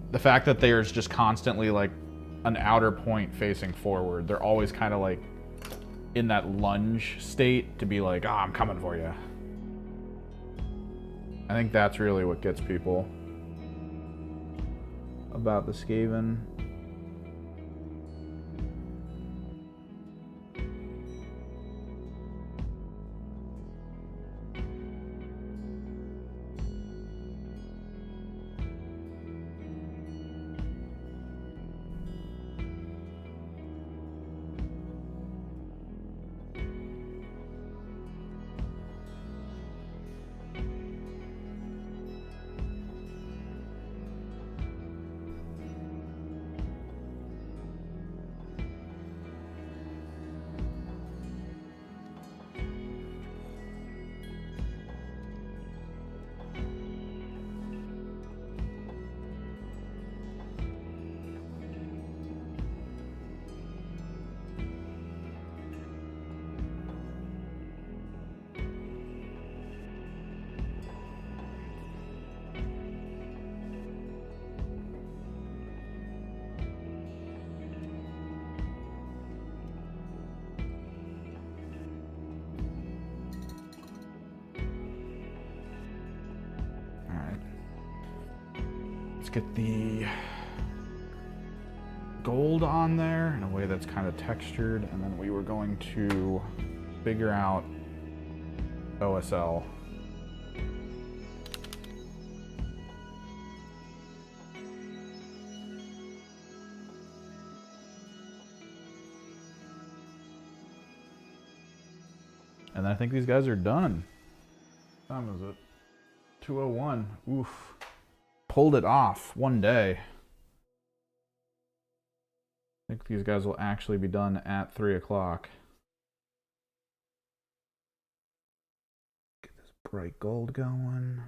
The fact that there's just constantly like an outer point facing forward. They're always kind of like in that lunge state to be like, ah, I'm coming for you. I think that's really what gets people about the Skaven. Get the gold on there in a way that's kind of textured, and then we were going to figure out OSL. And then I think these guys are done. What time is it? 2:01. Oof. Pulled it off one day. I think these guys will actually be done at 3 o'clock. Get this bright gold going.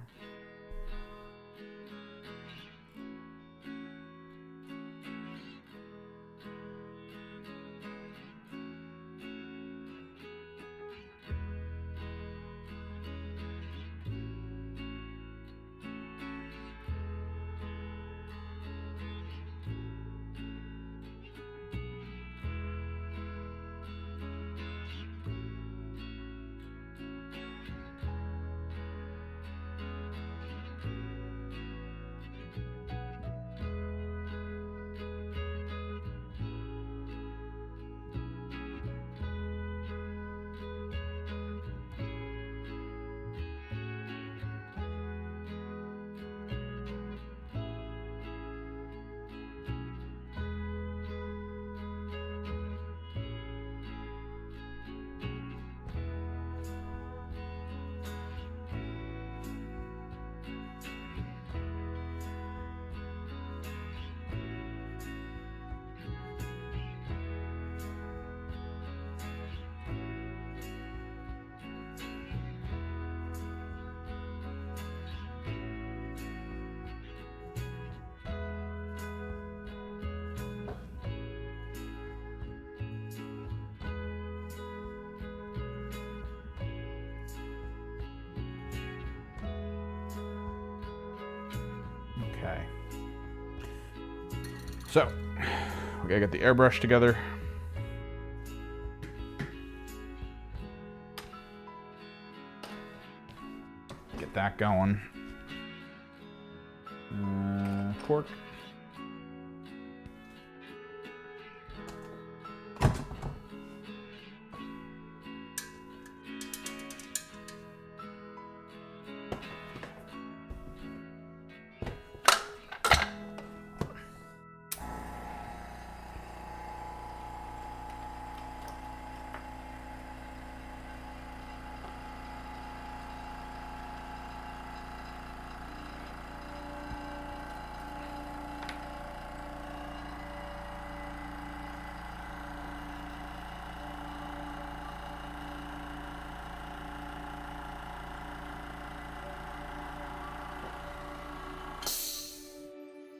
Okay. So, we gotta get the airbrush together. Get that going. Cork.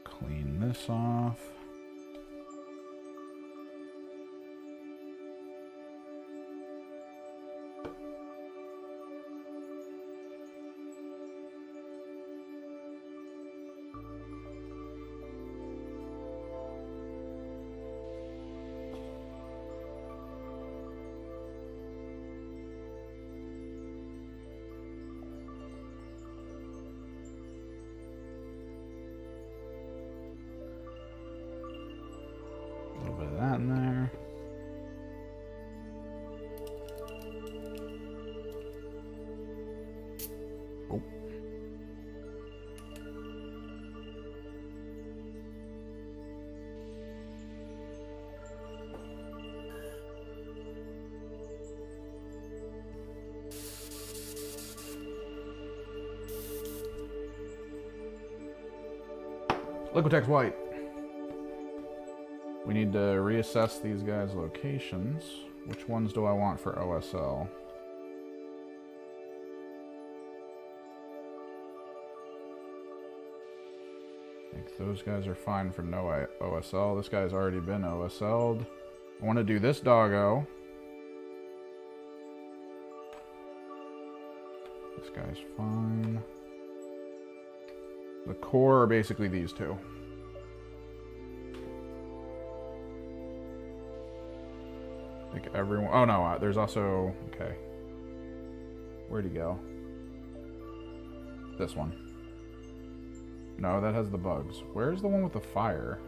Clean this off. A little bit of that in there. Oh. Liquitex White. We need to reassess these guys' locations. Which ones do I want for OSL? I think those guys are fine for no OSL. This guy's already been OSL'd. I want to do this doggo. This guy's fine. The core are basically these two. I think everyone... Oh, no. There's also... Okay. Where'd he go? This one. No, that has the bugs. Where's the one with the fire?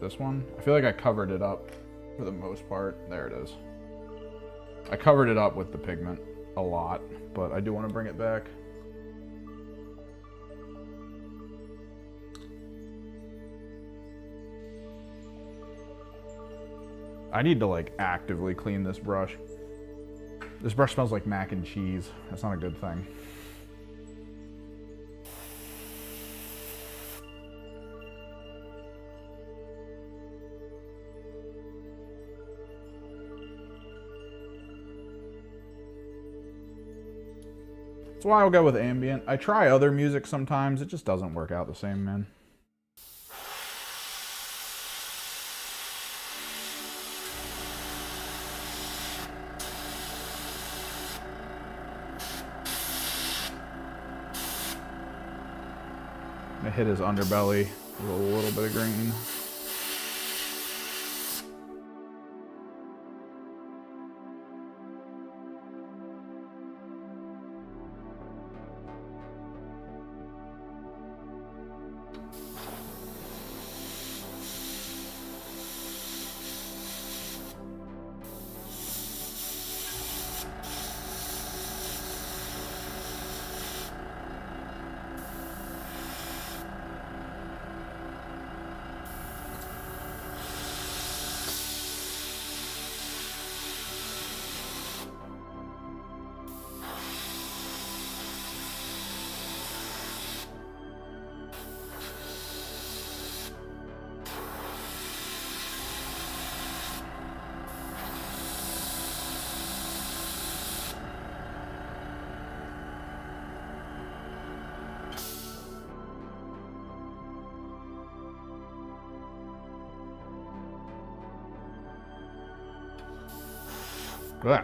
This one? I feel like I covered it up for the most part. There it is. I covered it up with the pigment a lot, but I do want to bring it back. I need to, like, actively clean this brush. This brush smells like mac and cheese. That's not a good thing. That's why I'll go with ambient. I try other music sometimes. It just doesn't work out the same, man. I hit his underbelly with a little bit of green. Ah.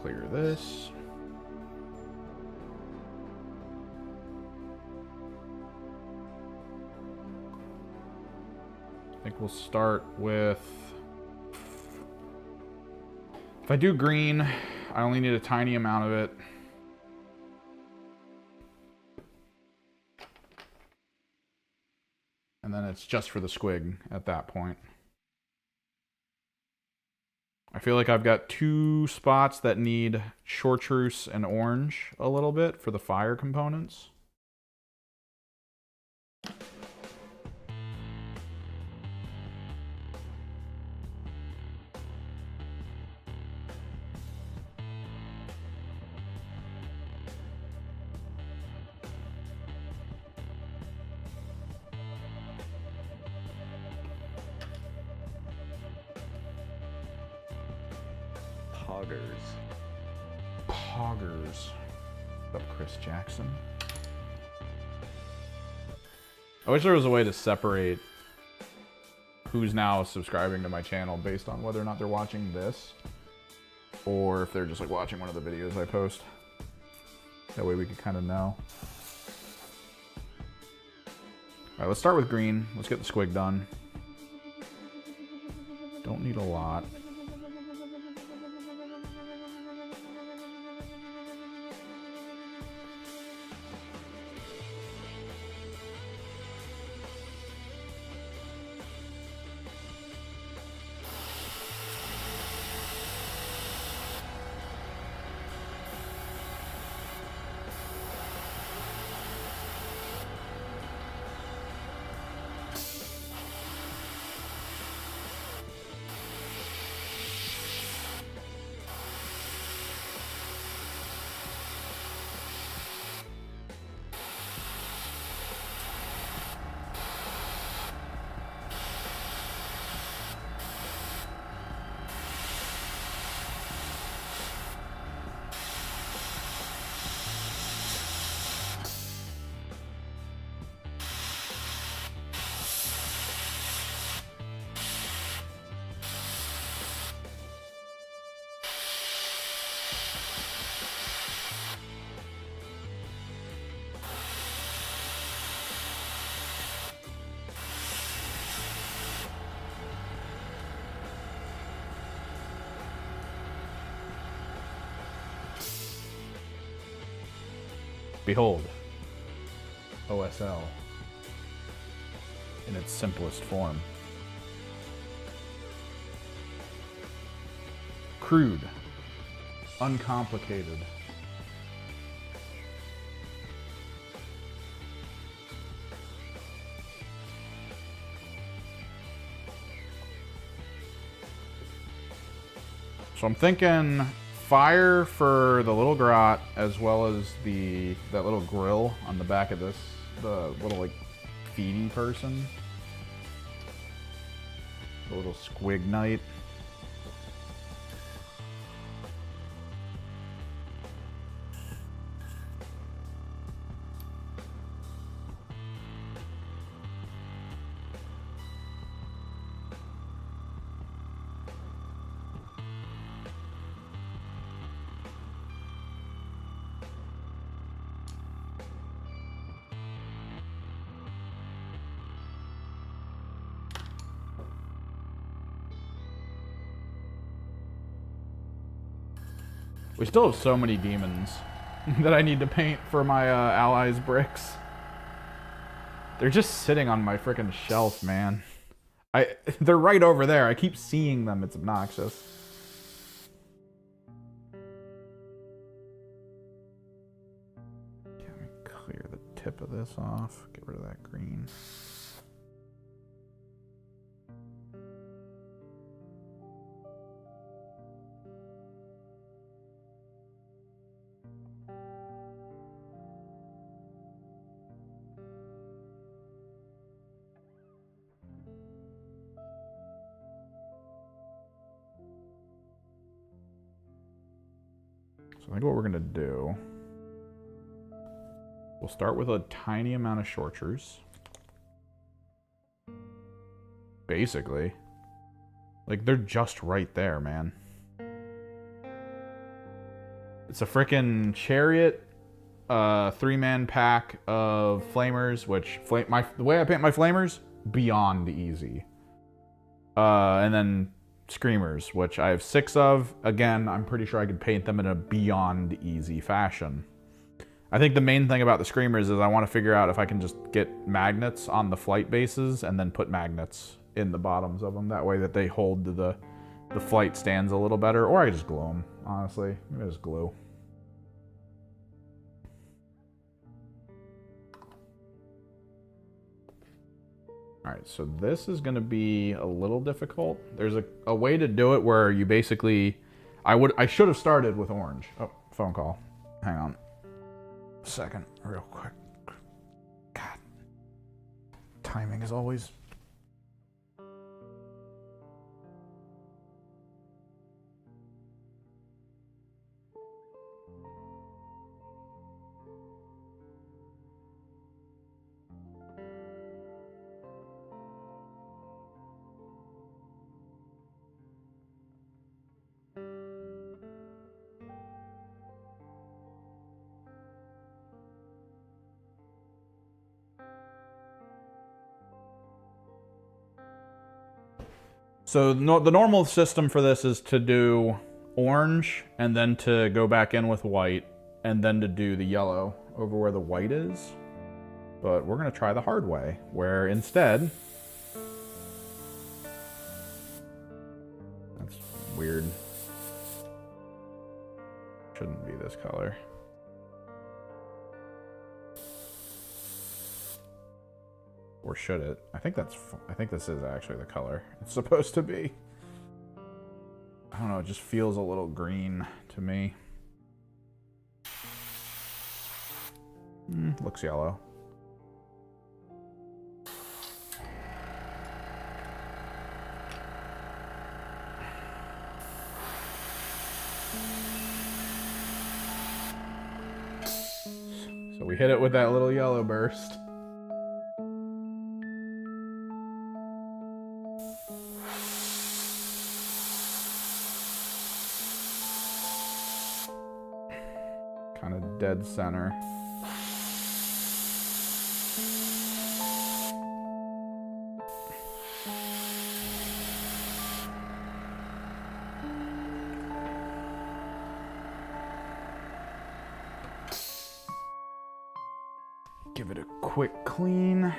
clear this. I think we'll start with... If I do green, I only need a tiny amount of it. And then it's just for the squig at that point. I feel like I've got 2 spots that need chartreuse and orange a little bit for the fire components. Poggers. What's up, Chris Jackson? I wish there was a way to separate who's now subscribing to my channel based on whether or not they're watching this or if they're just like watching one of the videos I post. That way we could kind of know. Alright, let's start with green. Let's get the squig done. Don't need a lot. Behold, OSL in its simplest form. Crude, uncomplicated. So I'm thinking fire for the little grot, as well as that little grill on the back of this, the little like feedy person, the little squig knight. We still have so many demons that I need to paint for my allies' bricks. They're just sitting on my frickin' shelf, man. They're right over there. I keep seeing them. It's obnoxious. Okay, let me clear the tip of this off. Get rid of that green. I think what we're gonna do, we'll start with a tiny amount of chartreuse. Basically. Like, they're just right there, man. It's a frickin' chariot, 3-man pack of flamers, which the way I paint my flamers, beyond easy. And then screamers, which I have 6 of. Again, I'm pretty sure I could paint them in a beyond easy fashion. I think the main thing about the screamers is I want to figure out if I can just get magnets on the flight bases and then put magnets in the bottoms of them. That way that they hold the flight stands a little better. Or I just glue them, honestly. Maybe I just glue. Alright, so this is going to be a little difficult. There's a way to do it where you basically... I should have started with orange. Oh, phone call. Hang on. Second, real quick. God. Timing is always... So the normal system for this is to do orange and then to go back in with white and then to do the yellow over where the white is. But we're going to try the hard way, where instead... That's weird. Shouldn't be this color. Or should it? I think this is actually the color it's supposed to be. I don't know, it just feels a little green to me. Looks yellow. So we hit it with that little yellow burst. Kind of dead center. Give it a quick clean.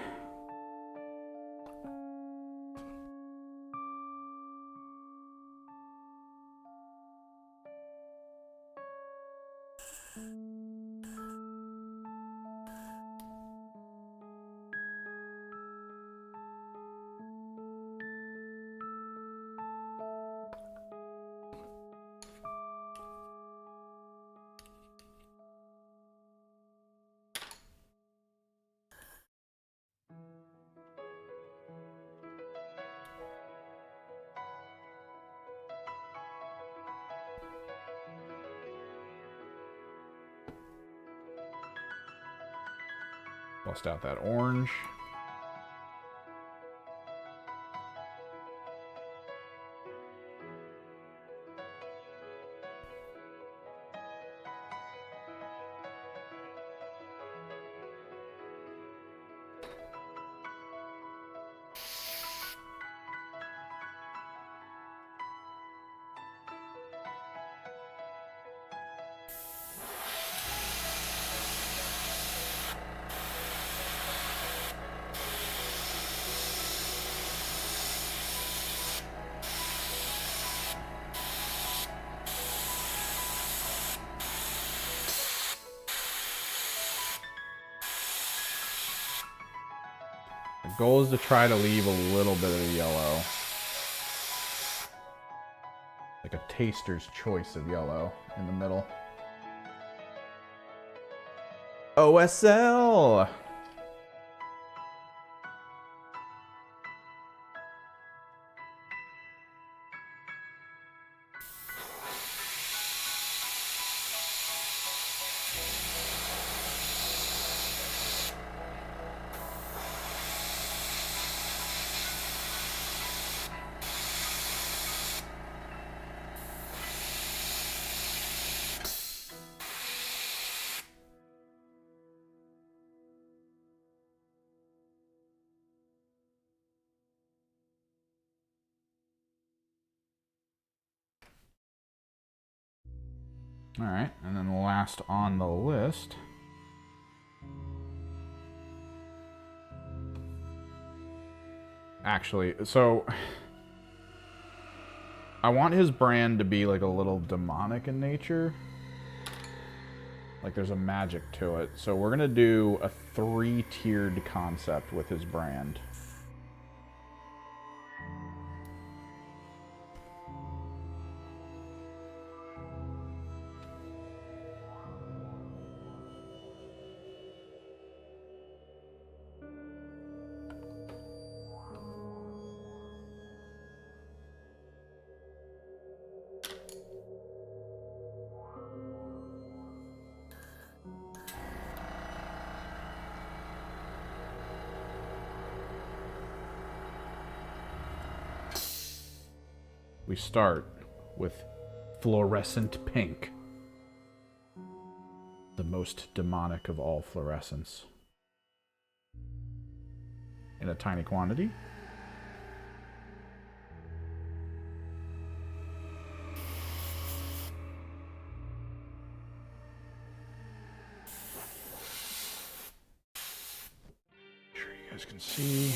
Bust out that orange. The goal is to try to leave a little bit of the yellow. Like a taster's choice of yellow in the middle. OSL! All right, and then last on the list. Actually, so I want his brand to be like a little demonic in nature. Like there's a magic to it. So we're gonna do a 3-tiered concept with his brand. We start with fluorescent pink, the most demonic of all fluorescence. In a tiny quantity. Sure you guys can see.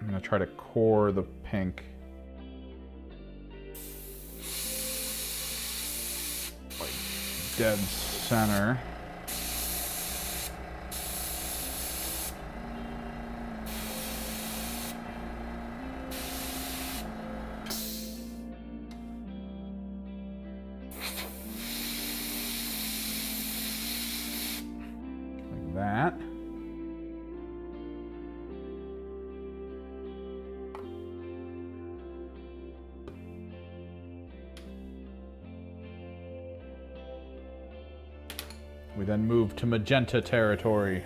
I'm going to try to core the pink. Like dead center. Like that. We then move to magenta territory.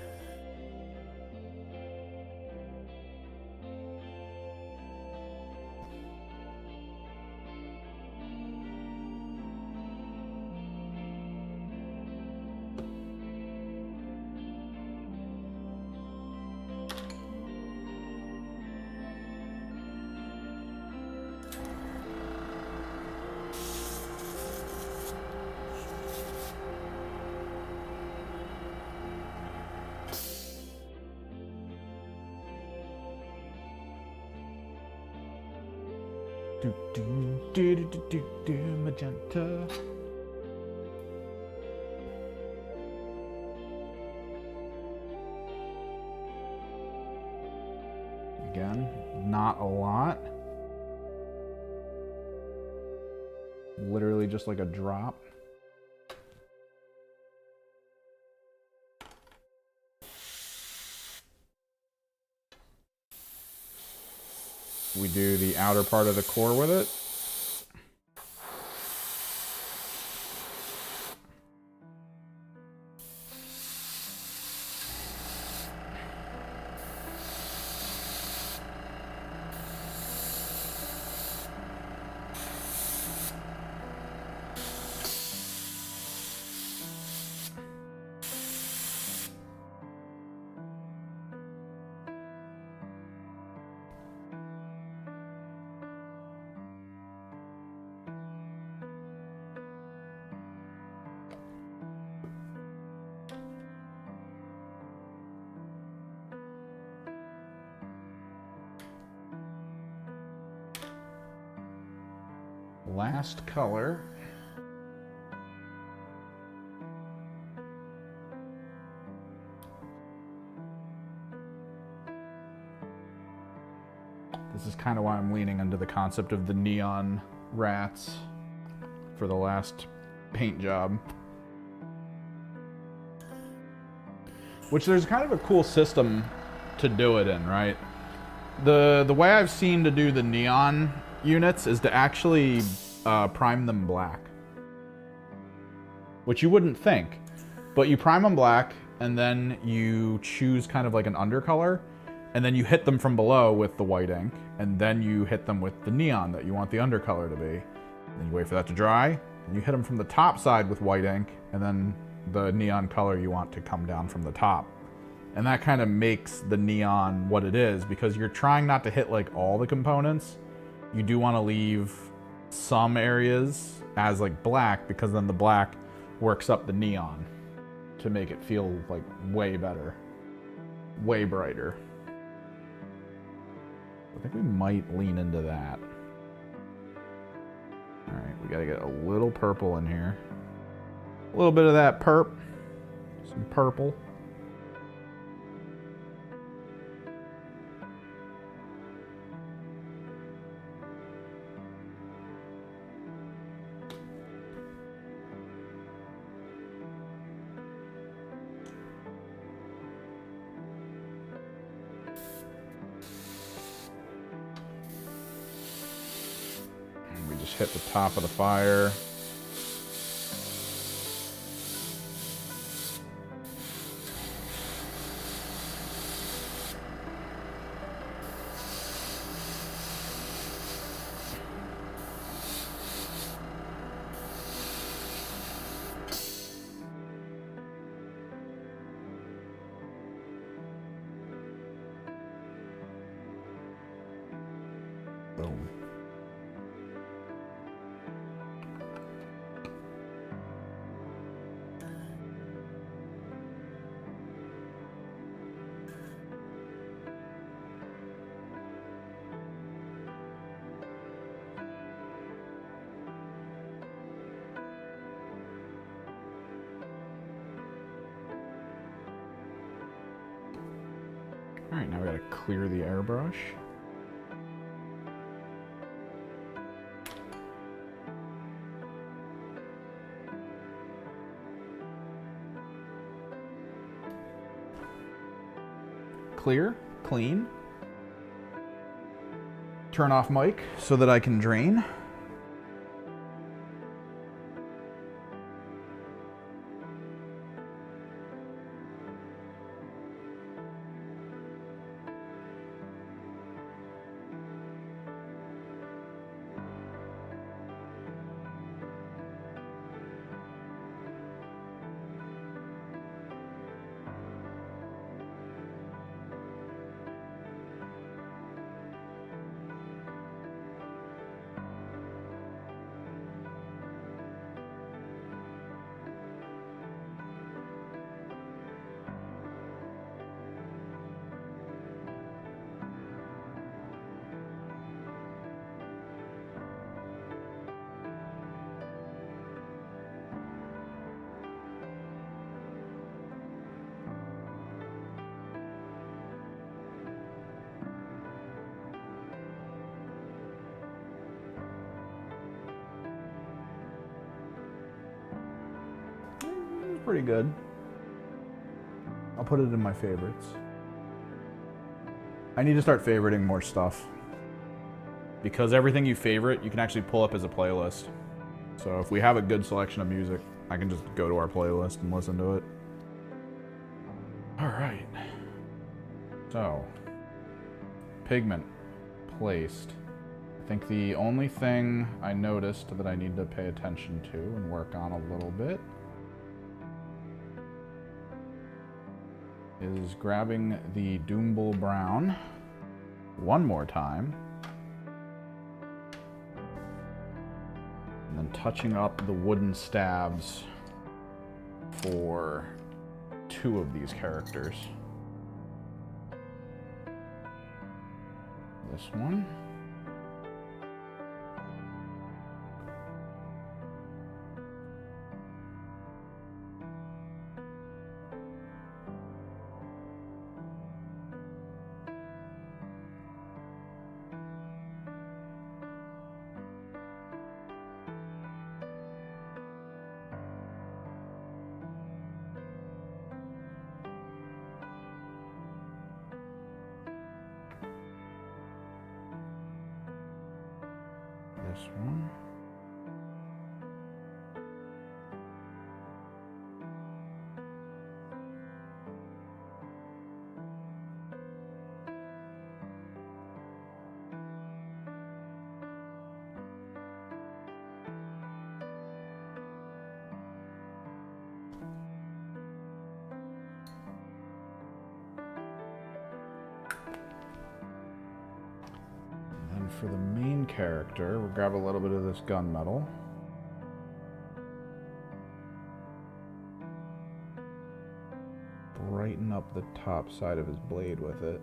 Magenta. Again, not a lot. Literally just like a drop. We do the outer part of the core with it. Last color. This is kind of why I'm leaning into the concept of the neon rats for the last paint job. Which there's kind of a cool system to do it in, right? The way I've seen to do the neon units is to actually prime them black. Which you wouldn't think. But you prime them black, and then you choose kind of like an undercolor, and then you hit them from below with the white ink, and then you hit them with the neon that you want the undercolor to be. And then you wait for that to dry, and you hit them from the top side with white ink, and then the neon color you want to come down from the top. And that kind of makes the neon what it is, because you're trying not to hit like all the components. You do want to leave some areas as like black, because then the black works up the neon to make it feel like way better, way brighter. I think we might lean into that. All right, we gotta get a little purple in here. A little bit of that perp, some purple. Just hit the top of the fire. Boom. All right, now we gotta clear the airbrush. Clear, clean. Turn off mic so that I can drain. Pretty good. I'll put it in my favorites. I need to start favoriting more stuff, because everything you favorite, you can actually pull up as a playlist. So if we have a good selection of music, I can just go to our playlist and listen to it. All right. So, pigment placed. I think the only thing I noticed that I need to pay attention to and work on a little bit is grabbing the Doombull Brown one more time and then touching up the wooden stabs for two of these characters. This one. This one. And then for the main character, we'll grab a little bit of this gunmetal. Brighten up the top side of his blade with it.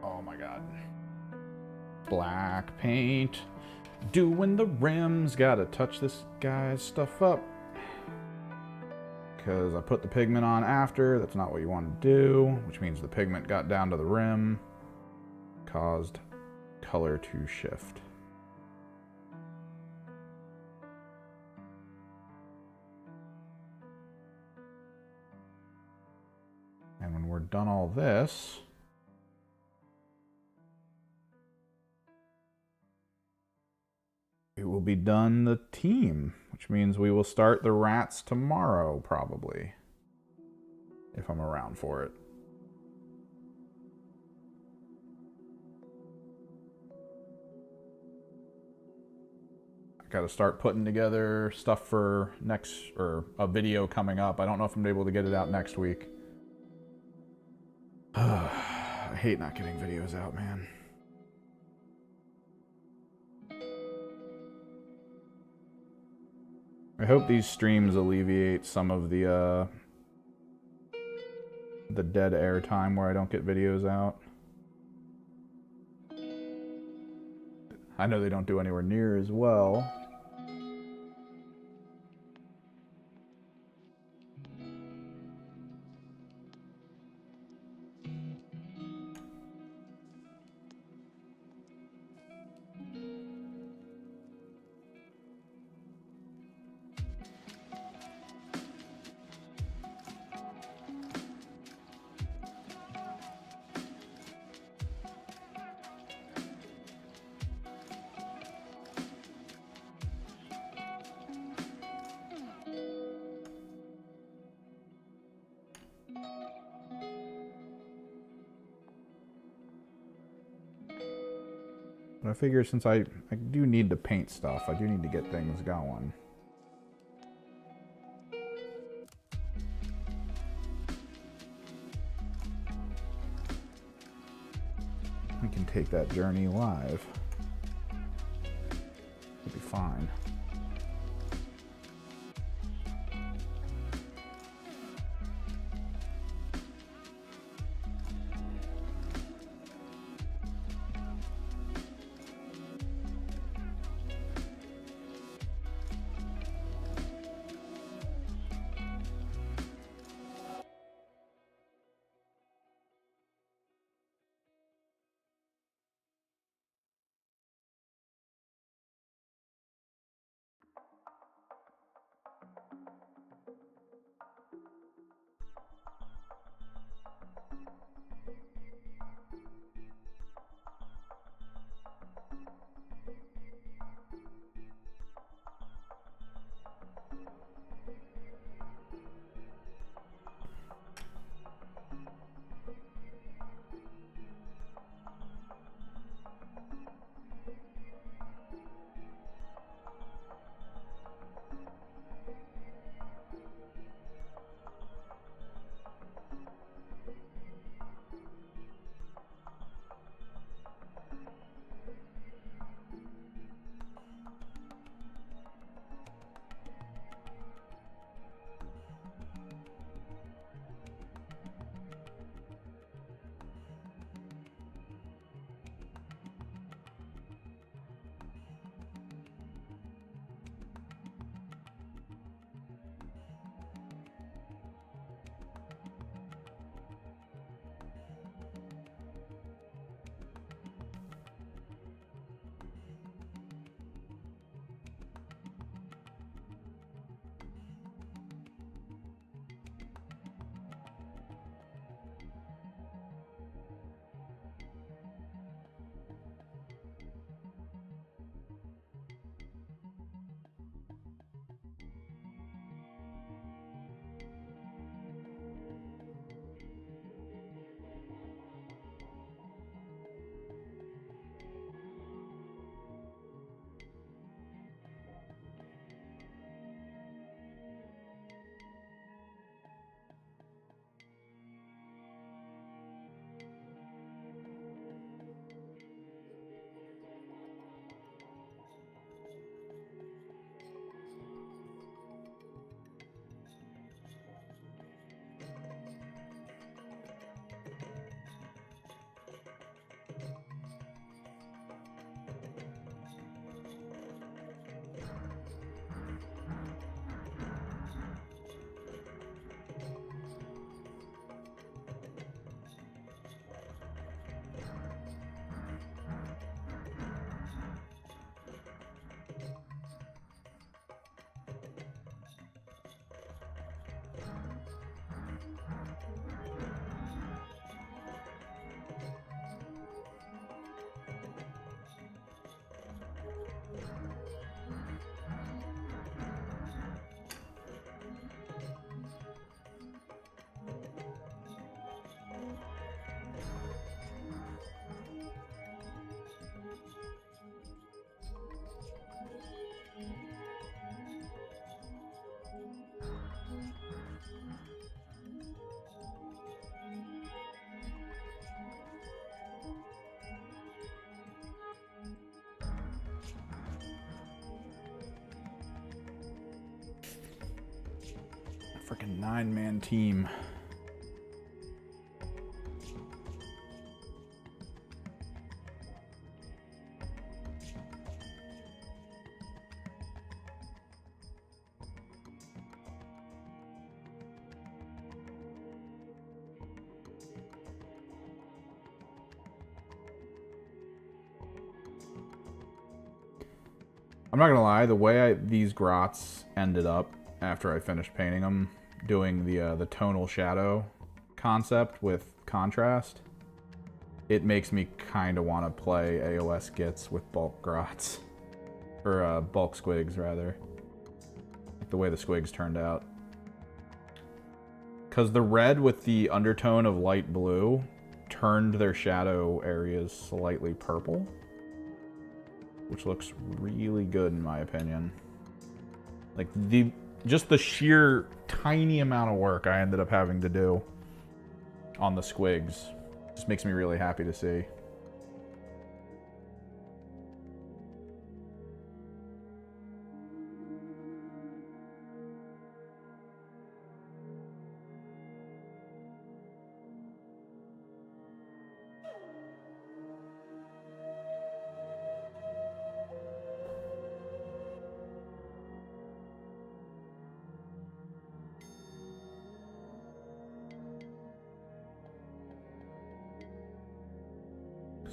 Oh my god. Black paint. Doing the rims. Gotta touch this guy's stuff up. Because I put the pigment on after. That's not what you want to do. Which means the pigment got down to the rim. Caused color to shift. And when we're done all this, it will be done the team, which means we will start the rats tomorrow, probably. If I'm around for it. I gotta start putting together stuff for next, or a video coming up. I don't know if I'm able to get it out next week. I hate not getting videos out, man. I hope these streams alleviate some of the dead air time where I don't get videos out. I know they don't do anywhere near as well. But I figure since I do need to paint stuff, I do need to get things going. We can take that journey live. It'll be fine. Freaking 9-man team. I'm not gonna lie, the way these grots ended up after I finished painting them, doing the tonal shadow concept with contrast, it makes me kind of want to play AOS Gitz with bulk grots. Or bulk squigs, rather. Like the way the squigs turned out. Because the red with the undertone of light blue turned their shadow areas slightly purple. Which looks really good in my opinion. Like just the sheer tiny amount of work I ended up having to do on the squigs just makes me really happy to see.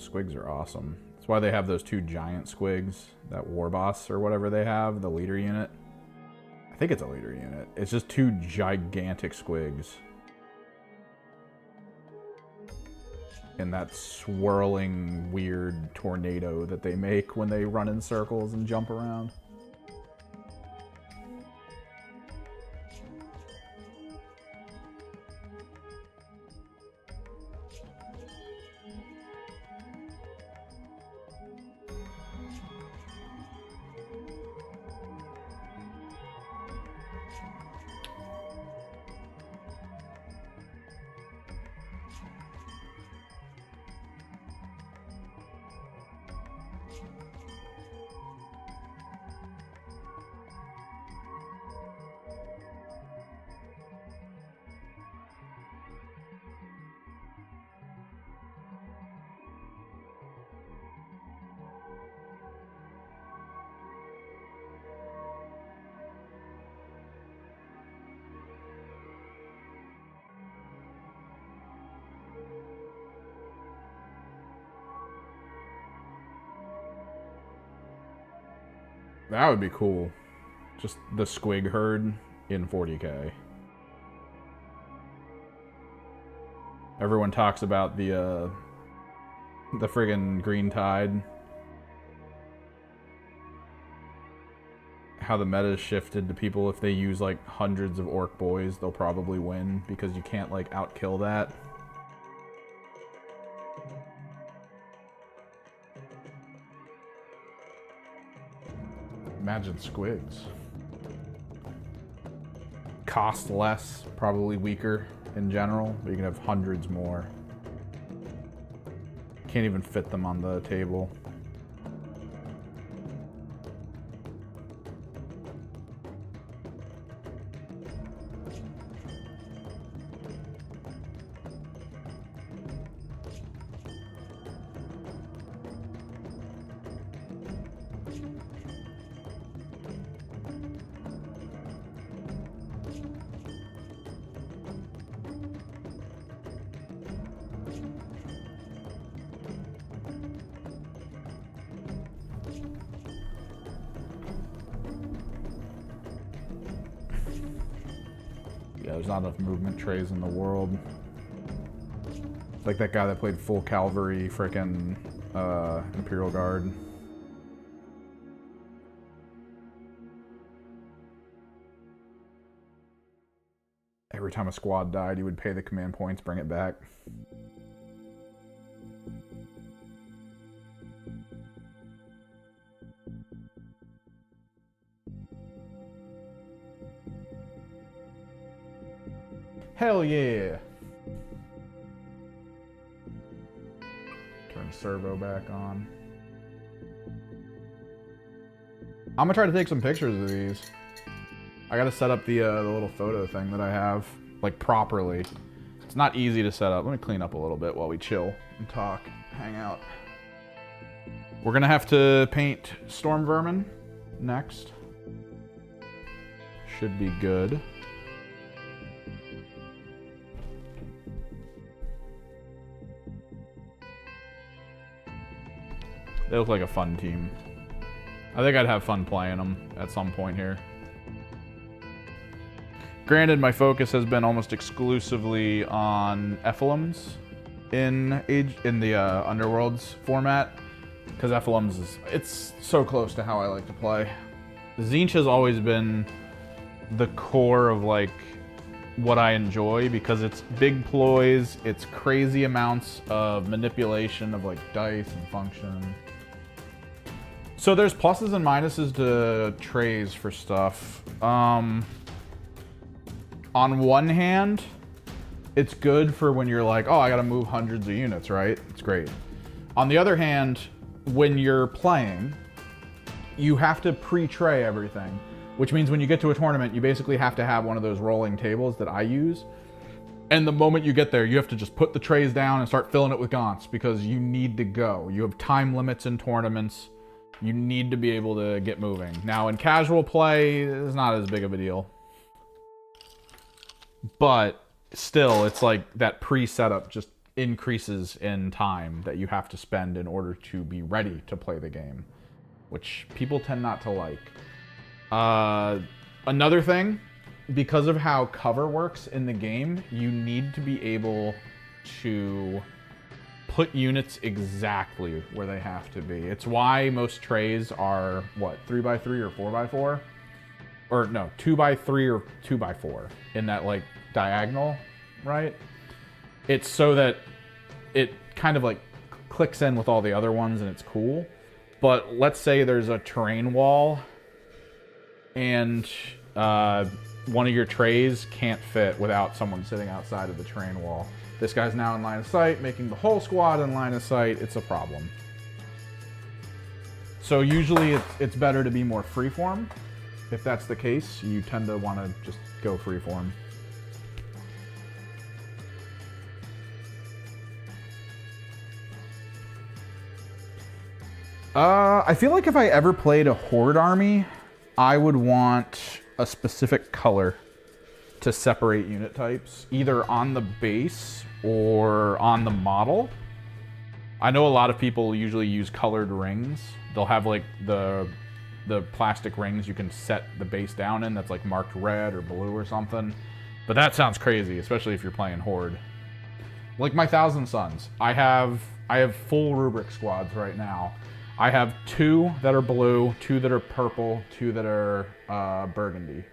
Squigs are awesome. That's why they have those two giant squigs, that war boss or whatever they have, the leader unit. I think it's a leader unit. It's just two gigantic squigs. In that swirling, weird tornado that they make when they run in circles and jump around. That would be cool. Just the squig herd in 40k. Everyone talks about the friggin' green tide. How the meta shifted to people, if they use like hundreds of orc boys, they'll probably win because you can't like outkill that. Imagine squigs. Cost less, probably weaker in general, but you can have hundreds more. Can't even fit them on the table. Yeah, there's not enough movement trays in the world. It's like that guy that played full cavalry frickin' Imperial Guard. Every time a squad died, he would pay the command points, bring it back. Hell yeah! Turn servo back on. I'm gonna try to take some pictures of these. I gotta set up the little photo thing that I have, like, properly. It's not easy to set up. Let me clean up a little bit while we chill and talk, hang out. We're gonna have to paint storm vermin next. Should be good. They look like a fun team. I think I'd have fun playing them at some point here. Granted, my focus has been almost exclusively on Ephelims in the Underworlds format, because Ephelims it's so close to how I like to play. Tzeentch has always been the core of like what I enjoy, because it's big ploys, it's crazy amounts of manipulation of like dice and function. So there's pluses and minuses to trays for stuff. On one hand, it's good for when you're like, oh, I gotta move hundreds of units, right? It's great. On the other hand, when you're playing, you have to pre-tray everything, which means when you get to a tournament, you basically have to have one of those rolling tables that I use. And the moment you get there, you have to just put the trays down and start filling it with gaunts, because you need to go. You have time limits in tournaments. You need to be able to get moving. Now, in casual play, it's not as big of a deal. But still, it's like that pre-setup just increases in time that you have to spend in order to be ready to play the game, which people tend not to like. Another thing, because of how cover works in the game, you need to be able to put units exactly where they have to be. It's why most trays are, what, 3x3 or 4x4? Or no, 2x3 or 2x4 in that like diagonal, right? It's so that it kind of like clicks in with all the other ones and it's cool. But let's say there's a terrain wall and one of your trays can't fit without someone sitting outside of the terrain wall. This guy's now in line of sight, making the whole squad in line of sight. It's a problem. So usually it's better to be more freeform. If that's the case, you tend to want to just go freeform. I feel like if I ever played a horde army, I would want a specific color to separate unit types, either on the base or on the model. I know a lot of people usually use colored rings. They'll have like the plastic rings you can set the base down in that's like marked red or blue or something. But that sounds crazy, especially if you're playing horde. Like my Thousand Suns, I have full rubric squads right now. I have 2 that are blue, 2 that are purple, 2 that are burgundy.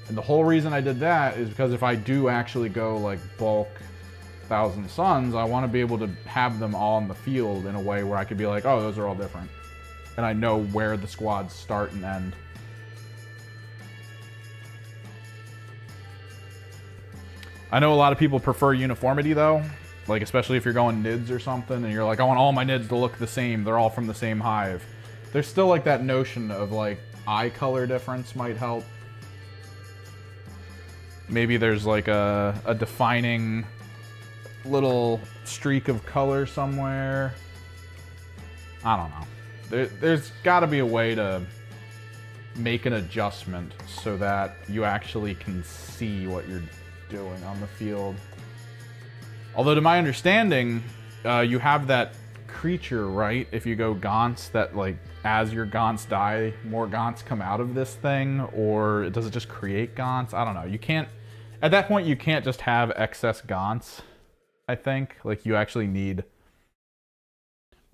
And the whole reason I did that is because if I do actually go like bulk Thousand Suns, I want to be able to have them all in the field in a way where I could be like, oh, those are all different. And I know where the squads start and end. I know a lot of people prefer uniformity though. Like, especially if you're going NIDS or something and you're like, I want all my NIDS to look the same. They're all from the same hive. There's still like that notion of like eye color difference might help. Maybe there's like a defining little streak of color somewhere. I don't know. There's got to be a way to make an adjustment so that you actually can see what you're doing on the field. Although to my understanding, you have that creature, right? If you go Gaunts, that like as your Gaunts die, more Gaunts come out of this thing, or does it just create Gaunts? I don't know. You can't, at that point, you can't just have excess Gaunts, I think. Like, you actually need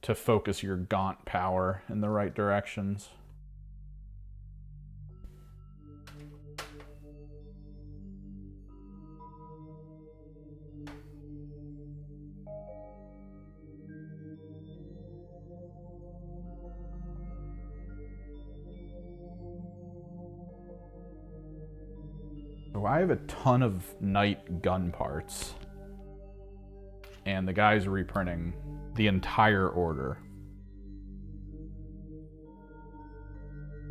to focus your Gaunt power in the right directions. So I have a ton of Knight gun parts, and the guy's reprinting the entire order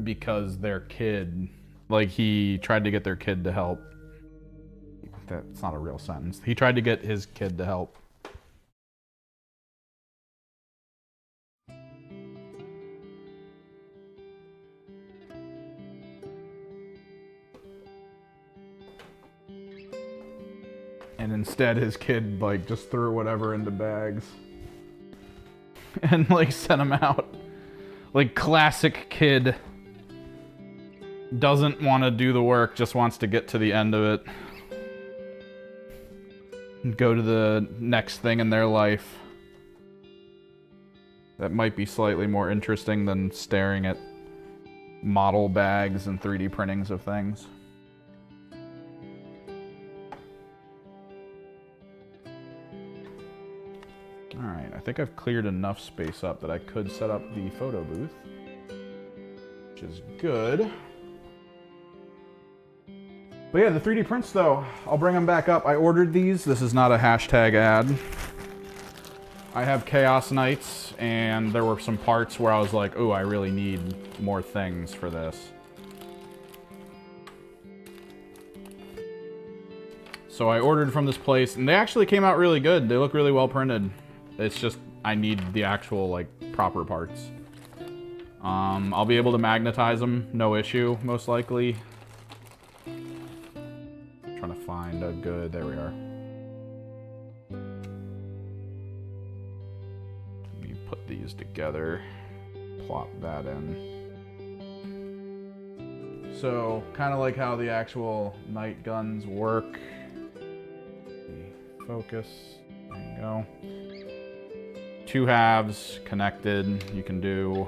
because their kid Like, he tried to get their kid to help. That's not a real sentence. He tried to get his kid to help. And instead his kid, like, just threw whatever into bags. And, like, sent him out. Like, classic kid. Doesn't want to do the work, just wants to get to the end of it. And go to the next thing in their life. That might be slightly more interesting than staring at model bags and 3D printings of things. Alright, I think I've cleared enough space up that I could set up the photo booth, which is good. But yeah, the 3D prints though, I'll bring them back up. I ordered these. This is not a hashtag ad. I have Chaos Knights, and there were some parts where I was like, oh, I really need more things for this. So I ordered from this place, and they actually came out really good. They look really well printed. It's just, I need the actual, like, proper parts. I'll be able to magnetize them, no issue, most likely. Trying to find a good, there we are. Let me put these together, plop that in. So, kind of like how the actual night guns work. Focus, there you go. 2 halves connected, you can do.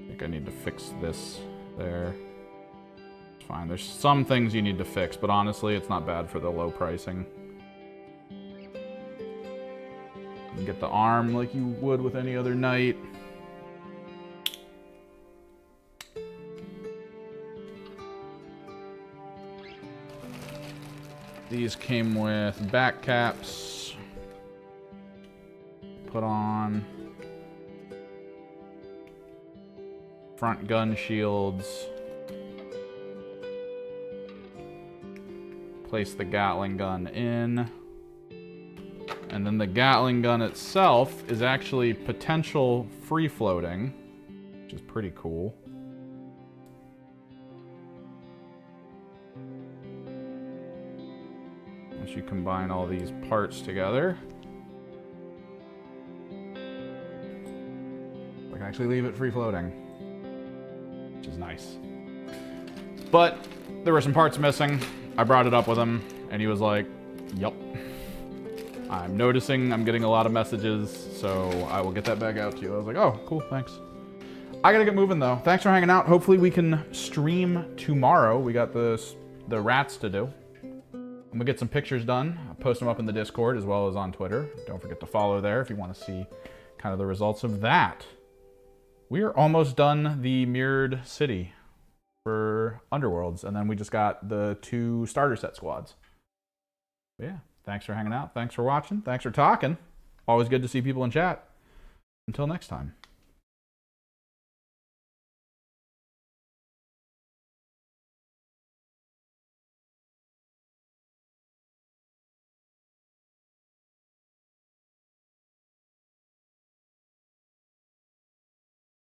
I think I need to fix this there. It's fine, there's some things you need to fix, but honestly, it's not bad for the low pricing. You can get the arm like you would with any other knight. These came with back caps. Put on. Front gun shields. Place the Gatling gun in. And then the Gatling gun itself is actually potential free floating, which is pretty cool. Once you combine all these parts together, I can actually leave it free floating, which is nice. But there were some parts missing. I brought it up with him, and he was like, yup. I'm noticing I'm getting a lot of messages, so I will get that back out to you. I was like, oh, cool, thanks. I gotta get moving, though. Thanks for hanging out. Hopefully we can stream tomorrow. We got the rats to do. I'm gonna get some pictures done. I'll post them up in the Discord as well as on Twitter. Don't forget to follow there if you want to see kind of the results of that. We are almost done the mirrored city for Underworlds, and then we just got the 2 starter set squads. But yeah, thanks for hanging out. Thanks for watching. Thanks for talking. Always good to see people in chat. Until next time.